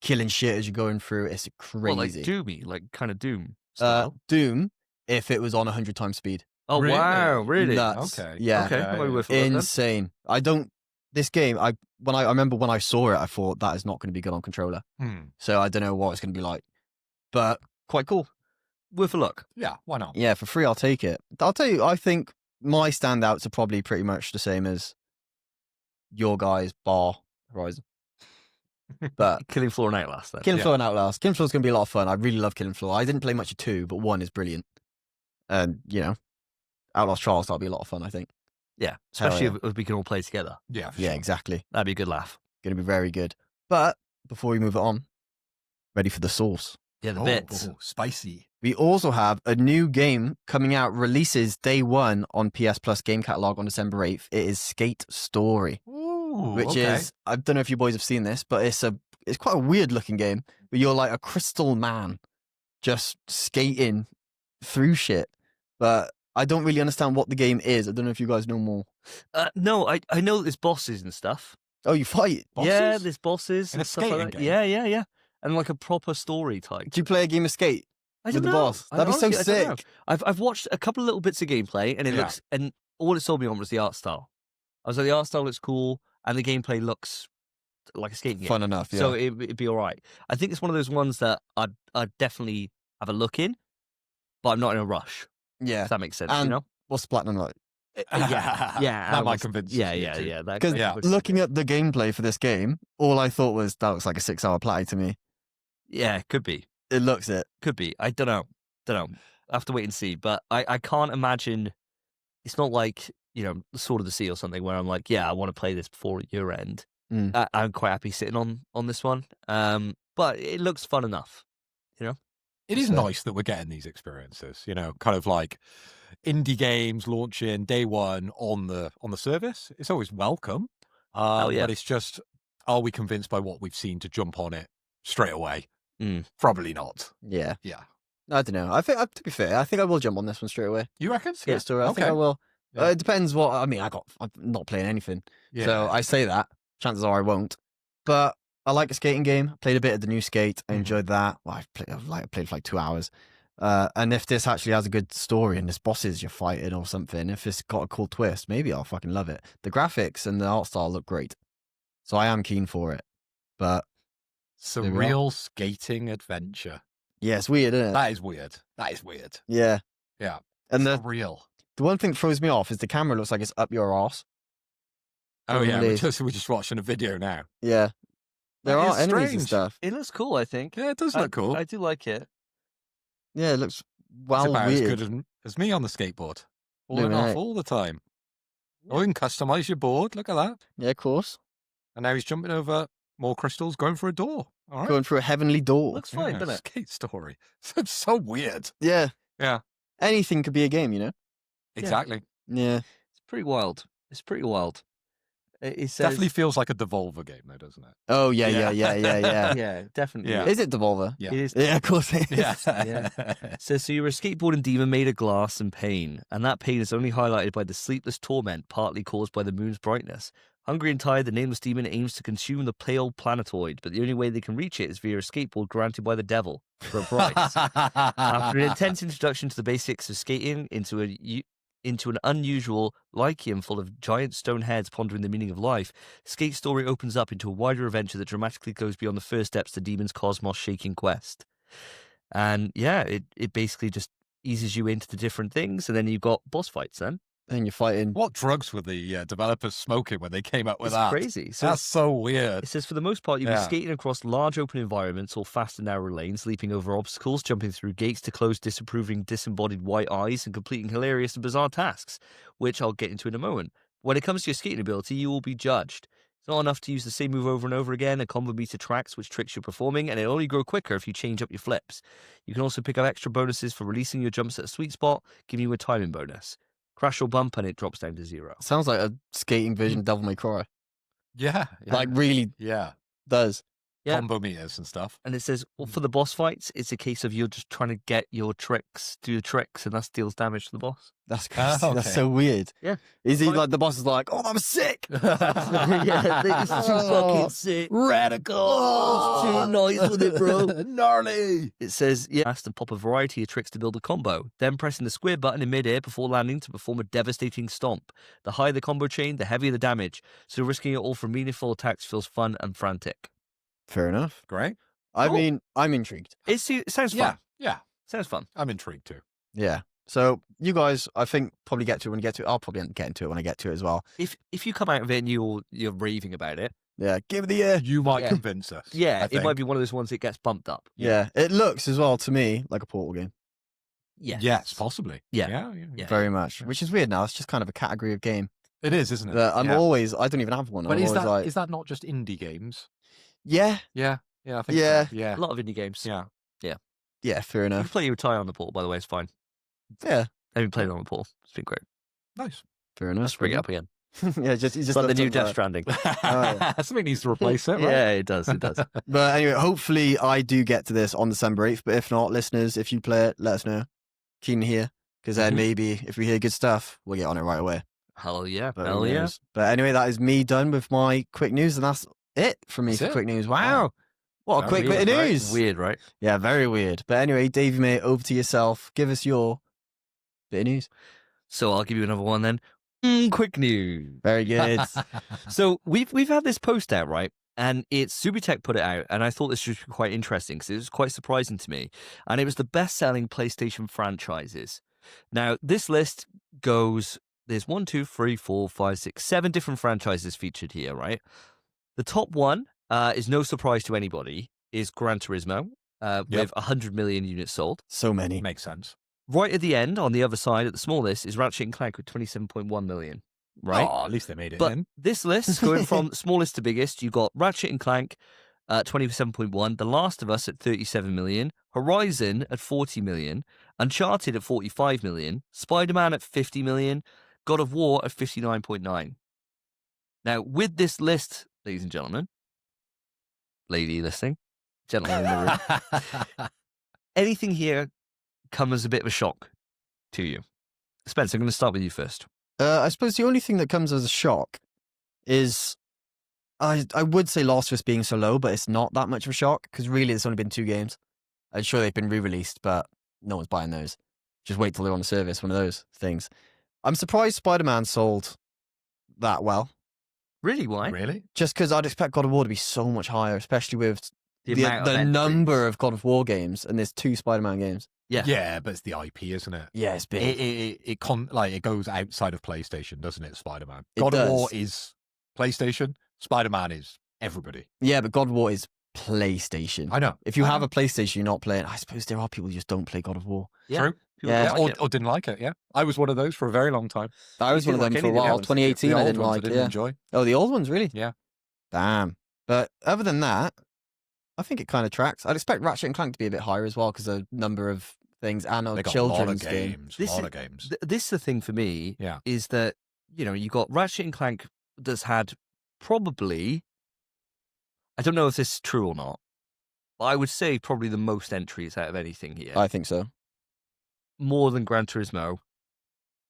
killing shit as you're going through. It's crazy. Well, like Doomy, like kind of Doom style. Doom, if it was on 100 times speed. Oh, really? wow. Really? Nuts. Okay. Yeah. Okay. Yeah, Well, yeah. we're for that then. Insane. This game, I remember when I saw it, I thought that is not going to be good on controller. So I don't know what it's going to be like, but quite cool. Worth a look. Yeah. Why not? Yeah, for free, I'll take it. I'll tell you, I think my standouts are probably pretty much the same as your guys, bar Horizon. But Killing Floor and Outlast then. Killing Yeah. Floor and Outlast. Killing Floor is going to be a lot of fun. I really love Killing Floor. I didn't play much of 2, but 1 is brilliant. And, Outlast Trials, that'll be a lot of fun, I think. Yeah, especially yeah. if we can all play together. Yeah, for Yeah, sure. exactly. That'd be a good laugh. Going to be very good. But before we move it on, ready for the sauce. Yeah, the bits. Spicy. We also have a new game coming out, releases day 1 on PS Plus Game Catalog on December 8th. It is Skate Story, Ooh, which okay. is, I don't know if you boys have seen this, but it's quite a weird looking game, but you're like a crystal man just skating through shit. But I don't really understand what the game is. I don't know if you guys know more. No, I know that there's bosses and stuff. Oh, you fight? Yeah, Bosses? there's bosses In and a stuff like skating that. game? Yeah. And like a proper story type. Do you play a game of Skate I with don't the know. boss? That'd be so Honestly, I don't know. sick. I've watched a couple of little bits of gameplay, and it Yeah. looks, and all it sold me on was the art style. I was like, the art style looks cool, and the gameplay looks like a skating game. Fun enough, yeah. So it'd be all right. I think it's one of those ones that I'd definitely have a look in, but I'm not in a rush. yeah. If that makes sense, And- you know? What's the platinum like? Yeah. That might convince Yeah, you yeah, too. yeah. Because Yeah. looking at the gameplay for this game, all I thought was that looks like a 6-hour play to me. Yeah, could be. It looks it. Could be. I don't know. I have to wait and see. But I can't imagine. It's not like, the Sword of the Sea or something where I'm like, yeah, I want to play this before year end. Mm. I'm quite happy sitting on this one. But it looks fun enough. It is So- nice that we're getting these experiences, kind of like indie games launching day 1 on the service. It's always welcome. yeah. But it's just, are we convinced by what we've seen to jump on it straight away? Mm. Probably not. Yeah. Yeah. I don't know. I think, to be fair, I think I will jump on this one straight away. You reckon? Skate Story. I think I will. Yeah. It depends what. I mean, I'm not playing anything. Yeah. So I say that. Chances are I won't. But I like a skating game. Played a bit of the new Skate. I Mhm. enjoyed that. Well, I played for like 2 hours. And if this actually has a good story and there's bosses you're fighting or something, if it's got a cool twist, maybe I'll fucking love it. The graphics and the art style look great. So I am keen for it. But Surreal skating adventure. yeah, it's weird, isn't it? That is weird. Yeah. Yeah. And the Surreal. one thing that throws me off is the camera looks like it's up your arse. Oh, yeah. Really? We're just watching a video now. Yeah. There That are is enemies and strange. stuff. It looks cool, I think. Yeah, it does look cool. I do like it. Yeah, it looks It's well about weird. as good as me on the skateboard. Falling No, off mate. all the time. Oh, you can customize your board. Look at that. Yeah, of course. And now he's jumping over more crystals, going for a door. All right. Going through a heavenly door. Looks fine, Yeah, doesn't it? Skate Story. It's so weird. Yeah. Yeah. Anything could be a game, you know? Exactly. Yeah. It's pretty wild. It says, Definitely feels like a Devolver game, though, doesn't it? Oh, yeah. yeah, definitely. Yeah. Is it Devolver? Yeah. It is. Yeah, of course it is. Yeah. Says, so you're a skateboarding demon made of glass and pain, and that pain is only highlighted by the sleepless torment partly caused by the moon's brightness. Hungry and tired, the nameless demon aims to consume the pale planetoid, but the only way they can reach it is via a skateboard granted by the devil for a price. After an intense introduction to the basics of skating into an unusual Lyceum full of giant stone heads pondering the meaning of life, Skate Story opens up into a wider adventure that dramatically goes beyond the first steps to Demon's cosmos-shaking quest. And yeah, it basically just eases you into the different things, and then you've got boss fights then. And you're fighting. What drugs were the developers smoking when they came up with It's that? crazy. So That's so weird. it says, for the most part, you'll be Yeah. skating across large open environments or fast and narrow lanes, leaping over obstacles, jumping through gates to close disapproving, disembodied white eyes, and completing hilarious and bizarre tasks, which I'll get into in a moment. When it comes to your skating ability, you will be judged. It's not enough to use the same move over and over again. A combo meter tracks which tricks you're performing, and it'll only grow quicker if you change up your flips. You can also pick up extra bonuses for releasing your jumps at a sweet spot, giving you a timing bonus. Crash or bump, and it drops down to 0. Sounds like a skating version of Devil May Cry. Yeah. Like, really yeah. does. Yeah. Combo meters and stuff. And it says, well, for the boss fights, it's a case of you're just trying to get your tricks, do your tricks, and that deals damage to the boss. That's crazy. okay. That's so weird. Yeah. Is he Fine. like, the boss is like, oh, that was sick. Yeah, this is too fucking sick. Radical. Oh, too nice with it, bro. Gnarly. It says, yeah, has to pop a variety of tricks to build a combo, then pressing the square button in midair before landing to perform a devastating stomp. The higher the combo chain, the heavier the damage, so risking it all for meaningful attacks feels fun and frantic. Fair enough. Great. I Cool. mean, I'm intrigued. It sounds Yeah. fun. Yeah. Sounds fun. I'm intrigued too. Yeah. So you guys, I think, probably get to it when you get to it. I'll probably get into it when I get to it as well. If you come out of it and you're raving about it, Yeah, give it the year. You might Yeah. convince us. Yeah, I it might think. be one of those ones that gets bumped up. Yeah, it looks as well to me like a Portal game. Yes, possibly. Yeah. Yeah. Very much, Yeah. which is weird now. It's just kind of a category of game It is, isn't it? that I'm Yeah. always. I don't even have one. But I'm is always that like, is that not just indie games? yeah, Yeah. Yeah, I think Yeah. so. Yeah. A lot of indie games. Yeah. yeah, fair You can enough. play your tie on the Portal, by the way, it's fine. Yeah, I've been playing on the Portal. It's been great. Nice. fair enough. Let's bring it up again. Yeah, just It's like the new Death Stranding. Something needs to replace it, right? Yeah, it does. It does. But anyway, hopefully I do get to this on December 8th. But if not, listeners, if you play it, let us know. Keen to hear. Because then Mhm. maybe if we hear good stuff, we'll get on it right away. Hell yeah. But Hell who yeah. knows? But anyway, that is me done with my quick news. And that's it for me That's for it? quick news. Wow. What a Sounds quick bit of Weird, right? news. Weird, right? Yeah, very weird. But anyway, Davey, mate, over to yourself. Give us your bit of news. So I'll give you another one then. Quick news. Very good. So we've had this post out, right? And it's Subitech put it out, and I thought this was quite interesting because it was quite surprising to me. And it was the best-selling PlayStation franchises. Now, this list goes, there's 1, 2, 3, 4, 5, 6, 7 different franchises featured here, right? The top one is no surprise to anybody, is Gran Turismo, with 100 million units sold. So many. Makes sense. Right at the end, on the other side, at the smallest, is Ratchet and Clank with 27.1 million. Right? Oh, at least they made it But in. this list, going from smallest to biggest, you've got Ratchet and Clank at 27.1, The Last of Us at 37 million, Horizon at 40 million, Uncharted at 45 million, Spider-Man at 50 million, God of War at 59.9. Now, with this list, ladies and gentlemen, lady listening, gentlemen in the room, anything here come as a bit of a shock to you? Spence, I'm going to start with you first. I suppose the only thing that comes as a shock is I would say Last of Us being so low, but it's not that much of a shock because really it's only been 2 games. I'm sure they've been re-released, but no one's buying those. Just wait till they're on the service, one of those things. I'm surprised Spider-Man sold that well, Really, why? Really? just because I'd expect God of War to be so much higher, especially with amount of the entries. number of God of War games, and there's 2 Spider-Man games. Yeah. Yeah, but it's the IP, isn't it? Yeah, it's big. It goes outside of PlayStation, doesn't it? Spider-Man. It God of War does. is PlayStation. Spider-Man is everybody. Yeah, but God of War is PlayStation. I know. If you I have know. a PlayStation, you're not playing. I suppose there are people who just don't play God of War. Yeah. True. People Yeah, don't Yeah, like it. or didn't like it. Yeah, I was one of those for a very long time. I was You one of didn't them like for a any of the while. ones, 2018, The I old didn't ones like. I didn't Yeah. enjoy. Oh, the old ones, really? Yeah. Damn. But other than that, I think it kind of tracks. I'd expect Ratchet and Clank to be a bit higher as well because a number of things and They a got a lot of children's game. games. This A lot is- of games. This is the thing for me, Yeah. is that, you got Ratchet and Clank that's had probably, I don't know if this is true or not, but I would say probably the most entries out of anything here. I think so. More than Gran Turismo,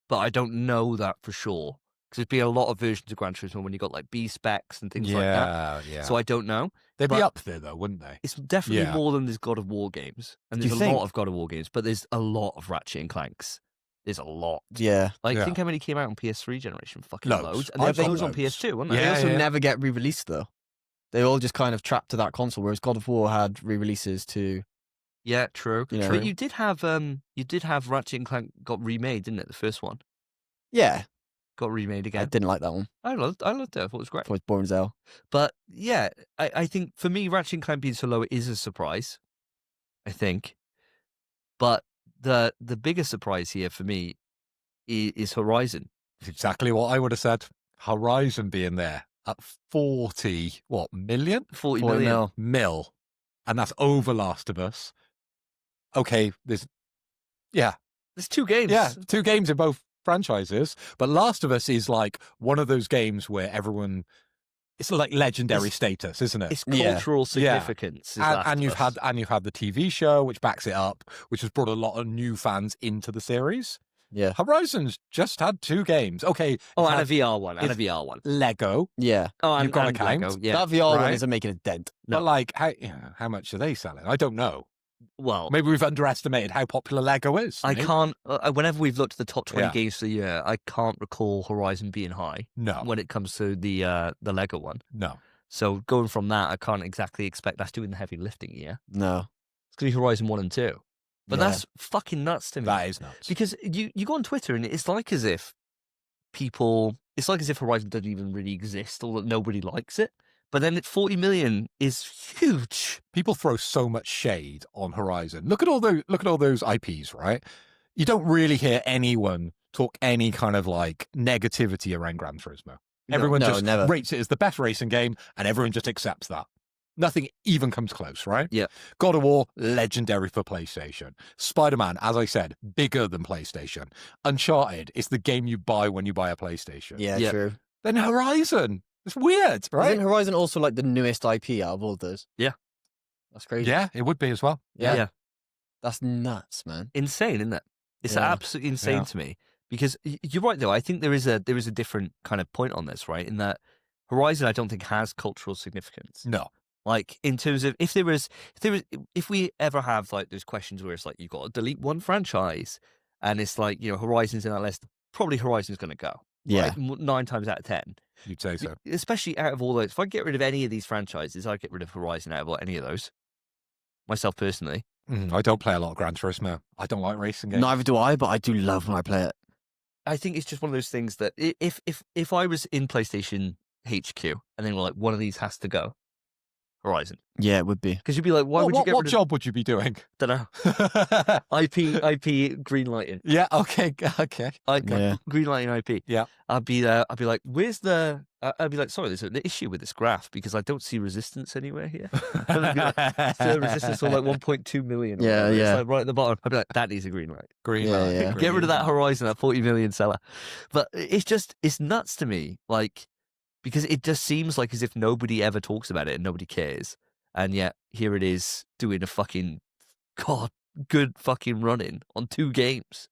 but I don't know that for sure. Because there's been a lot of versions of Gran Turismo when you got like B specs and things like that. Yeah. So I don't know. They'd be but- up there though, wouldn't they? It's definitely Yeah. more than there's God of War games. And Do you there's a think? lot of God of War games, but there's a lot of Ratchet and Clanks. There's a lot. Yeah. Like, Yeah. think how many came out on PS3 generation? Fucking Loads. loads. And I've there's got loads on loads. PS2, weren't They there? Yeah, also yeah. never get re-released though. They all just kind of trapped to that console, whereas God of War had re-releases to. Yeah, true. You know. But you did have Ratchet and Clank got remade, didn't it? The first one Yeah, got remade I again. didn't like that one. I loved it. I thought it was great. It was boring as hell. But yeah, I think for me, Ratchet and Clank being so low is a surprise. I think, but the bigger surprise here for me is Horizon. It's exactly what I would have said. Horizon being there at 40 million? 40 40 million. mil. And that's over Last of Us. Okay, there's There's 2 games. yeah, 2 games in both franchises, but Last of Us is like one of those games where everyone, it's like legendary status, isn't it? It's Yeah. cultural Yeah. significance. is and, Last and of you've Us. had the TV show which backs it up, which has brought a lot of new fans into the series. Yeah. Horizon's just had 2 games. Okay, Oh, it's and a had VR one. And a it's- VR one. Lego, Yeah. Oh, and, You've got to and count. Lego, yeah. That VR one Right. isn't making a dent. No. but like how much are they selling? I don't know. Well, Maybe we've underestimated how popular Lego is. I you know? can't. Whenever we've looked at the top 20 Yeah. games for the year, I can't recall Horizon being high No, when it comes to the Lego one. no. So going from that, I can't exactly expect that's doing the heavy lifting here. No. It's going to be Horizon 1 and 2. But Yeah. that's fucking nuts to me. That is nuts. Because you go on Twitter and it's like as if Horizon doesn't even really exist or that nobody likes it. But then 40 million is huge. People throw so much shade on Horizon. Look at all those IPs, right? You don't really hear anyone talk any kind of like negativity around Gran Turismo. Everyone just never. rates it as the best racing game, and everyone just accepts that. Nothing even comes close, right? Yeah. God of War, legendary for PlayStation. Spider-Man, as I said, bigger than PlayStation. Uncharted is the game you buy when you buy a PlayStation. Yeah, Yeah. true. Then Horizon. It's weird, right? Isn't Horizon also like the newest IP out of all those? Yeah. That's crazy. Yeah, it would be as well. Yeah. That's nuts, man. Insane, isn't it? It's Yeah. absolutely insane Yeah. to me. Because you're right, though. I think there is a different kind of point on this, right? In that Horizon, I don't think has cultural significance. No. Like in terms of if we ever have like those questions where it's like you've got to delete one franchise, and it's like Horizon's in that list, probably Horizon's going to go. Yeah. Right? 9 times out of 10. You'd say so. Especially out of all those, if I get rid of any of these franchises, I'd get rid of Horizon out of any of those. Myself personally. I don't play a lot of Gran Turismo. I don't like racing games. Neither do I, but I do love when I play it. I think it's just one of those things that if I was in PlayStation HQ and then we're like, one of these has to go, Horizon. Yeah, it would be. Because you'd be like, why would you get what rid job would you be doing? of... Don't know. IP green lighting. Yeah, okay. Yeah. Green lighting IP. Yeah. I'd be like, where's the... I'd be like, sorry, there's an issue with this graph because I don't see resistance anywhere here. And I'd be like, so resistance of like 1.2 million. Or Yeah, whatever. yeah. It's like right at the bottom. I'd be like, that needs a green light. Green Yeah, light. yeah. Green Get rid of that light. Horizon, that 40 million seller. But it's nuts to me, like, because it just seems like as if nobody ever talks about it and nobody cares. And yet here it is doing a fucking, good fucking running on 2 games.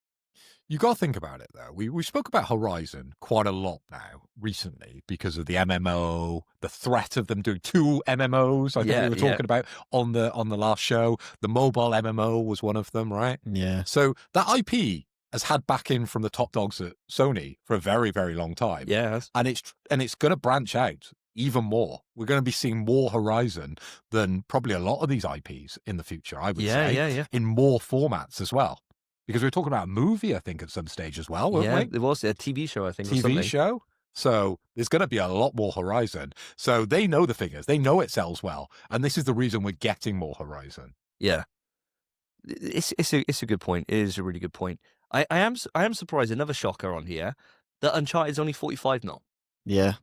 You got to think about it, though. We spoke about Horizon quite a lot now recently because of the MMO, the threat of them doing 2 MMOs. I think we were talking about on the last show. The mobile MMO was one of them, right? Yeah. So that IP has had backing from the top dogs at Sony for a very, very long time. Yeah. And it's going to branch out even more. We're going to be seeing more Horizon than probably a lot of these IPs in the future, I would say. Yeah. In more formats as well. Because we were talking about a movie, I think, at some stage as well, weren't we? There was a TV show, I think. or TV something. show. So there's going to be a lot more Horizon. So they know the figures. They know it sells well. And this is the reason we're getting more Horizon. Yeah. It's a good point. It is a really good point. I am surprised, another shocker on here, that Uncharted is only 45 mil. Yeah.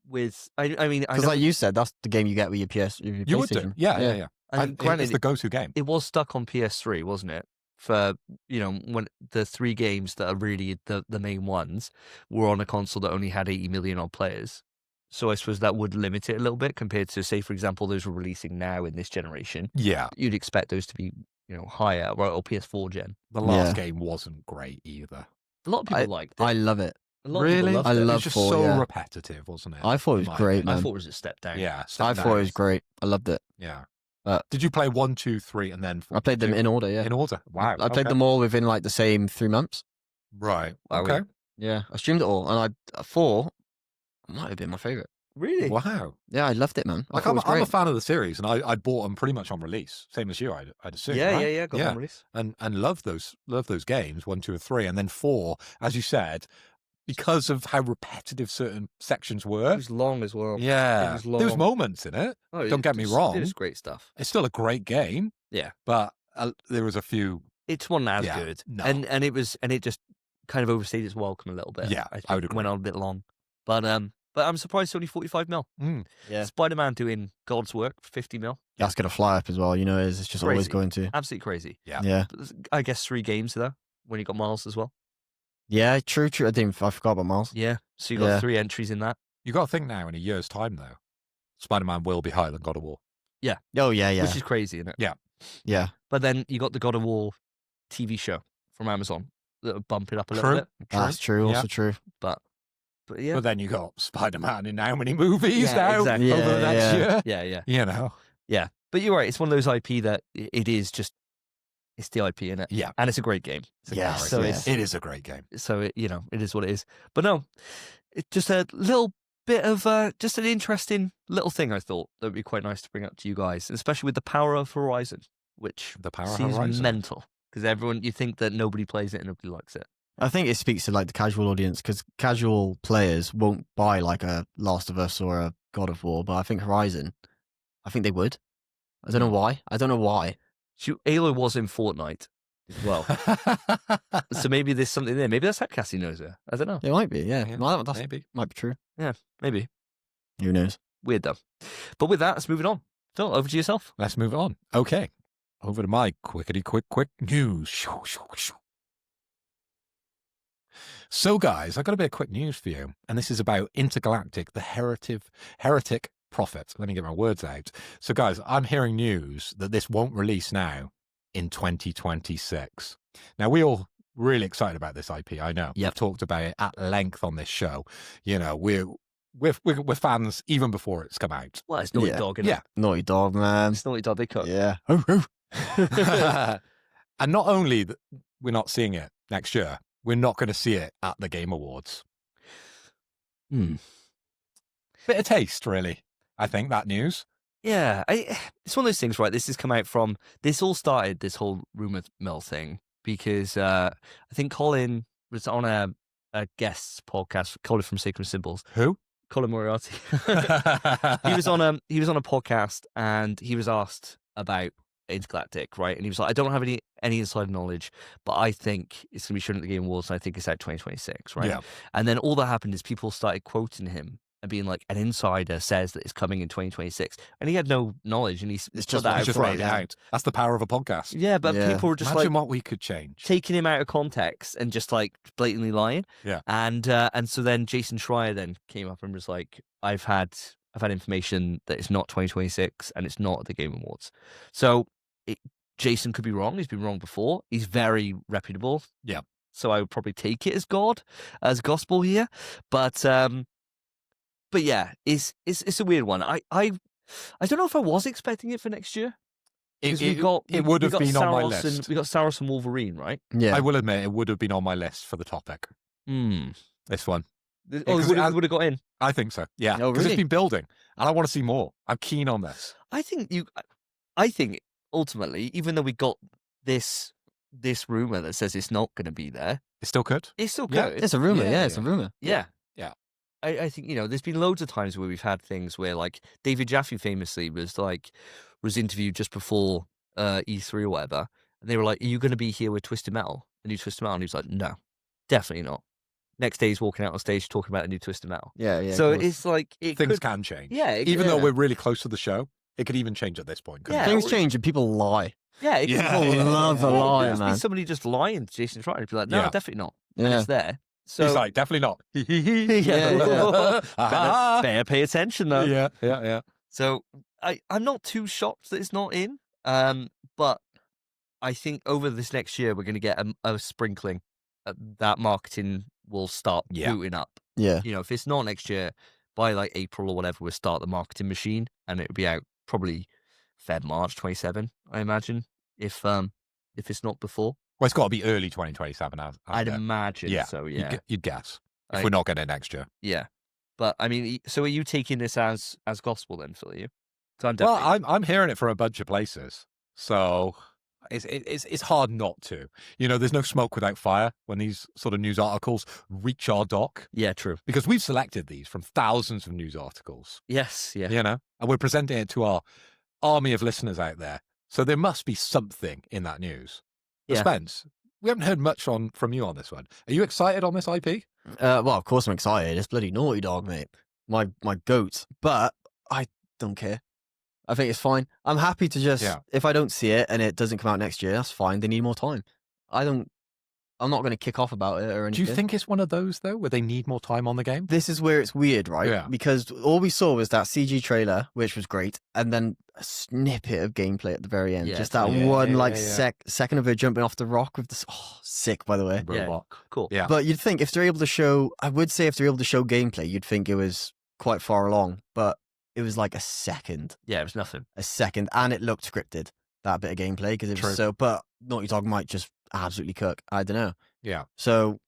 With I mean, I Because know, like you said, that's the game you get with your your You would do. PlayStation. Yeah. and granted, it's the go-to game. it was stuck on PS3, wasn't it? For when the 3 games that are really the main ones were on a console that only had 80 million odd players. So I suppose that would limit it a little bit compared to, say, for example, those we're releasing now in this generation. Yeah. You'd expect those to be higher, right? Or PS4 gen. The last game wasn't great either. A lot of people liked it. I love it. A lot of people Really? loved I it. It love was just 4, so yeah. repetitive, wasn't it? I thought it was In my great, opinion. I man. thought it was a step down. Yeah. I thought it was great. I loved it. Yeah. But- Did you play 1, 2, 3, and then 4? I played them in order, yeah. In order. Wow. I played them all within like the same 3 months. Right. Wow. Okay. Yeah. I streamed it all. And 4 might have been my favourite. Really? Wow. Yeah, I loved it, man. I Like thought it was I'm a great. fan of the series, and I bought them pretty much on release, same as you. I'd assume. Yeah, right? yeah. Got Yeah. them released. And love those games 1, 2, and 3, and then 4, as you said, because of how repetitive certain sections It were. was long as well. Yeah, was there was long. moments in it. Oh, Don't get me wrong. It was great stuff. It's still a great game. Yeah. But there was a few. It's one as Yeah, good. no. And it just kind of overstayed its welcome a little bit. Yeah, think I would agree. Went on a bit long. But I'm surprised it's only 45 mil. Mm. Yeah. Spider-Man doing God's work for 50 mil. That's going to fly up as well. It's just always Crazy. going to. Absolutely crazy. Yeah. Yeah. But I guess 3 games though, when you got Miles as well. Yeah, true. I forgot about Miles. Yeah. So you got Yeah. 3 entries in that. You got to think now, in a year's time, though, Spider-Man will be higher than God of War. Oh, yeah. Which is crazy, isn't it? Yeah. But then you got the God of War TV show from Amazon that'll bump it up a little True. bit. That's true. Yeah. Also true. But yeah. But then you got Spider-Man in how many movies Yeah, now exactly. over the Yeah, next yeah. year? Yeah. You know. Yeah. But you're right. It's one of those IP that it is just, it's the IP in it. Yeah. And it's a great game. Yes, So yeah. it's, It is a great game. so it is what it is. But no, it's just a little bit of just an interesting little thing I thought that would be quite nice to bring up to you guys, especially with the power of Horizon, which The power of seems Horizon. mental because you think that nobody plays it and nobody likes it. I think it speaks to like the casual audience because casual players won't buy like a Last of Us or a God of War, but I think Horizon, I think they would. I don't know why. I don't know why. Aloy was in Fortnite as well. So maybe there's something there. Maybe that's how Cassie knows her. I don't know. It might be, yeah. Yeah, Well, that maybe. might be true. Yeah, maybe. Who knows? Weird though. But with that, let's move it on. Phil, over to yourself. Let's move on. Okay. Over to my quick news. So, guys, I've got a bit of quick news for you. And this is about Intergalactic, the heretic prophet. Let me get my words out. So, guys, I'm hearing news that this won't release now in 2026. Now, we all really excited about this IP, I know. Yep. We've talked about it at length on this show. You know, we're fans even before it's come out. Well, it's Naughty Yeah. Dog, isn't Yeah. it? Naughty Dog, man. It's Naughty Dog, they cook. Yeah. And not only that we're not seeing it next year, we're not going to see it at the Game Awards. Hmm. Bit of taste, really, I think, that news. Yeah, it's one of those things, right? This all started, this whole rumor mill thing, because I think Colin was on a guest's podcast, Colin from Sacred Symbols. Who? Colin Moriarty. he was on a podcast and he was asked about Intergalactic, right? And he was like, I don't have any inside knowledge, but I think it's going to be shown at the Game Awards, and I think it's out 2026, right? Yeah. And then all that happened is people started quoting him and being like, an insider says that it's coming in 2026, and he had no knowledge, and he's just that I out just front. made it out. That's the power of a podcast. Yeah, but Yeah. people were just Imagine like what we could change. taking him out of context and just like blatantly lying. Yeah. And so then Jason Schreier then came up and was like, I've had information that it's not 2026 and it's not at the Game Awards. So Jason could be wrong. He's been wrong before. He's very reputable. Yeah. So I would probably take it as gospel here. But yeah, it's a weird one. I don't know if I was expecting it for next year. It We would have got been on my Saros list. We got Saros and Wolverine, right? Yeah. I will admit, it would have been on my list for the topic. This one. Oh, 'cause it would have got in. I think so. Yeah. Oh, Because really? it's been building, and I want to see more. I'm keen on this. I think ultimately, even though we got this rumor that says it's not going to be there, It still could. it's still Yeah, good. It's a rumor. Yeah, Yeah, it's a yeah. rumor. Yeah. Yeah. I think, there's been loads of times where we've had things where, like, David Jaffe famously was interviewed just before E3 or whatever, and they were like, are you going to be here with Twisted Metal, the new Twisted Metal? And he was like, no, definitely not. Next day he's walking out on stage talking about the new Twisted Metal. Yeah, yeah. So of course. it's like, it Things could, can change. yeah, Even though yeah. we're really close to the show, it could even change at this point. couldn't Yeah. it? Things change and people lie. Yeah, it Yeah, could, yeah, love a yeah. lie, There's been man. somebody just lying to Jason Schreier and be like, no, Yeah. definitely not. And Yeah. it's there. So He's like, definitely not. yeah. Ah. better pay attention though. Yeah. So I'm not too shocked that it's not in. But I think over this next year we're going to get a sprinkling. That marketing will start Yeah. booting up. Yeah. If it's not next year, by like April or whatever, we'll start the marketing machine, and it'll be out probably March 27, I imagine. If it's not before, Well, it's got to be early 2027. I'd imagine. Yeah. So yeah, You'd guess. If I- we're not getting it next year. yeah. But I mean, so are you taking this as gospel then, Phil? Are you? So I'm Well, definitely. I'm hearing it from a bunch of places. So it's hard not to. There's no smoke without fire when these sort of news articles reach our dock, Yeah, true. because we've selected these from thousands of news articles, Yes, yeah. and we're presenting it to our army of listeners out there. So there must be something in that news. But Yeah. Spence, we haven't heard much from you on this one. Are you excited on this IP? Well, of course I'm excited. It's bloody Naughty Dog, mate. My goat. But I don't care. I think it's fine. I'm happy to just, Yeah. if I don't see it and it doesn't come out next year, that's fine. They need more time. I'm not going to kick off about it or anything. Do you think it's one of those, though, where they need more time on the game? This is where it's weird, right? Yeah. Because all we saw was that CG trailer, which was great, and then a snippet of gameplay at the very end. Yeah, Just that yeah, one, yeah, yeah. second of her jumping off the rock with this. Oh, sick, by the way. Yeah. Robot. Cool. Yeah. But you'd think if they're able to show, I would say if they're able to show gameplay, you'd think it was quite far along, but it was like a second, Yeah, it was nothing. and it looked scripted, that bit of gameplay, because it was True. so, but Naughty Dog might just absolutely cook. I don't know. Yeah. So,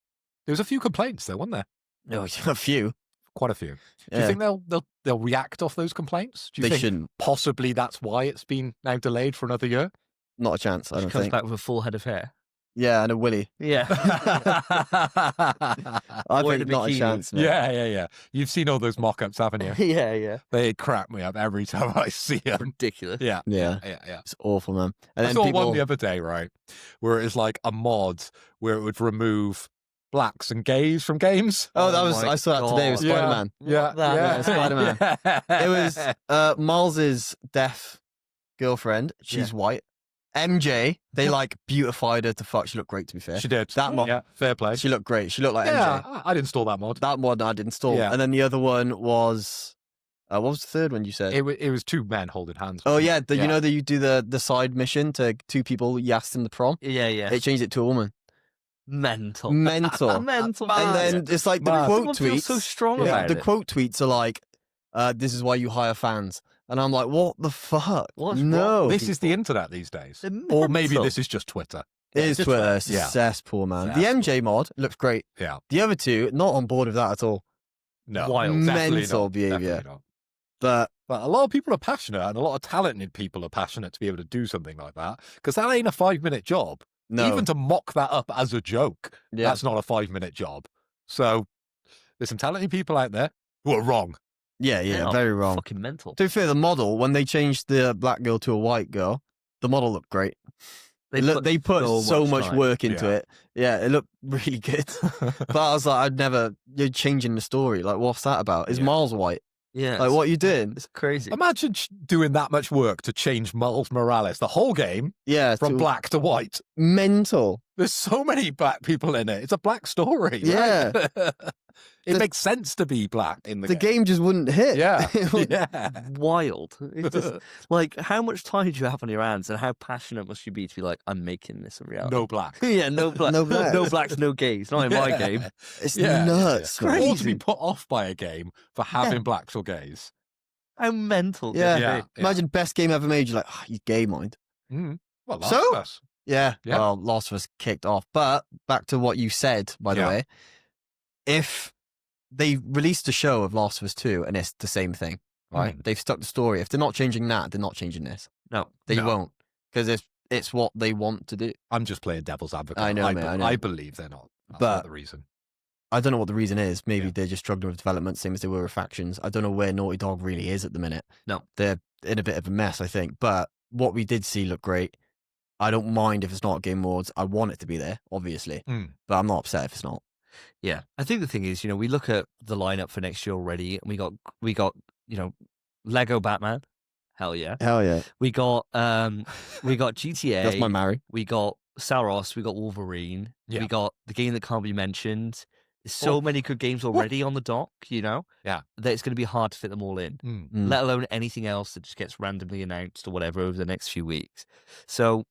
There was a few complaints, though, wasn't there? no, a few. Quite a few. Do you Yeah. think they'll react off those complaints? Do you They think shouldn't. possibly that's why it's been now delayed for another year? Not a chance, I She don't comes think. back with a full head of hair. Yeah, and a willy. Yeah. I Or in think a not a bikini. chance, mate. Yeah. You've seen all those mock-ups, haven't you? yeah. They crack me up every time I see them. Ridiculous. Yeah. Yeah. Yeah. It's awful, man. And I then saw people... one the other day, right, where it is like a mod where it would remove blacks and gays from games. Oh, that Oh was my I saw that today with God. Yeah. Spider-Man. Yeah, That yeah, is Spider-Man. Yeah. It was Miles's deaf girlfriend. She's white. MJ, they like beautified her to fuck. She looked great, to be fair. She did. That mod, Yeah, fair play. she looked great. She looked like Yeah, MJ. I'd install that mod. That one I'd install. Yeah. And then the other one was, what was the third one you said? It was two men holding hands. Oh wasn't yeah, it? you know that you do the side mission to two people you asked in the prom. Yeah. It changed it to a woman. Mental. Mental. Mental. And then it's like the Mad. quote Someone feels tweets. so strong Yeah, about the it. quote tweets are like, "This is why you hire fans," and I'm like, "What the fuck? What's no, wrong? This is the internet these days. They're Or maybe mental. this is just Twitter. It is just Twitter. like- It's Yeah. a cesspool, man. Yeah, The that's MJ mod looks great. Yeah. The other two, not on board with that at all. No. Wild. Definitely Mental not. behaviour. Definitely not. But But a lot of people are passionate, and a lot of talented people are passionate to be able to do something like that, because that ain't a 5-minute job. no, Even to mock that up as a joke, yeah, that's not a 5-minute job. So there's some talented people out there who are wrong. yeah, They are very wrong. Fucking mental. To be fair, the model when they changed the black girl to a white girl, the model looked great. They put so much time. work into Yeah. it. Yeah, it looked really good. But I was like, you're changing the story. Like, what's that about? Is Yeah. Miles white? Yeah. Like, what are you doing? It's crazy. Imagine doing that much work to change Miles Morales, the whole game, Yeah, from black to white. mental. There's so many black people in it. It's a black story. Yeah. right? It The- makes sense to be black in the The game just wouldn't hit. Yeah. It wouldn't- Yeah. Wild. It's just like, how much time do you have on your hands, and how passionate must you be to be like, I'm making this a reality? No black. Yeah, no black, No blacks. no blacks, no gays. Not in my Yeah. game. It's Yeah. nuts. Or man. to be put off by a game for having blacks or gays. How mental? Yeah. Can it Yeah. be? Imagine best game ever made. You're like, you gay mind. Mm. Well, Last So? of Us. Yeah. Yeah. Well, Last of Us kicked off. But back to what you said, by the Yeah. way. If they released a show of Last of Us 2 and it's the same thing, right? They've stuck the story. If they're not changing that, they're not changing this. No. They No. won't. Because it's what they want to do. I'm just playing devil's advocate. I know, mate, I know. I believe they're not. That's But- not the reason. I don't know what the reason is. Maybe Yeah. they're just struggling with development, same as they were with Factions. I don't know where Naughty Dog really is at the minute. No. They're in a bit of a mess, I think. But what we did see looked great. I don't mind if it's not Game Awards. I want it to be there, obviously. Mm. But I'm not upset if it's not. Yeah, I think the thing is, we look at the lineup for next year already, and we got Lego Batman, hell yeah. Hell yeah. We got GTA. That's my Mary. We got Saros. We got Wolverine. Yeah. We got the game that can't be mentioned. There's so Oh. many good games already on the dock. Yeah. that it's going to be hard to fit them all in. Mm. Mm. Let alone anything else that just gets randomly announced or whatever over the next few weeks. So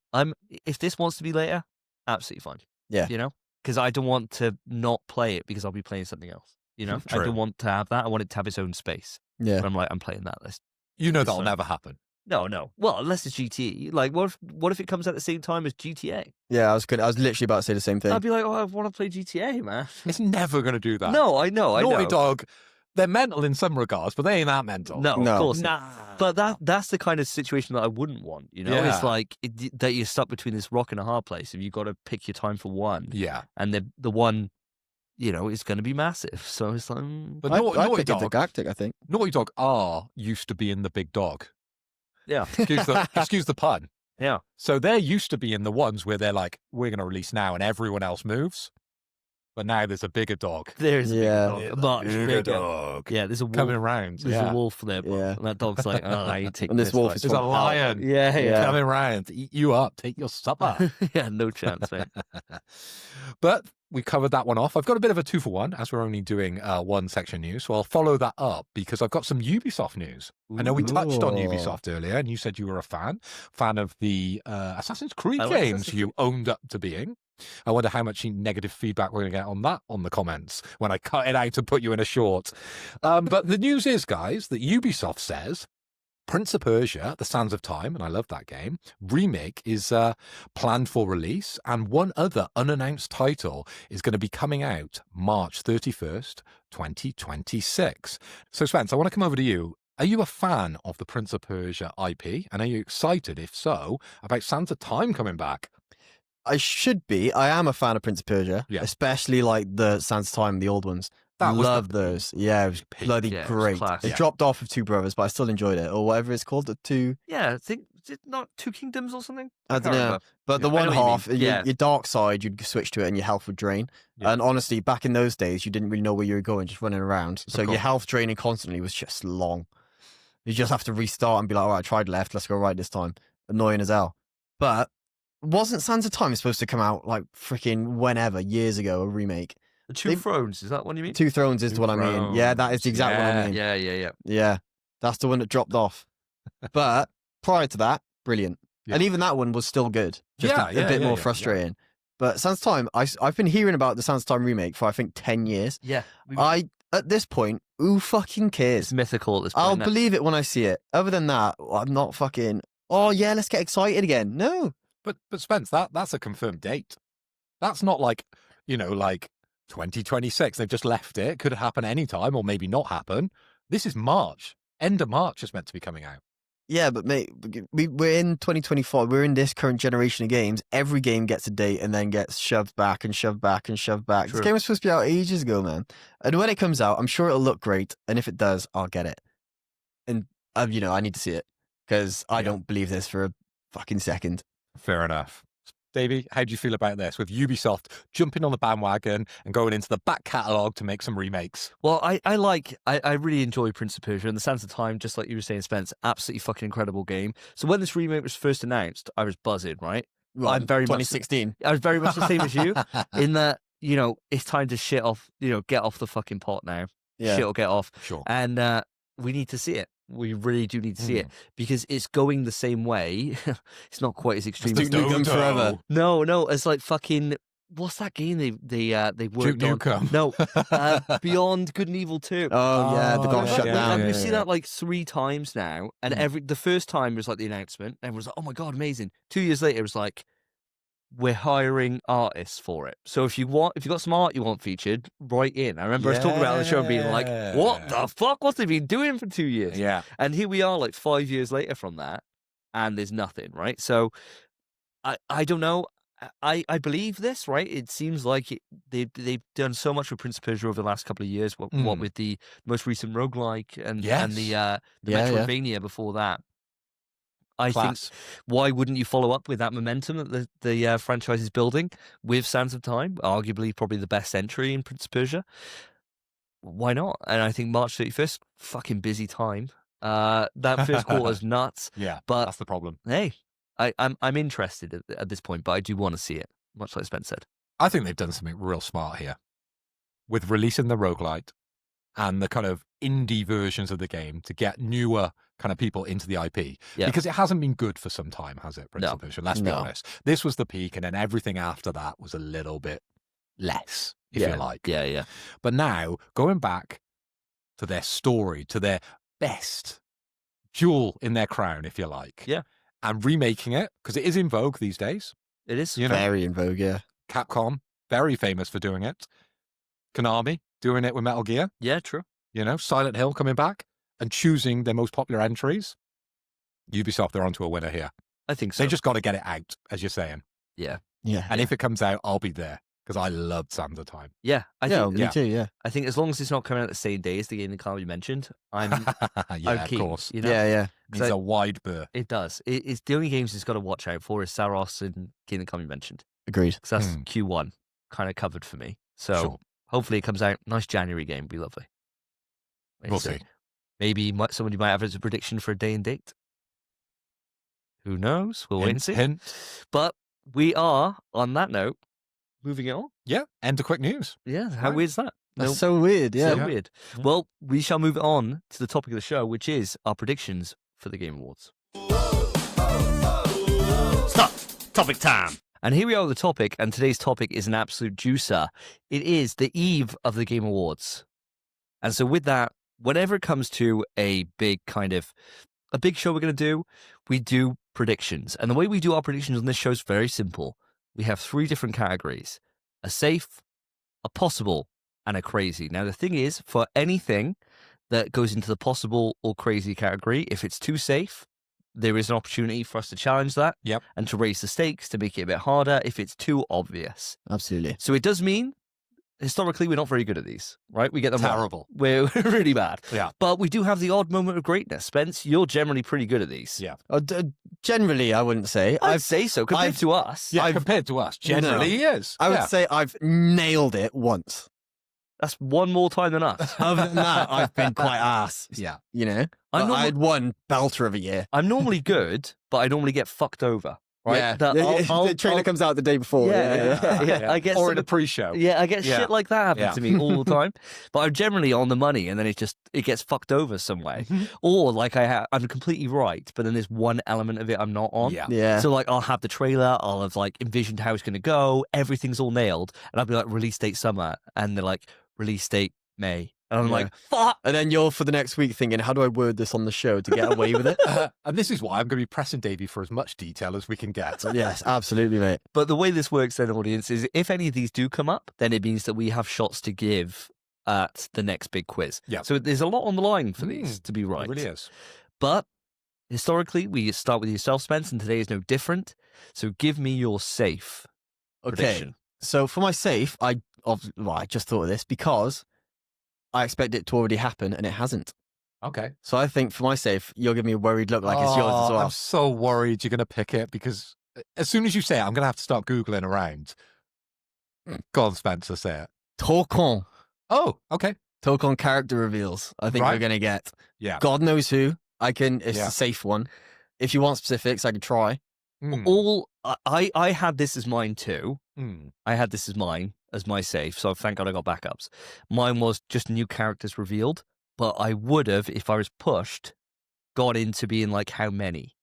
if this wants to be later, absolutely fine. Yeah. Because I don't want to not play it because I'll be playing something else. I True. don't want to have that. I want it to have its own space. Yeah. But I'm like, I'm playing that list. You know that'll So- never happen. No. Well, unless it's GTA. Like, what if it comes out at the same time as GTA? Yeah, I was literally about to say the same thing. I'd be like, oh, I want to play GTA, man. It's never going to do that. No, I know. Naughty Dog, they're mental in some regards, but they ain't that mental. No, No. of course Nah. not. But that's the kind of situation that I wouldn't want. Yeah. It's like that you're stuck between this rock and a hard place, and you've got to pick your time for one, Yeah. and the one, is going to be massive. So it's like, But I Naughty picked Dog, Intergalactic, I think. Naughty Dog are used to being the big dog. yeah, Excuse the pun. yeah. So they're used to being the ones where they're like, we're going to release now, and everyone else moves. But now there's a bigger dog. There's a Yeah. big dog, a much bigger. dog Yeah, there's a wolf. coming around. There's Yeah. a wolf there, bro. Yeah. And that dog's like, oh, I ain't taking And this wolf fight. is There's a from hell. lion Yeah, Yeah. coming round to eat you up, take your supper. yeah, no chance, mate. But we covered that one off. I've got a bit of a 2-for-1 as we're only doing one section news. So I'll follow that up because I've got some Ubisoft news. I know we touched on Ooh. Ubisoft earlier and you said you were a fan of the Assassin's Creed I like games Assassin's you owned up to being. I wonder how much negative feedback we're going to get on that on the comments when I cut it out and put you in a short. But the news is, guys, that Ubisoft says Prince of Persia, The Sands of Time, and I love that game, remake is planned for release, and one other unannounced title is going to be coming out March 31st, 2026. So, Spence, I want to come over to you. Are you a fan of the Prince of Persia IP, and are you excited, if so, about Sands of Time coming back? I should be. I am a fan of Prince of Persia, Yeah. especially like the Sands of Time, the old ones. That was Love the those. Yeah, it was peak. bloody Yeah, it was great. class. It Yeah. dropped off with Two Brothers, but I still enjoyed it, or whatever it's called. The two. Yeah, I think is it not Two Kingdoms or something? I can't don't know. remember. But the I know one what you mean. half, Yeah. your dark side, you'd switch to it and your health would drain. Yeah. And honestly, back in those days, you didn't really know where you were going, just running around. So your course. health draining constantly was just long. You just have to restart and be like, all right, I tried left, let's go right this time. Annoying as hell. But wasn't Sands of Time supposed to come out like freaking whenever, years ago, a remake? The Two They- Thrones, is that what you mean? Two Thrones is Two what I mean. Yeah, that is the exact one I Yeah. mean. Yeah. Yeah, that's the one that dropped off. But prior to that, brilliant. Yeah. And even that one was still good. Just Yeah, a yeah, bit yeah, more yeah. frustrating. But Sands of Time, I've been hearing about the Sands of Time remake for I think 10 years. Yeah. At this point, who fucking It's cares? mythical at this point. I'll isn't it? believe it when I see it. Other than that, I'm not fucking. Oh yeah, let's get excited again. No, But Spence, that's a confirmed date. That's not like, like 2026. They've just left it. Could happen anytime or maybe not happen. This is March. End of March is meant to be coming out. yeah, but mate, we're in 2024. We're in this current generation of games. Every game gets a date and then gets shoved back and shoved back and shoved back. True. This game was supposed to be out ages ago, man. And when it comes out, I'm sure it'll look great. And if it does, I'll get it. And I need to see it because I Yeah. don't believe this for a fucking second. Fair enough. Davey, how do you feel about this? With Ubisoft jumping on the bandwagon and going into the back catalogue to make some remakes. Well, I really enjoy Prince of Persia and the Sands of Time, just like you were saying, Spence. Absolutely fucking incredible game. So when this remake was first announced, I was buzzing, right? Well, I'm very much- 2016. I was very much the same as you, in that, it's time to shit off, get off the fucking pot now. Yeah. Shit will get off. Sure. And we need to see it. We really do need to see it because it's going the same way. It's not quite as extreme as Duke Nukem Forever. No, it's like fucking. What's that game they worked Duke on? Nukem. No, Beyond Good and Evil 2. Oh yeah, they got yeah, shut yeah, down. We've yeah, seen yeah. that like 3 times now, and the first time was like the announcement, and everyone was like, "Oh my god, amazing!" 2 years later, it was like, "We're hiring artists for it. So if you got some art you want featured, write in." I remember us talking about it on the show and being like, "What the fuck? What's they been doing for 2 years?" Yeah. And here we are, like 5 years later from that, and there's nothing, right? So I don't know. I believe this, right? It seems like they've done so much with Prince of Persia over the last couple of years. What with the most recent roguelike and the Yeah, Metroidvania before that. I think Class. why wouldn't you follow up with that momentum that the franchise is building with Sands of Time? Arguably, probably the best entry in Prince of Persia. Why not? And I think March 31st, fucking busy time. That first quarter is nuts. Yeah. But That's the problem. hey, I'm interested at this point, but I do want to see it, much like Spence said. I think they've done something real smart here with releasing the roguelite and the kind of indie versions of the game to get newer kind of people into the IP. Yeah. Because it hasn't been good for some time, has it, Prince No. of Persia? Let's be No. honest. This was the peak, and then everything after that was a little bit less, if you like. Yeah. But now, going back to their story, to their best jewel in their crown, if you like. Yeah. And remaking it, because it is in vogue these days. It is. You know, Very in vogue, yeah. Capcom, very famous for doing it. Konami, doing it with Metal Gear. Yeah, true. Silent Hill coming back and choosing their most popular entries. Ubisoft, they're onto a winner here. I think so. They just got to get it out, as you're saying. Yeah. Yeah. And if it comes out, I'll be there, because I loved Sands of Time. Yeah. I Yeah, think me too, yeah. I think as long as it's not coming out the same day as the game that Carl you mentioned, I'm yeah, I'm of keen, course. You know? Yeah, yeah. Needs a wide berth. It does. It's the only games it's got to watch out for is Saros and Kingdom Come you mentioned. Agreed. Because that's Q1 kind of covered for me. So Sure. hopefully it comes out. Nice January game. Be lovely. We'll see. Maybe somebody might have as a prediction for a day and date. Who knows? We'll wait and see. Hint. But we are, on that note, moving it on. Yeah, end of quick news. Yeah. How Right. weird is that? That's so weird, yeah. So weird. Yeah. Well, we shall move on to the topic of the show, which is our predictions for the Game Awards. Stop! Topic time! And here we are with the topic, and today's topic is an absolute juicer. It is the eve of the Game Awards. And so with that, whenever it comes to a big show we're going to do, we do predictions. And the way we do our predictions on this show is very simple. We have 3 different categories: a safe, a possible, and a crazy. Now, the thing is, for anything that goes into the possible or crazy category, if it's too safe, there is an opportunity for us to challenge that Yep. and to raise the stakes, to make it a bit harder if it's too obvious. Absolutely. So it does mean, historically, we're not very good at these, right? We get them wrong. Terrible. We're really bad. Yeah. But we do have the odd moment of greatness. Spence, you're generally pretty good at these. Yeah. Generally, I wouldn't say. I'd say so, compared to us. Yeah, compared to us, generally he is. I would say I've nailed it once. That's one more time than us. Other than that, I've been quite ass. Yeah. You know? I'm I had one belter of a year. I'm normally good, but I normally get fucked over. Right? Yeah. That The trailer comes out the day before. Yeah. I get or some- in the pre-show. Yeah, I get shit like that happen Yeah. to me all the time. But I'm generally on the money, and then it gets fucked over some way. Or like I'm completely right, but then there's one element of it I'm not on. Yeah. Yeah. So like I'll have the trailer, I'll have like envisioned how it's going to go, everything's all nailed, and I'll be like release date summer, and they're like release date May, and I'm like fuck. And then you're for the next week thinking, how do I word this on the show to get away with it? And this is why I'm going to be pressing Davey for as much detail as we can get. Yes, absolutely, mate. But the way this works then, audience, is if any of these do come up, then it means that we have shots to give at the next big quiz. Yeah. So there's a lot on the line for these to be right. It really is. But historically, we start with yourself, Spence, and today is no different. So give me your safe prediction. So for my safe, I just thought of this because I expect it to already happen and it hasn't. Okay. So I think for my safe, you'll give me a worried look like it's yours as well. I'm so worried you're going to pick it because as soon as you say it, I'm going to have to start Googling around. Go on, Spencer, say it. Tokon. Oh, okay. Tokon character reveals. I think Right. we're going to get. Yeah. God knows who. It's Yeah. a safe one. If you want specifics, I could try. Mm. I had this as mine too. Mm. I had this as mine as my safe, so thank God I got backups. Mine was just new characters revealed, but I would have, if I was pushed, got into being like how many.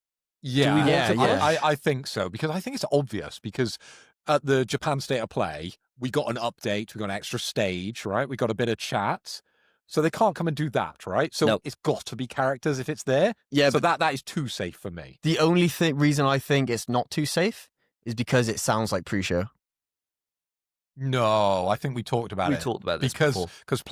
Yeah, we want to push? I think so because I think it's obvious because at the Japan State of Play, we got an update, we got an extra stage, right? We got a bit of chat. So they can't come and do that, right? So Nope. it's got to be characters if it's there. Yeah, So but that is too safe for me. the only reason I think it's not too safe is because it sounds like pre-show. No, I think we talked about We it. talked about this because before.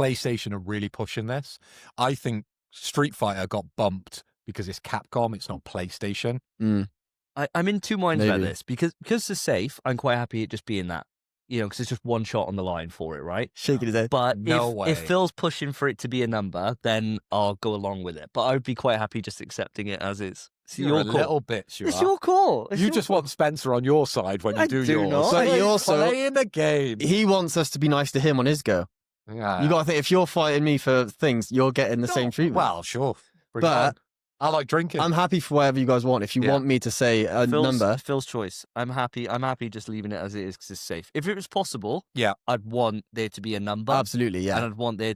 PlayStation are really pushing this. I think Street Fighter got bumped because it's Capcom, it's not PlayStation. I'm in two minds about Maybe. this because it's safe. I'm quite happy it just being that, because it's just one shot on the line for it, right? Shaking his head. But No if way. Phil's pushing for it to be a number, then I'll go along with it. But I would be quite happy just accepting it as is. It's You're your a call. little bitch, you It's are. your call. It's You your just want Spencer on your side when you I do do yours. not. But he also- playing the game. He wants us to be nice to him on his go. Yeah. You got to think, if you're fighting me for things, you're getting the same treatment. Well, sure. Bring it But- on. I like drinking. I'm happy for whatever you guys want. If you Yeah. want me to say a number, Phil's choice. I'm happy just leaving it as it is because it's safe. If it was possible, Yeah. I'd want there to be a number. absolutely, yeah. And I'd want there,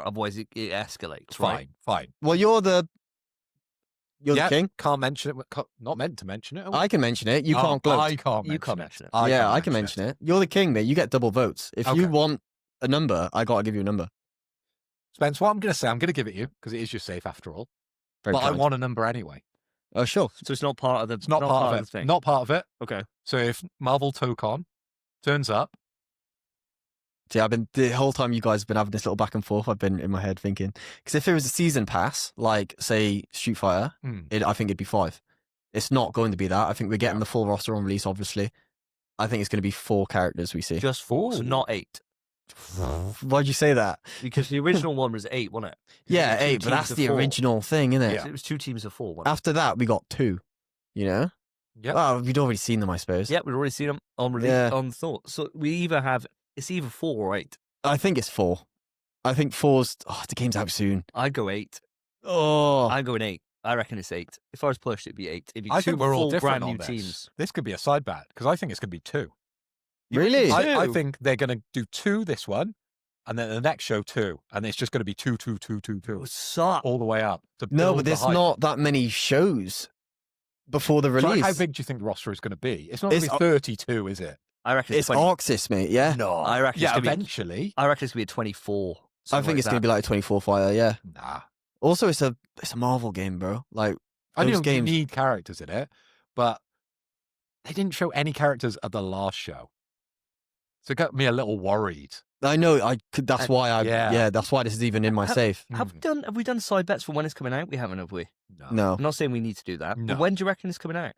otherwise it escalates. fine, Right? fine. Well, you're the Yeah, king. Can't mention it. Not meant to mention it. I can mention it. You Oh, can't gloat. I can't. You can't mention it. Yeah, I can mention it. You're the king, mate. You get double votes. If Okay. you want a number, I got to give you a number. Spence, what I'm going to say, I'm going to give it you because it is your safe after all. Very but I kind. want a number anyway. Oh, sure. So it's not part of the. It's not part of it. the thing. Not part of it. Okay. So if Marvel Tokon turns up, See, I've been the whole time you guys have been having this little back and forth. I've been in my head thinking because if it was a season pass, like say Street Fighter, I think it'd be 5. It's not going to be that. I think we're getting the full roster on release. Obviously, I think it's going to be 4 characters we see. Just 4, so Ooh. not 8. Why'd you say that? Because the original one was 8, wasn't it? Yeah, It was 8, two but teams that's of the 4. original thing, isn't it? Yeah. It was 2 teams of 4. Wasn't it? After that, we got 2. You know? Yep. Oh, we'd already seen them, I suppose. Yeah, we've already seen them on release Yeah. on thought. So it's either 4 or 8. I think it's 4. I think 4's. Oh, the game's out soon. I'd go 8. Oh, I'm going 8. I reckon it's 8. If I was pushed, it'd be 8. It'd be I 2 think we're all full different brand on new this. teams. This could be a side bet because I think it's going to be 2. really? I 2? think they're going to do 2 this one, and then the next show 2, and it's just going to be 2, 2, 2, 2, 2, Suck. all the way up. To No, build but the there's hype. not that many shows before the So release. how big do you think the roster is going to be? It's not going to It's- be 32, is it? I reckon It's 20. Arxis, mate. Yeah, No. I reckon Yeah, it's gonna eventually. I reckon it's going to be a 24. I think it's going to be like a 24 fighter. Yeah. Nah. Also, it's a Marvel game, bro. Like I those know you games. need characters in it, but they didn't show any characters at the last show. So it got me a little worried. I know. I could. That's why I. Yeah. Yeah. That's why this is even in my safe. Have we done side bets for when it's coming out? We haven't, have we? No. I'm not saying we need to do that. No. But when do you reckon it's coming out?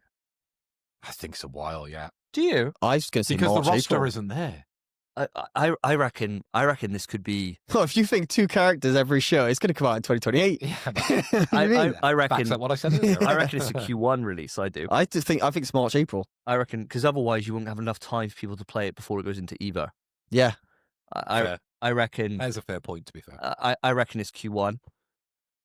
I think it's a while, yeah. Do you? I was going to say Because March, the roster April. isn't there. I reckon this could be. Well, if you think 2 characters every show, it's going to come out in 2028. Yeah, I reckon. backs up what I said earlier. I reckon it's a Q1 release. I do. I think it's March, April. I reckon because otherwise you won't have enough time for people to play it before it goes into Evo. Yeah. I reckon. That is a fair point, to be fair. I reckon it's Q1.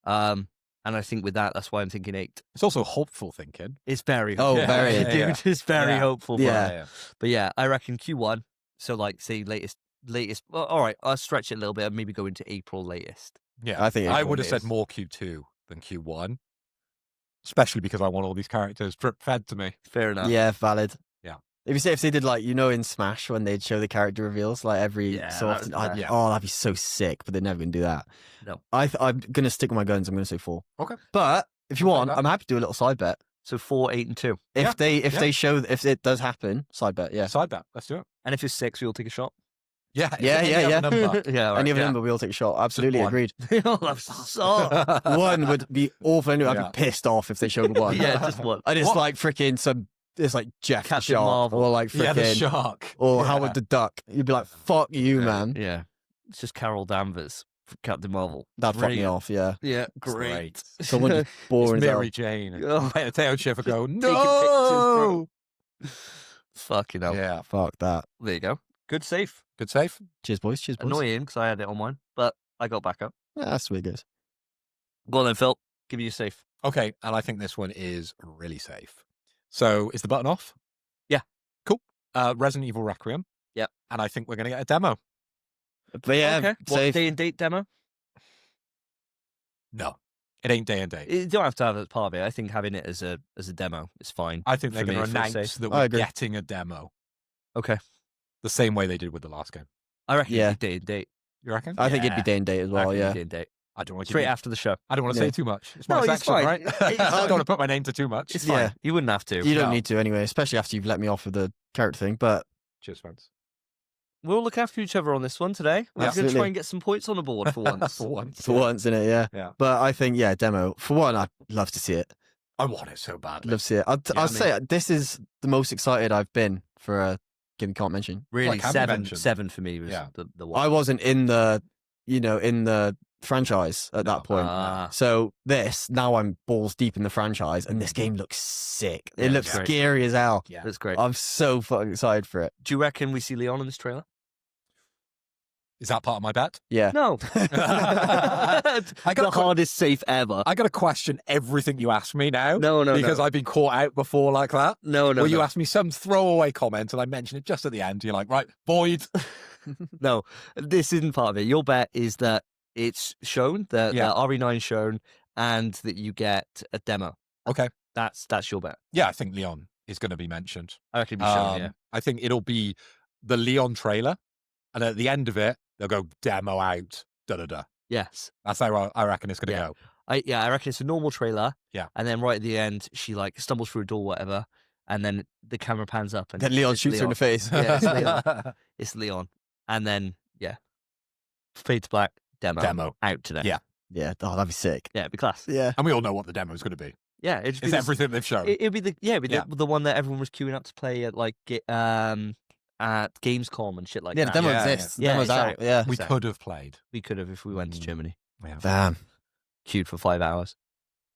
And I think with that's why I'm thinking 8. It's also hopeful thinking. It's very Oh, hopeful. very, dude. yeah. It's very Yeah. hopeful. Yeah. But yeah, I reckon Q1. So like, say latest. Well, all right, I'll stretch it a little bit. Maybe go into April latest. Yeah. I think I April would have it said is. more Q2 than Q1. Especially because I want all these characters drip fed to me. Fair enough. Yeah, valid. Yeah. If they did like, in Smash when they'd show the character reveals like every Yeah, so that often, would be nice. that'd be so sick, but they're never going to do that. No. I'm going to stick with my guns. I'm going to say 4. Okay. But if you I'll want, take that. I'm happy to do a little side bet. So 4, 8, and 2. If Yeah. they show, if it does happen, side bet, yeah. Side bet. Let's do it. And if it's 6, we all take a shot. Yeah. Yeah, Any yeah, other yeah. Number. Yeah. All right. Any other yeah. number, we all take a shot. Absolutely one. agreed. I'll have so. One would be awful. Anyway, I'd Yeah. be pissed off if they showed one. Yeah, just one. And it's What? like freaking it's like Jeff the Captain Shark Marvel. or like Yeah, the freaking shark. or Yeah. Howard the Duck. You'd be like, fuck you, Yeah. man. Yeah. It's just Carol Danvers from Captain Marvel. That'd fuck me Brilliant. off, yeah. Yeah, Great. Someone just It's boring as hell. Mary Jane. Oh. Paint a tail shiver go, Taking no! Fucking hell. Yeah. Fuck that. There you go. Good save. Good save. Cheers, boys. Cheers, boys. Annoying because I had it on mine, but I got back up. Yeah, that's the way it goes. Go on then, Phil. Give me your safe. Okay, and I think this one is really safe. So, is the button off? Yeah. Cool. Resident Evil Requiem. Yep. And I think we're going to get a demo. But yeah, Okay. What safe. day and date demo? No, it ain't day and date. You don't have to have it as part of it. I think having it as a demo is fine. I think they're for me, going to for announce safe. that I we're agree. getting a demo Okay. the same way they did with the last game. I reckon Yeah. it'd be day and date. You reckon? I think it'd be Yeah. day and date as I well, reckon yeah. day and date. I don't want to Straight after the show. I don't want to Yeah. say too much. It's my No, it's section, fine. right? It's I don't fine. want to put my name to too much. It's fine. Yeah. You wouldn't have to. You don't No. need to anyway, especially after you've let me off with the character thing. But Cheers, Spence. We'll look after each other on this one today. We're going to Absolutely. try and get some points on the board for once. For once. for once, innit, yeah. Yeah. But I think, yeah, demo. For one, I'd love to see it. I want it so badly. Love to see it. I'd I say this is the most excited I've been for a game you can't mention. Really, Like Cammy mentioned. 7 for me was Yeah. the one. I wasn't in the, in the franchise at No. that point. Ah. So now I'm balls deep in the franchise, and this game looks sick. Yeah, It looks it's great. scary as hell. Yeah. That's great. I'm so fucking excited for it. Do you reckon we see Leon in this trailer? Is that part of my bet? Yeah. No. I got the a que- hardest safe ever. I got to question everything you ask me now. No, because I've been caught out before like that. no, Where you ask me some throwaway comment and I mention it just at the end. You're like, right, void. No, this isn't part of it. Your bet is that it's shown, that Yeah. RE9 shown, and that you get a demo. Okay. That's your bet. Yeah, I think Leon is going to be mentioned. I reckon it'll be shown, yeah. I think it'll be the Leon trailer. And at the end of it, they'll go demo out. Da-da-da. Yes. That's how I reckon it's going to Yeah. go. I reckon it's a normal trailer. Yeah. And then right at the end, she like stumbles through a door, whatever, and then the camera pans up and Then Leon it's shoots her in the face. Yeah, it's Leon. It's Leon. And then, yeah. Fade to black, demo. Out today. Yeah. Yeah, that'd be sick. Yeah, it'd be class. Yeah. And we all know what the demo is going to be. Yeah, it'd just be It's this- everything they've shown. It'd be the Yeah. the one that everyone was queuing up to play at like at Gamescom and shit like Yeah, the that. demo Yeah, exists. The yeah. demo's Yeah, out. Yeah. we so- could have played. We could have if we went to Mm. Germany. Yeah. Damn. Queued for 5 hours.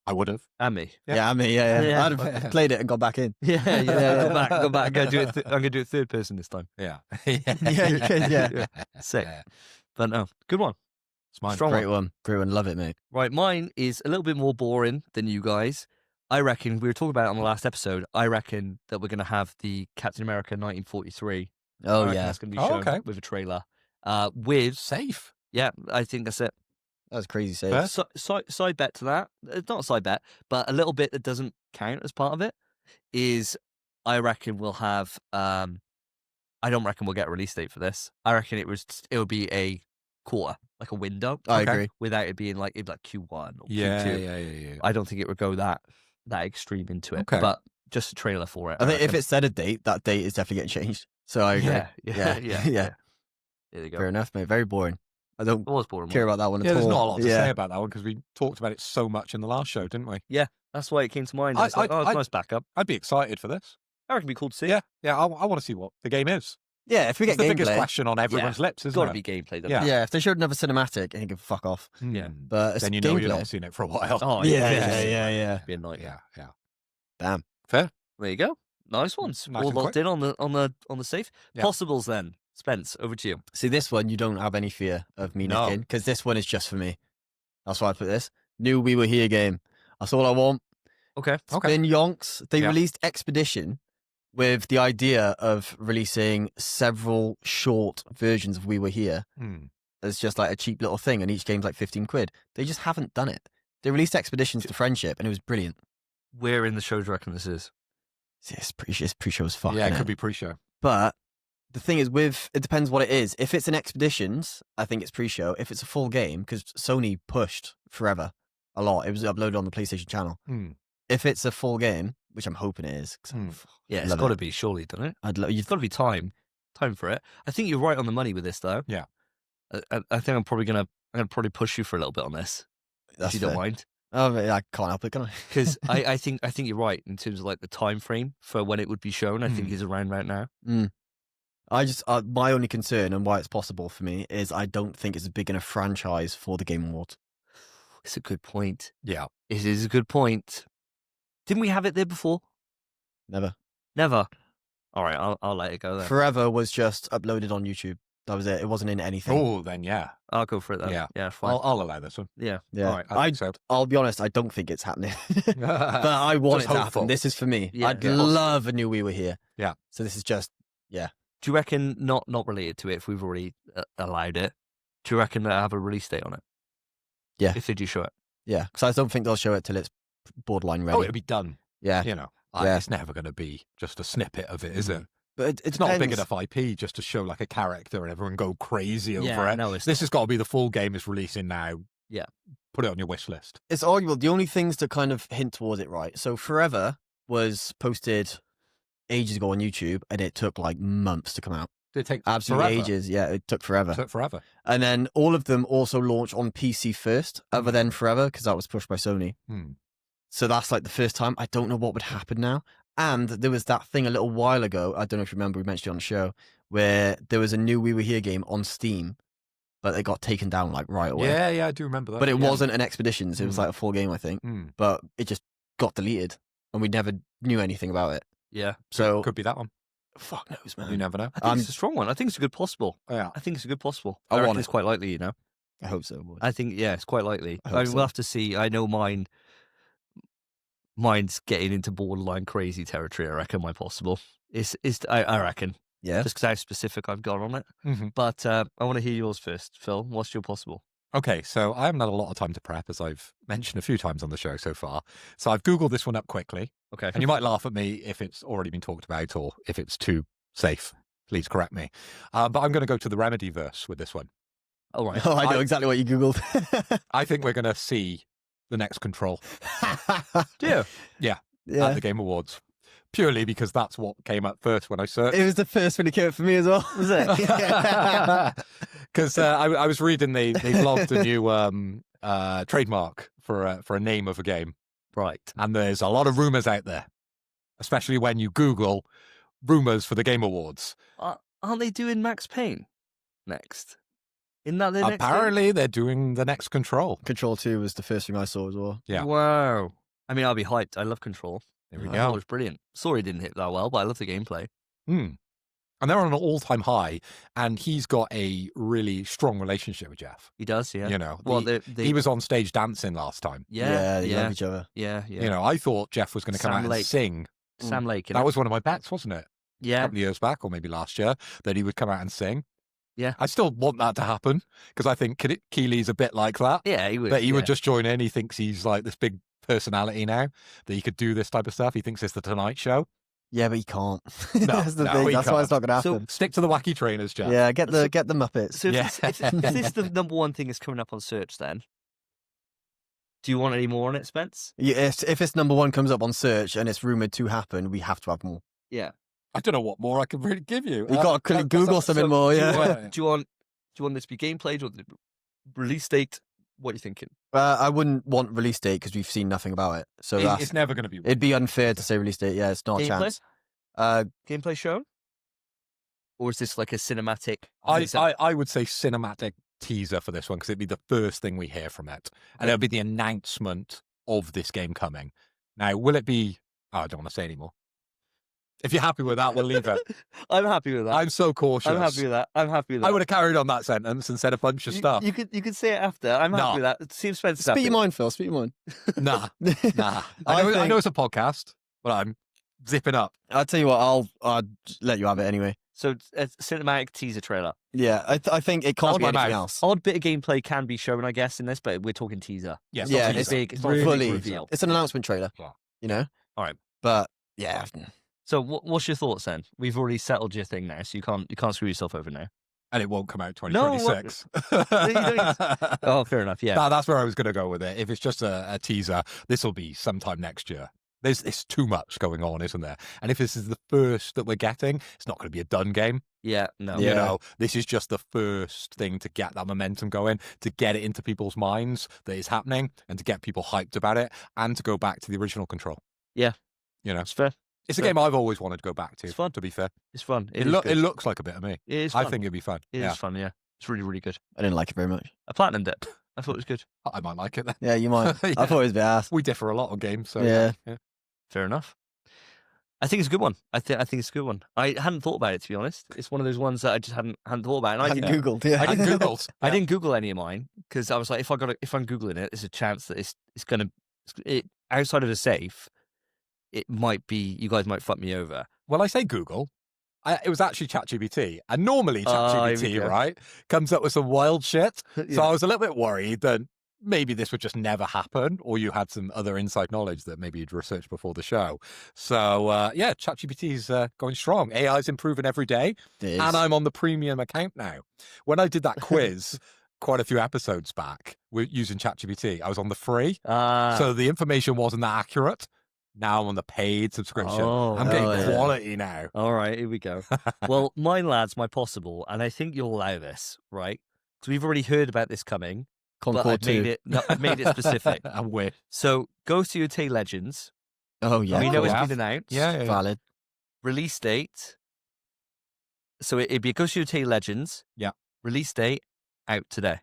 I would have. And me. Yeah. Yeah, I mean, yeah. Yeah. I'd have played it and got back in. Yeah, Yeah. Go back. I'm gonna do it. I'm gonna do it third person this time. Yeah. Yeah, you could, yeah. Sick. Yeah. But no, good one. It's mine. Strong Great one. Great one. Love it, mate. Right, mine is a little bit more boring than you guys. I reckon we were talking about it on the last episode. I reckon that we're gonna have the Captain America 1943. I Oh, reckon yeah. that's gonna be Oh, shown okay. with a trailer. With Safe. yeah, I think that's it. That was crazy Fair. safe. Side bet to that. Not a side bet, but a little bit that doesn't count as part of it is I reckon we'll have. I don't reckon we'll get a release date for this. I reckon it would be a quarter, like a window, I Okay. agree. without it being like Q1 or Yeah, Q2. yeah. I don't think it would go that extreme into it. Okay. But just a trailer for it. I think if reckon. it said a date, that date is definitely getting changed. So I agree. yeah. Yeah. There you go. Fair enough, mate. Very boring. I don't It was boring. care about that one Yeah, at there's all. not a lot to say about that one because we talked about it so much in the last show, didn't we? That's why it came to mind. It's like, it's nice backup. I'd be excited for this. I reckon it'd be cool to see. Yeah, I want to see what the game is. Yeah, if we It's get the biggest gameplay, question on everyone's lips, It's isn't got it? to be gameplay, doesn't Yeah. it? yeah, if they showed another cinematic, I think it'd fuck off. Yeah. But it's Then you know you've gameplay. not seen it for a while. Oh, Yeah. Be a nightmare. Yeah. Damn. Fair. There you go. Nice ones. Nice All and locked quick. in on the safe. Yeah. Possibles then. Spence, over to you. See, this one, you don't have any fear of me No. nicking, because this one is just for me. That's why I put this. New We Were Here game. That's all I want. Okay. It's been yonks. They Yeah. released Expedition with the idea of releasing several short versions of We Were Here as just like a cheap little thing, and each game's like 15 quid. They just haven't done it. They released Expeditions to Friendship, and it was brilliant. Where in the show do you reckon this is? See, it's pre-show as fuck. Yeah, it innit? could be pre-show. But the thing is, it depends what it is. If it's an Expeditions, I think it's pre-show. If it's a full game, because Sony pushed forever a lot, it was uploaded on the PlayStation channel. If it's a full game, which I'm hoping it is, 'cause Yeah, it's love got it. to be, surely, doesn't it? you've It's got to be time for it. I think you're right on the money with this, though. Yeah. I think I'm gonna push you for a little bit on this, that's if you don't fair. mind, Oh, but I can't help it, can I? because I think you're right in terms of like the time frame for when it would be shown. I think is around right now. I just my only concern and why it's possible for me is I don't think it's a big enough franchise for the Game Awards. It's a good point. Yeah. It is a good point. Didn't we have it there before? Never. Never. All right, I'll let it go there. Forever was just uploaded on YouTube. That was it. It wasn't in anything. Oh, then yeah. I'll go for it then. Yeah. Fine. I'll allow this one. Yeah. Yeah. All right, I think so. I'll be honest, I don't think it's happening. But I want Just it to hopeful. happen. This is for me. Yeah, I'd yeah. love a new We Were Here. Yeah. So this is just, Do you reckon not related to it? If we've already allowed it, do you reckon they'll have a release date on it? Yeah. If they do show it. yeah. Because I don't think they'll show it till it's borderline ready. Oh, it'll be done. yeah. You know, Yeah. it's never going to be just a snippet of it, is it? But It's not a big depends. enough IP just to show like a character and everyone go crazy over Yeah, it. no, it's This has got to be the full game is releasing now. Yeah. Put it on your wish list. It's arguable. The only things to kind of hint towards it, right? So Forever was posted ages ago on YouTube, and it took like months to come out. Did it take Absolutely forever? ages. Yeah, it took forever. It took forever. And then all of them also launched on PC first, other than Forever, because that was pushed by Sony. So that's like the first time. I don't know what would happen now. And there was that thing a little while ago, I don't know if you remember, we mentioned it on the show, where there was a new We Were Here game on Steam, but it got taken down like right away. Yeah, I do remember that. But it yeah. wasn't an Expeditions, it was like a full game, I think. But it just got deleted, and we never knew anything about it. Yeah. So, Could be that one. fuck knows, man. You never know. I think it's a strong one. I think it's a good possible. Yeah. I think it's a good possible. I I want reckon it. it's quite likely, you know. I hope so, boys. I think, yeah, it's quite likely. I hope so. We'll have to see. I know mine's getting into borderline crazy territory, I reckon, my possible. I reckon. Yeah. Just because how specific I've got on it. Mhm. But I want to hear yours first, Phil. What's your possible? Okay, so I haven't had a lot of time to prep, as I've mentioned a few times on the show so far. So I've Googled this one up quickly. Okay. And you might laugh at me if it's already been talked about or if it's too safe. Please correct me. But I'm going to go to the Remedy verse with this one. All right. Oh, I know exactly what you Googled. I think we're going to see the next Control Yeah. at Yeah. the Game Awards. Purely because that's what came up first when I searched. It was the first one that came up for me as well. Was it? Because I was reading they blogged a new trademark for a name of a game, Right. and there's a lot of rumors out there, especially when you Google rumors for the Game Awards. Aren't they doing Max Payne next? Isn't that their next game? Apparently, they're doing the next Control. Control 2 was the first thing I saw as well. Yeah. Wow. I mean, I'll be hyped. I love Control. There we I thought it go. was brilliant. Sorry it didn't hit that well, but I love the gameplay. And they're on an all-time high, and he's got a really strong relationship with Jeff. He does, yeah. You know, Well, he was on stage dancing last time. yeah, They yeah, love each other. yeah. You know, I thought Jeff was going to come Sam out Lake. and sing. Sam Lake. That was one of my bets, wasn't it? A yeah, couple of years back, or maybe last year, that he would come out and sing. Yeah. I still want that to happen because I think Keeley's a bit like that. yeah. He would. That he yeah. would just join in. He thinks he's like this big personality now, that he could do this type of stuff. He thinks it's the Tonight Show. Yeah, but he can't. No, That's the no, thing. he That's why it's not going to So- happen. Stick to the wacky trainers, Jeff. Yeah, get the Muppets. So if, Yeah. this, if this is the number one thing is coming up on search, then do you want any more on it, Spence? Yeah, if it's number one comes up on search and it's rumored to happen, we have to have more. Yeah. I don't know what more I can really give you. You got to Google something more. do you Yeah. want- Do you want this to be gameplay? Do you want Release date, what are you thinking? I wouldn't want release date because we've seen nothing about it. So It's never going to be. it'd be unfair to say release date. Yeah, it's not a Gameplay? chance. Gameplay shown? Or is this like a cinematic? I would say cinematic teaser for this one because it'd be the first thing we hear from it. And it'll be the announcement of this game coming. Now, will it be... Oh, I don't want to say anymore. If you're happy with that, we'll leave it. I'm happy with that. I'm so cautious. I'm happy with that. I'm happy with that. I would have carried on that sentence and said a bunch of stuff. You could say it after. I'm happy with that. See if Spence is Speak happy. your mind, Phil. Speak your mind. Nah. I know it's a podcast, but I'm zipping up. I'll tell you what. I'll let you have it anyway. So it's a cinematic teaser trailer. Yeah, I think it can't Hold be my anything mouth. else. Odd bit of gameplay can be shown, I guess, in this, but we're talking teaser. Yeah, It's not yeah, too it's big. It's not really a big fully reveal. It's an announcement trailer. Yeah. You know. All right. But yeah, So what's your thoughts then? We've already settled your thing now, so you can't screw yourself over now. And it won't come out No, 2026. Oh, fair enough. Yeah. Nah, that's where I was going to go with it. If it's just a teaser, this will be sometime next year. There's too much going on, isn't there? And if this is the first that we're getting, it's not going to be a done game. Yeah. No. You know, this is just the first thing to get that momentum going, to get it into people's minds that it's happening, and to get people hyped about it, and to go back to the original Control. Yeah. You know, It's fair. it's a game I've always wanted to go back to. It's fun. To be fair, It's fun. it is good. looks like a bit of me. It is I fun. think it'd be fun. It Yeah, is fun. Yeah. It's really, really good. I didn't like it very much. I platinumed it. I thought it was good. I might like it then. Yeah, you might. Yeah. I thought it was a bit ass. We differ a lot on games, so Yeah. Fair enough. I think it's a good one. I think it's a good one. I hadn't thought about it, to be honest. It's one of those ones that I just hadn't thought about. And I didn't googled. Yeah, I I didn't googled. I didn't Google any of mine because I was like, if I'm Googling it, there's a chance that it's gonna outside of the safe. It might be you guys might fuck me over. Well, I say Google. It was actually ChatGPT, and normally Here we ChatGPT, go. right, comes up with some wild shit. So Yeah. I was a little bit worried that maybe this would just never happen, or you had some other inside knowledge that maybe you'd researched before the show. So yeah, ChatGPT's going strong. AI's improving every day, It is. and I'm on the premium account now. When I did that quiz quite a few episodes back using ChatGPT, I was on the free, so the information wasn't that accurate. Now I'm on the paid subscription. Oh, I'm getting yeah. quality now. all right, here we go. Well, my lads, my possible, and I think you'll allow this, right? Because we've already heard about this coming, but Concord I've made 2. it. No, I've made it specific. I'm with. So, Ghost of Yotei Legends. Oh yeah, we know yeah. it's been announced. Yeah. valid. Release date. So it'd be Ghost of Yotei Legends. Yeah. Release date out today.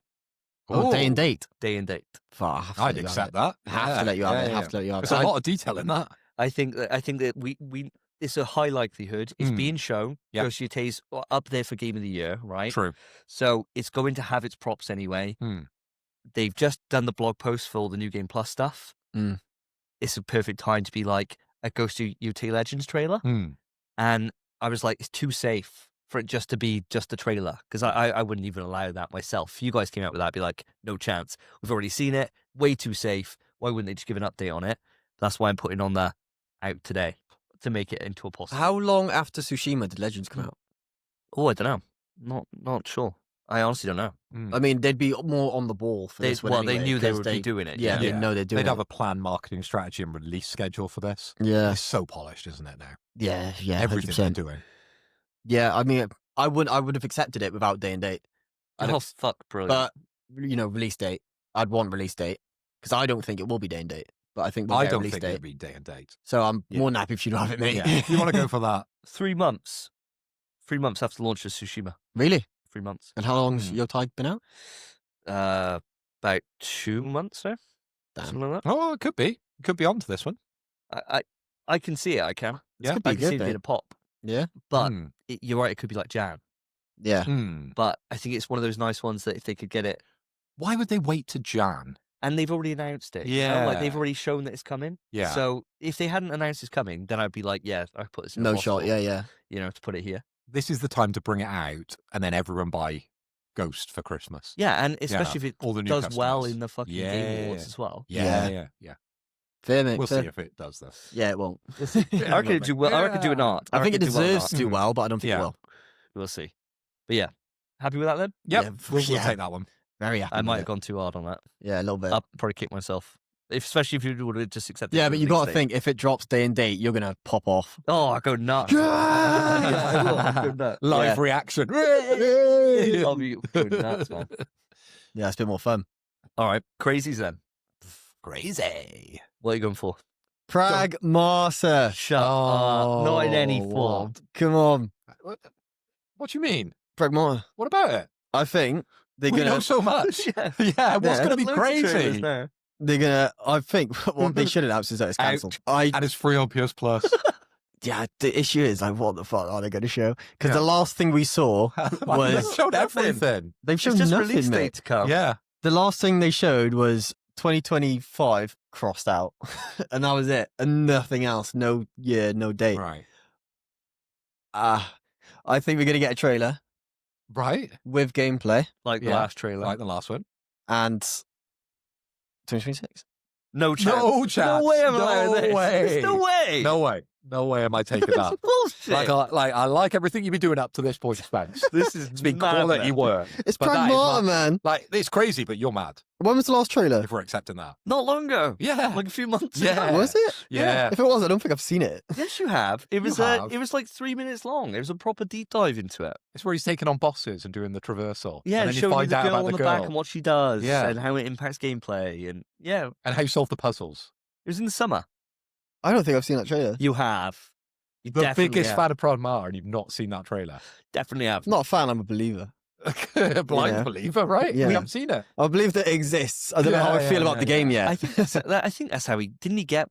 Oh, day and date. Day and date. Fuck, I have to I'd let you have accept it. that. I have to let you have it. I have to let you have it. There's a lot of detail in that. I think that we it's a high likelihood. It's Mm. being shown. Yeah. Ghost of Yotei's up there for Game of the Year, right? True. So it's going to have its props anyway. Mm. They've just done the blog post for all the New Game Plus stuff. Mm. It's a perfect time to be like a Ghost of Yotei Legends trailer. Mm. And I was like, it's too safe for it just to be just a trailer because I wouldn't even allow that myself. If you guys came out with that, I'd be like, no chance. We've already seen it. Way too safe. Why wouldn't they just give an update on it? That's why I'm putting on the out today to make it into a possible. How long after Tsushima did Legends come out? Oh, I don't know. Not sure. I honestly don't know. Mm. I mean, they'd be more on the ball for this one. They anyway, knew they 'cause would be doing it. Yeah, Yeah. they know they're doing They'd it. have a planned marketing strategy and release schedule for this. Yeah, It's so polished, isn't it now? yeah, Everything 100%. they're doing. Yeah, I mean, I would have accepted it without day and date. I'd Oh, have- fuck, brilliant. But release date. I'd want release date because I don't think it will be day and date. But I think we'll I get a don't release think date. it'd be day and date. So I'm Yeah. more than happy if you don't have it, mate. Yeah. If you want to go for that, 3 months. 3 months after the launch of Tsushima. Really? 3 months. And how long's Hmm. Yotei been out? About 2 months now. Damn. Something like that. oh, it could be. It could be on to this one. I can see it. I can. This Yeah. could be I can see good, it being mate. a pop. Yeah. But Mm. you're right. It could be like Jan. Yeah. Mm. But I think it's one of those nice ones that if they could get it, Why would they wait to Jan? and they've already announced it. you know, like they've Yeah. already shown that it's coming. Yeah. So if they hadn't announced it's coming, then I'd be like, yeah, I put this in. No Impossible, shot. Yeah. You know, to put it here. This is the time to bring it out and then everyone buy Ghost for Christmas. Yeah, and especially if it all the new does well customers. in the fucking Yeah, Game yeah, Awards yeah. as well. Yeah. Fair, mate. We'll fair. see if it does though. Yeah, it won't. I reckon it do well. I reckon do it not. I think it reckon do well deserves to not. do well, but I don't think Yeah. it will. We'll see. But yeah, happy with that then? Yep. Yeah, We'll yeah. take that one. Very happy. I with might it. have gone too hard on that. Yeah, a little bit. I'll probably kick myself. Especially if you would have just accepted. Yeah, the but you release got to date. think if it drops day and date, you're gonna pop off. Oh, I go nuts. Yeah! I will. I go nuts. Live reaction. I'll be going nuts, man. Yeah, it's a bit more fun. All right, crazies then. Crazy. What are you going for? Pragmata. Shut up. Not in any Oh, form. Come on. What do you mean? Pragmata. What about it? I think they're We know gonna. so much. Yeah. Yeah, what's Yeah. going to be Loads of trailers crazy? now. They're gonna. I think what they should announce is that it's cancelled. And it's free on PS Plus. Yeah, the issue is like, what the fuck are they going to show? Because Yeah. the last thing we saw They've was showed everything. they've shown It's just nothing, release mate. date to come. Yeah. The last thing they showed was 2025 crossed out, and that was it, and nothing else. No year, no date. Right. I think we're gonna get a trailer Right. with gameplay Like the Yeah. last trailer. Like the last one. and 2026. No chance. No chance. No way am I No allowing this. way. There's no way. No way. No way am I taking It's that. bullshit. I like everything you've been doing up to this point, Spence. This is It's been madness. quality work. It's But that is Pragmata, mad. man. Like, it's crazy, but you're mad When was the last trailer? if we're accepting that. Not long ago. Yeah. Like a few months Yeah. ago. Was it? Yeah. If it was, I don't think I've seen it. Yes, you have. It was have. it was like 3 minutes long. It was a proper deep dive into it. It's where he's taking on bosses and doing the traversal. Yeah, and then you showing you find the out girl about on the the girl back and what she does, Yeah. and how it impacts gameplay, and yeah, and how you solve the puzzles. it was in the summer. I don't think I've seen that trailer. You have. You The definitely biggest have. fan of Pragmata, and you've not seen that trailer. Definitely have. I'm not a fan. I'm a believer. A blind Yeah. believer, right? Yeah. We haven't seen it. I believe that it exists. I don't know how I Yeah, feel yeah, about the yeah, game yet. I think that's how he didn't he get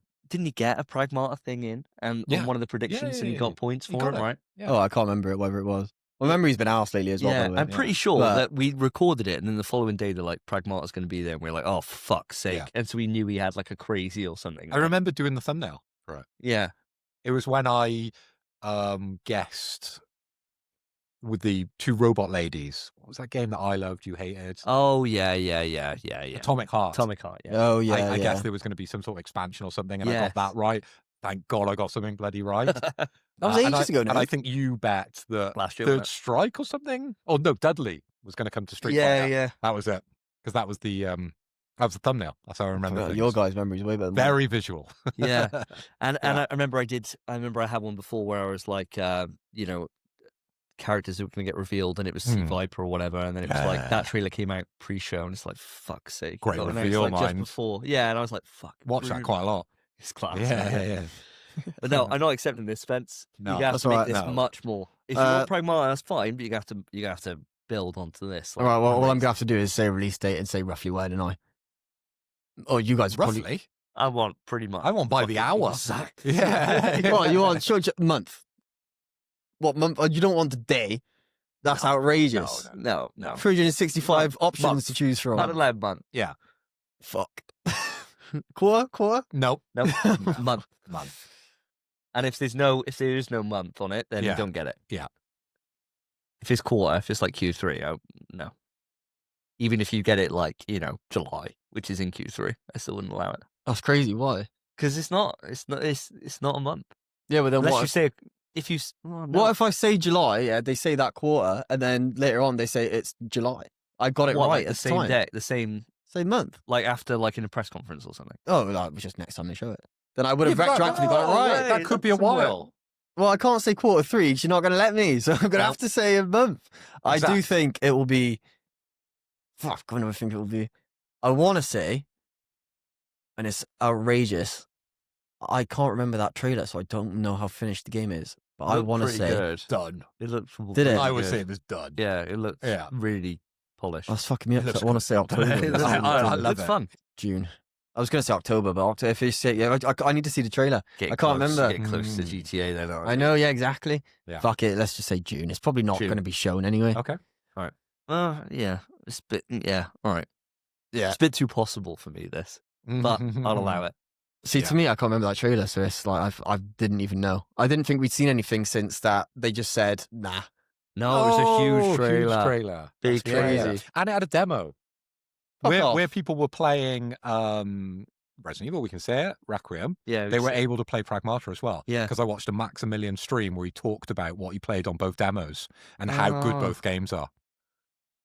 a Pragmata thing in and Yeah. on one of the predictions, and he yeah. got points He for got it, it. right? Yeah. Oh, I can't remember whether it was. I remember he's been asked lately as well. Yeah, by the way. I'm pretty sure But- that we recorded it, and then the following day they're like, Pragmata's going to be there, and we're like, oh fuck's sake! Yeah. And so we knew he had like a crazy or something. I remember doing the thumbnail for it. Yeah, It was when I guessed with the two robot ladies. What was that game that I loved, you hated? Oh yeah. Atomic Heart. Atomic Heart. Yeah. Oh yeah, I yeah. guessed there was going to be some sort of expansion or something, and I Yes. got that right. Thank God I got something bloody right. That was ages ago now. And I think you bet that Last year, Third wasn't Strike or something. Oh no, Dudley was going to come to Street Yeah, Fighter. yeah. That was it, because that was the thumbnail. That's how I remember. Well, things. your guys' memory's way better than mine. Very visual. Yeah. And Yeah. I remember I had one before where I was like, characters who were going to get revealed, and it was Sea Viper or whatever, and then it was like Yeah. that trailer came out pre-show, and it's like, fuck's sake. Great Got announced, reveal, like, just mind. before. Yeah, and I was like, fuck. Watch that rude. quite a lot. It's class. Yeah. But no, I'm not accepting this, Spence. No, you have that's to make alright. this No. much more. If you want Pragmata, that's fine, but you have to build onto this. All right. Well, all I'm gonna have to do is say release date and say roughly when, and I. Oh, you guys Roughly. probably. I want pretty much. I want by the fucking hour. exact. Yeah. What you want? Sure, month. What month? Oh, you don't want the day. That's outrageous. No. 365 options Month. to choose from. Not 11 month. Fuck. Quarter? Nope. No, month. Month. And if there is no month on it, then Yeah. you don't get it. Yeah. If it's quarter, if it's like Q3, no. Even if you get it like, July, which is in Q3, I still wouldn't allow it. That's crazy. Why? Because it's not a month. Yeah, but then Unless what? you If, say, if you, well, no. what if I say July? Yeah, they say that quarter, and then later on they say it's July. I got it What, right like at the same time. day, the same, Same month. like after like in a press conference or something. Oh, that was just next time they show it. Then I would have Yeah, but retroactively got it no right. way. That could be a while. Well, I can't say quarter three because you're not going to let me, so I'm going to No. have to say a month. I do Exactly. think it will be. Fuck, I don't think it will be. I want to say, and it's outrageous. I can't remember that trailer, so I don't know how finished the game is. But I Looked want to pretty say good. Done. It looked. Did it? I would good. say it was done. Yeah, it looked Yeah. really polished. that's fucking me up. looks I want to say October. It looks- I it love looks it. fun. June. I was going to say October, but October, if you say, yeah, I need to see the trailer. Get I can't close, remember. Get close to Mm. GTA then. aren't I you? know, yeah, exactly. Yeah. Fuck it, let's just say June. It's probably not June. going to be shown anyway. Okay. Yeah, it's a bit. Yeah, all right. Yeah. It's a bit too possible for me. This, but I'll allow it. See, Yeah. to me, I can't remember that trailer, so it's like I didn't even know. I didn't think we'd seen anything since that. They just said, nah. No, it was a huge trailer. trailer. Big That's trailer. crazy. And it had a demo Fuck off. where people were playing Resident Evil, we can say it, Requiem. Yeah, They were able to play Pragmata as well. Yeah. Because I watched a Maximilian stream where he talked about what he played on both demos and how good Ah. both games are.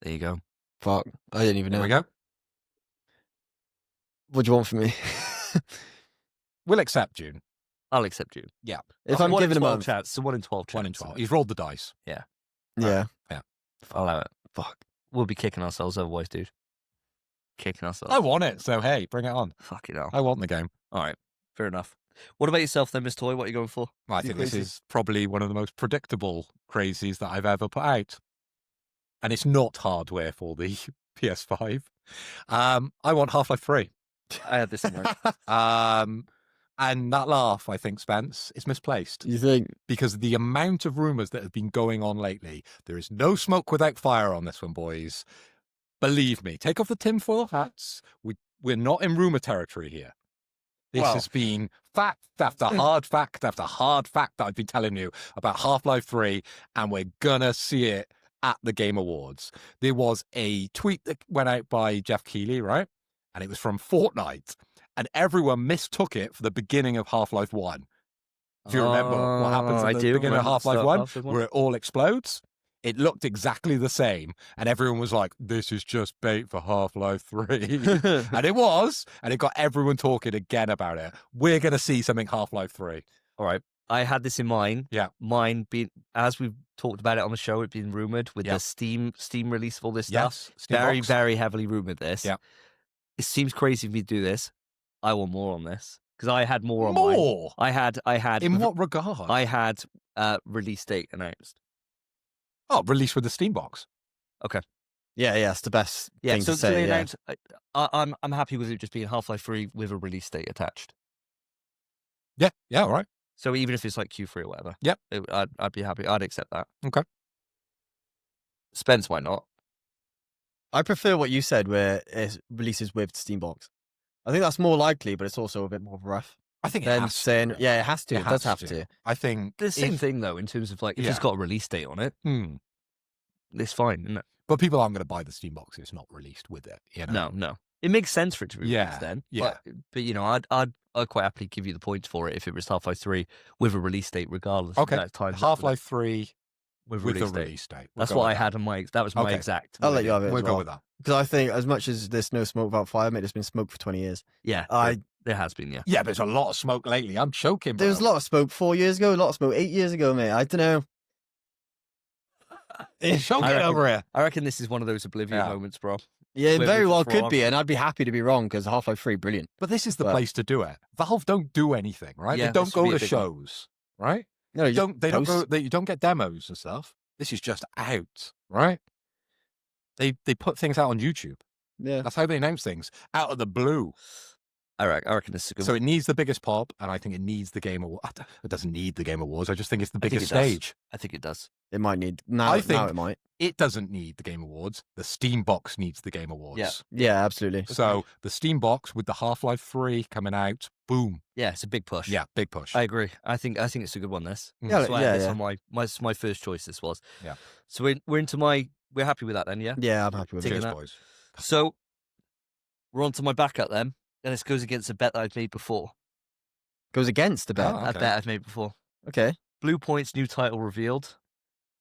There you go. Fuck, I didn't even There know. we go. What do you want from me? We'll accept June. I'll accept you. If A I'm 1 in giving him 12 a chance, it's a 1 in 12 chance. 1 in 12. He's rolled the dice. yeah, I'll allow it. fuck. We'll be kicking ourselves otherwise, dude. kicking ourselves. I want it, so hey, bring it on. Fucking hell. I want the game. All right, fair enough. What about yourself then, Miss Toy? What are you going for? Well, I You think this crazy? is probably one of the most predictable crazies that I've ever put out. And it's not hardware for the PS5. I want Half-Life 3. I had this in mind. And that laugh, I think, Spence, is misplaced. You think? Because the amount of rumors that have been going on lately, there is no smoke without fire on this one, boys. Believe me, take off the tinfoil hats. We're not in rumor territory here. This Well- has been fact after hard fact after hard fact that I've been telling you about Half-Life 3, and we're gonna see it at the Game Awards. There was a tweet that went out by Jeff Keighley, right? And it was from Fortnite, and everyone mistook it for the beginning of Half-Life 1. Do you remember what happens I at the do beginning of remember Half-Life the 1? Half-Life 1. Where it all explodes? It looked exactly the same, and everyone was like, this is just bait for Half-Life 3. And it was, and it got everyone talking again about it. We're going to see something Half-Life 3. All right. I had this in mind. Yeah. Mine being, as we've talked about it on the show, it's been rumored with Yeah. the Steam release of all this stuff. Yes. Steam Very, box. very heavily rumored this. Yeah. It seems crazy for me to do this. I want more on this because I had more on mine. More? I had. In what regard? I had release date announced. Oh, released with the Steam box. Yeah, it's the best Yeah, thing so to say. they Yeah. announced. I'm happy with it just being Half-Life 3 with a release date attached. Yeah, all right. So even if it's like Q3 or whatever, Yep. I'd be happy. I'd accept that. Okay. Spence, why not? I prefer what you said, where it releases with Steambox. I think that's more likely, but it's also a bit more rough I think it than has saying, to. yeah, it has to. It does has have to. I think The same if- thing though, in terms of like if Yeah. it's got a release date on it, it's fine, isn't it? But people aren't going to buy the Steam box if it's not released with it. You know? No. It makes sense for it to be Yeah, released then. yeah. But you know, I'd quite happily give you the points for it if it was Half-Life 3 with a release date, regardless. Okay. Of that time Half-Life 3 with with the release date. release date. We'll That's go what with I that. had on my. That was my Okay. exact. I'll let you have it. We'll as go well. with that. Because I think as much as there's no smoke without fire, mate, there's been smoke for 20 years. Yeah, I there has been. Yeah. Yeah, but there's a lot of smoke lately. I'm choking, bro. There was a lot of smoke 4 years ago, a lot of smoke 8 years ago, mate. I don't know. Choking I reckon- over here. I reckon this is one of those oblivion Yeah. moments, bro. Yeah, it Where very we well throw could on- be, and I'd be happy to be wrong because Half-Life 3, brilliant. But this is the But- place to do it. Valve don't do anything, right? Yeah, they don't this would go be a to big one. shows, right? No, you They don't post- go. You don't get demos and stuff. This is just out, right? They put things out on YouTube. Yeah. That's how they announce things out of the blue. I reckon this is a good. So it needs the biggest pop, and I think it needs the Game Awards. It doesn't need the Game Awards. I just think it's the I think biggest it does. stage. I think it does. It might need. Now, I think- now it might. It doesn't need the Game Awards. The Steam box needs the Game Awards. Yeah. Yeah, absolutely. So the Steam box with the Half-Life 3 coming out, boom. Yeah, it's a big push. Yeah, big push. I agree. I think it's a good one. This. Yeah, So I yeah, had this yeah. on my first choice. This was. Yeah. So we're happy with that then, yeah. Yeah, I'm happy with Take it. it Cheers, that. boys. So we're on to my backup then, and this goes against a bet that I've made before. Goes against the bet. Oh. A Okay. bet I've made before. Okay. Blue Point's new title revealed.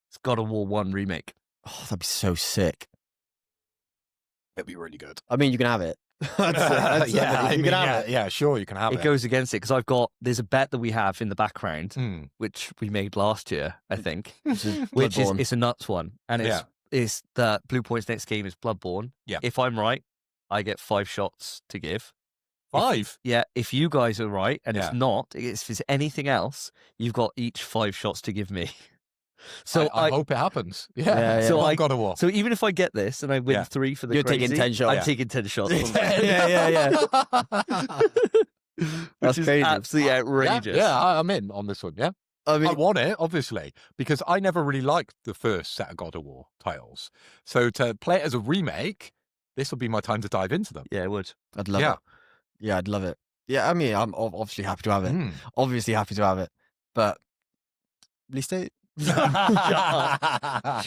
It's God of War 1 remake. Oh, that'd be so sick. It'd be really good. I mean, you can have it. That's yeah, I you mean, can have yeah, it. yeah, sure, you can have It it. goes against it because there's a bet that we have in the background, Hmm. which we made last year, I think, Which is which is Bloodborne. it's a nuts one, and it's that Blue Point's next game is Bloodborne. Yeah. If I'm right, I get 5 shots to give. 5. Yeah, if you guys are right and Yeah. it's not, if it's anything else, you've got each 5 shots to give me. So I hope it happens. Yeah. Yeah, yeah. So Love I- God of War. so even if I get this and I win Yeah. 3 for the You're taking crazy, 10 shots. I'm Yeah. taking 10 shots. yeah. Which That's is crazy. absolutely outrageous. Yeah, I'm in on this one. Yeah. I I mean, want it, obviously, because I never really liked the first set of God of War titles. So to play it as a remake, this will be my time to dive into them. Yeah, it would. I'd love Yeah. it. Yeah, I'd love it. Yeah, I mean, I'm obviously happy to have it. Mm. Obviously happy to have it. But release date? Shut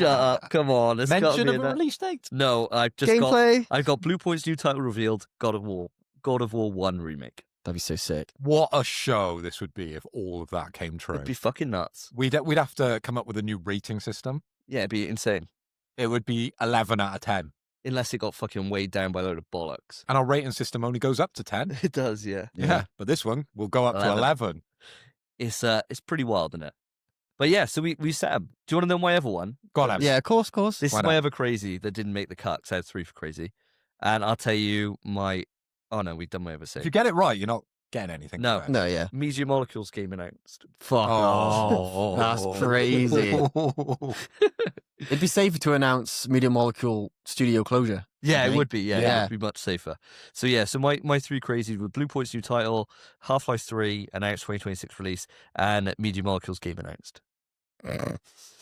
up. Come on. It's gotta Mention be of a enough. release date. No, I've just got Gameplay? I've got Blue Point's new title revealed, God of War 1 remake. That'd be so sick. What a show this would be if all of that came true. It'd be fucking nuts. We'd have to come up with a new rating system. Yeah, it'd be insane. It would be 11 out of 10. Unless it got fucking weighed down by a load of bollocks. And our rating system only goes up to 10. It does, yeah. Yeah. But this one will go up to 11. It's pretty wild, isn't it? But yeah, so we set 'em. Do you want to know my other one? Go on, Em. Yeah, of course. This Why is my not? other crazy that didn't make the cut 'cause I had 3 for crazy. And I'll tell you my. Oh no, we've done my other If you save. get it right, you're not getting anything. No. for it. No, yeah. Media Molecules game announced. Fuck off. That's crazy. It'd be safer to announce Media Molecule studio closure. Yeah, I it think. would be. Yeah, Yeah. it would be much safer. So yeah, so my three crazies were Blue Point's new title, Half-Life 3 announced 2026 release, and Media Molecules game announced.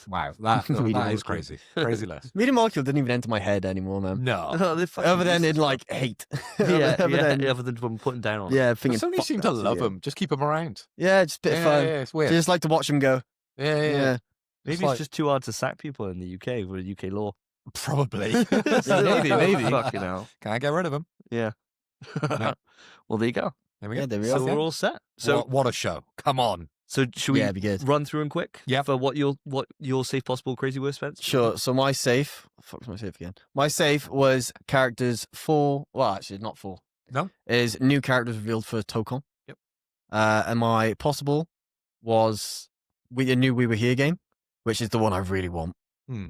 Wow, that Media is Molecule. crazy. Crazy list. Media Molecule didn't even enter my head anymore, man. No. Oh, they're fucking Other than in useless. like hate. yeah, other than other than from putting down on. yeah, But thinking. Sony fuck seem that to love studio. them. Just keep them around. Yeah, just a bit of fun. It's weird. Just like to watch them go. Yeah. Maybe It's it's like- just too hard to sack people in the UK with UK law. Probably. Maybe. Fucking hell. Can't get rid of them. Yeah. Well, there you go. There we Yeah, go. there we So are. we're all set. So what a show. Come on. so should we Yeah, it'd be good. run through them quick? Yep. For what your safe possible crazy word, Spence? Sure. So my safe. Fuck's my safe again. My safe was characters 4. Well, actually, not 4. No? Is new characters revealed for Tokon. Yep. And my possible was a new We Were Here game, which is the one I really want.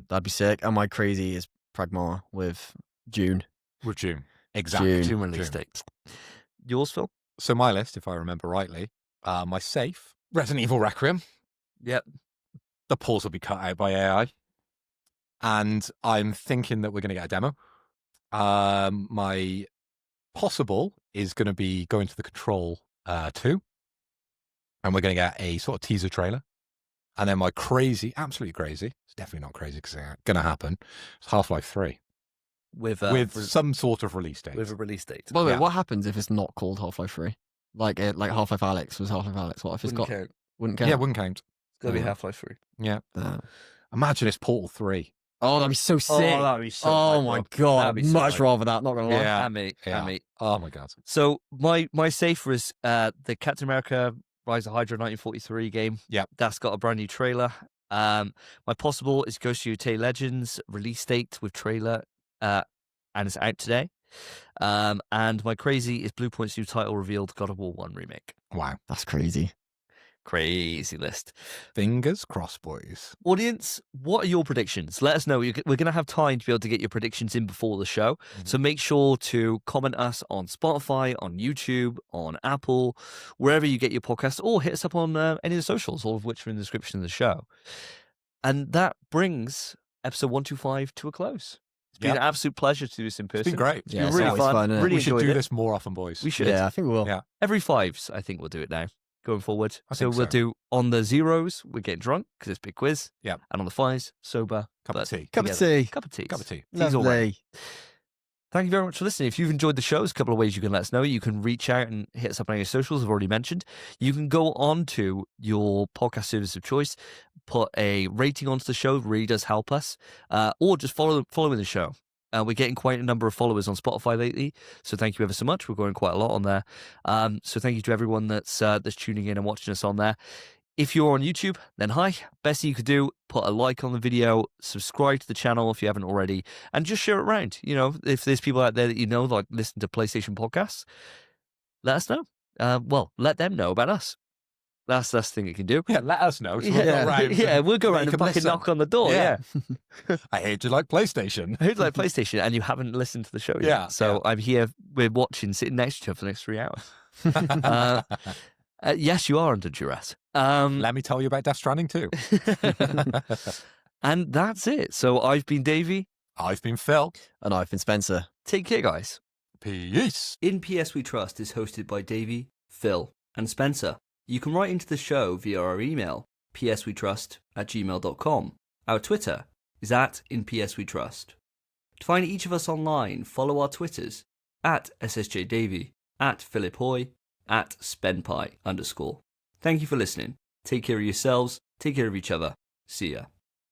That'd be sick. And my crazy is Pragma with June. With June. Exactly. June. Two release dates. Yours, Phil? So my list, if I remember rightly, my safe, Resident Evil Requiem. Yep. The pause will be cut out by AI. And I'm thinking that we're going to get a demo. My possible is going to be going to the Control 2. And we're going to get a sort of teaser trailer. And then my crazy, absolutely crazy, it's definitely not crazy because it's going to happen, it's Half-Life 3. With Some sort of release date. with a release date. By the way, Yeah. what happens if it's not called Half-Life 3? Like Half-Life Alex was Half-Life Alex. What if it's Wouldn't got? count. Wouldn't Yeah, count. wouldn't count. It's gotta be Oh. Half-Life 3. Yeah. Uh, Imagine it's Portal 3. oh, that'd be so sick. that'd be so Oh hype, my bro. god, That'd be so much hype. rather that. Not gonna lie. Yeah. And me. Yeah. And me. Oh my God. So my safe was the Captain America Rise of Hydra 1943 game. Yep. That's got a brand new trailer. My possible is Ghost of Yotei Legends release date with trailer, and it's out today. And my crazy is Blue Point's new title revealed, God of War 1 remake. Wow. That's crazy. Crazy list. Fingers crossed, boys. Audience, what are your predictions? Let us know. We're going to have time to be able to get your predictions in before the show. So make sure to comment us on Spotify, on YouTube, on Apple, wherever you get your podcast, or hit us up on any of the socials, all of which are in the description of the show. And that brings episode 125 to a close. It's been Yep. an absolute pleasure to do this in person. It's been great. It's Yeah, been it's really always fun. fun, isn't it? Really We should enjoyed do it. this more often, boys. We should. Yeah, I think we will. Yeah. Every 5s, I think we'll do it now, going forward. I So think we'll so. do on the 0s, we're getting drunk because it's a big quiz. Yeah. And on the 5s, sober. Cup but of tea. Cup of together. tea. Cup of tea. Cup of tea. Tea's all right. Lovely. Thank you very much for listening. If you've enjoyed the show, there's a couple of ways you can let us know. You can reach out and hit us up on your socials, I've already mentioned. You can go on to your podcast service of choice, put a rating onto the show, it really does help us, or just following the show. We're getting quite a number of followers on Spotify lately, so thank you ever so much. We're growing quite a lot on there. So thank you to everyone that's tuning in and watching us on there. If you're on YouTube, then hi. Best thing you could do, put a like on the video, subscribe to the channel if you haven't already, and just share it around. You know, if there's people out there that you know that listen to PlayStation podcasts, let us know. Well, let them know about us. That's the thing you can do. Yeah, let us know. So we'll go Yeah, around yeah, we'll go make around and them fucking listen. knock on the door. Yeah. Yeah. I heard you like PlayStation. I heard like PlayStation, and you haven't listened to the show yet. Yeah, So I'm here, we're watching, sitting next to each other for the next 3 hours. Yes, you are under duress. Let me tell you about Death Stranding too. And that's it. So I've been Davey. I've been Phil. And I've been Spencer. Take care, guys. Peace. In PS We Trust is hosted by Davey, Phil, and Spencer. You can write into the show via our email, pswetrust@gmail.com. Our Twitter is @InPSWeTrust. To find each of us online, follow our Twitters, @SSJDavey, @PhilipHoy, @SpenPie_. Thank you for listening. Take care of yourselves, take care of each other. See ya.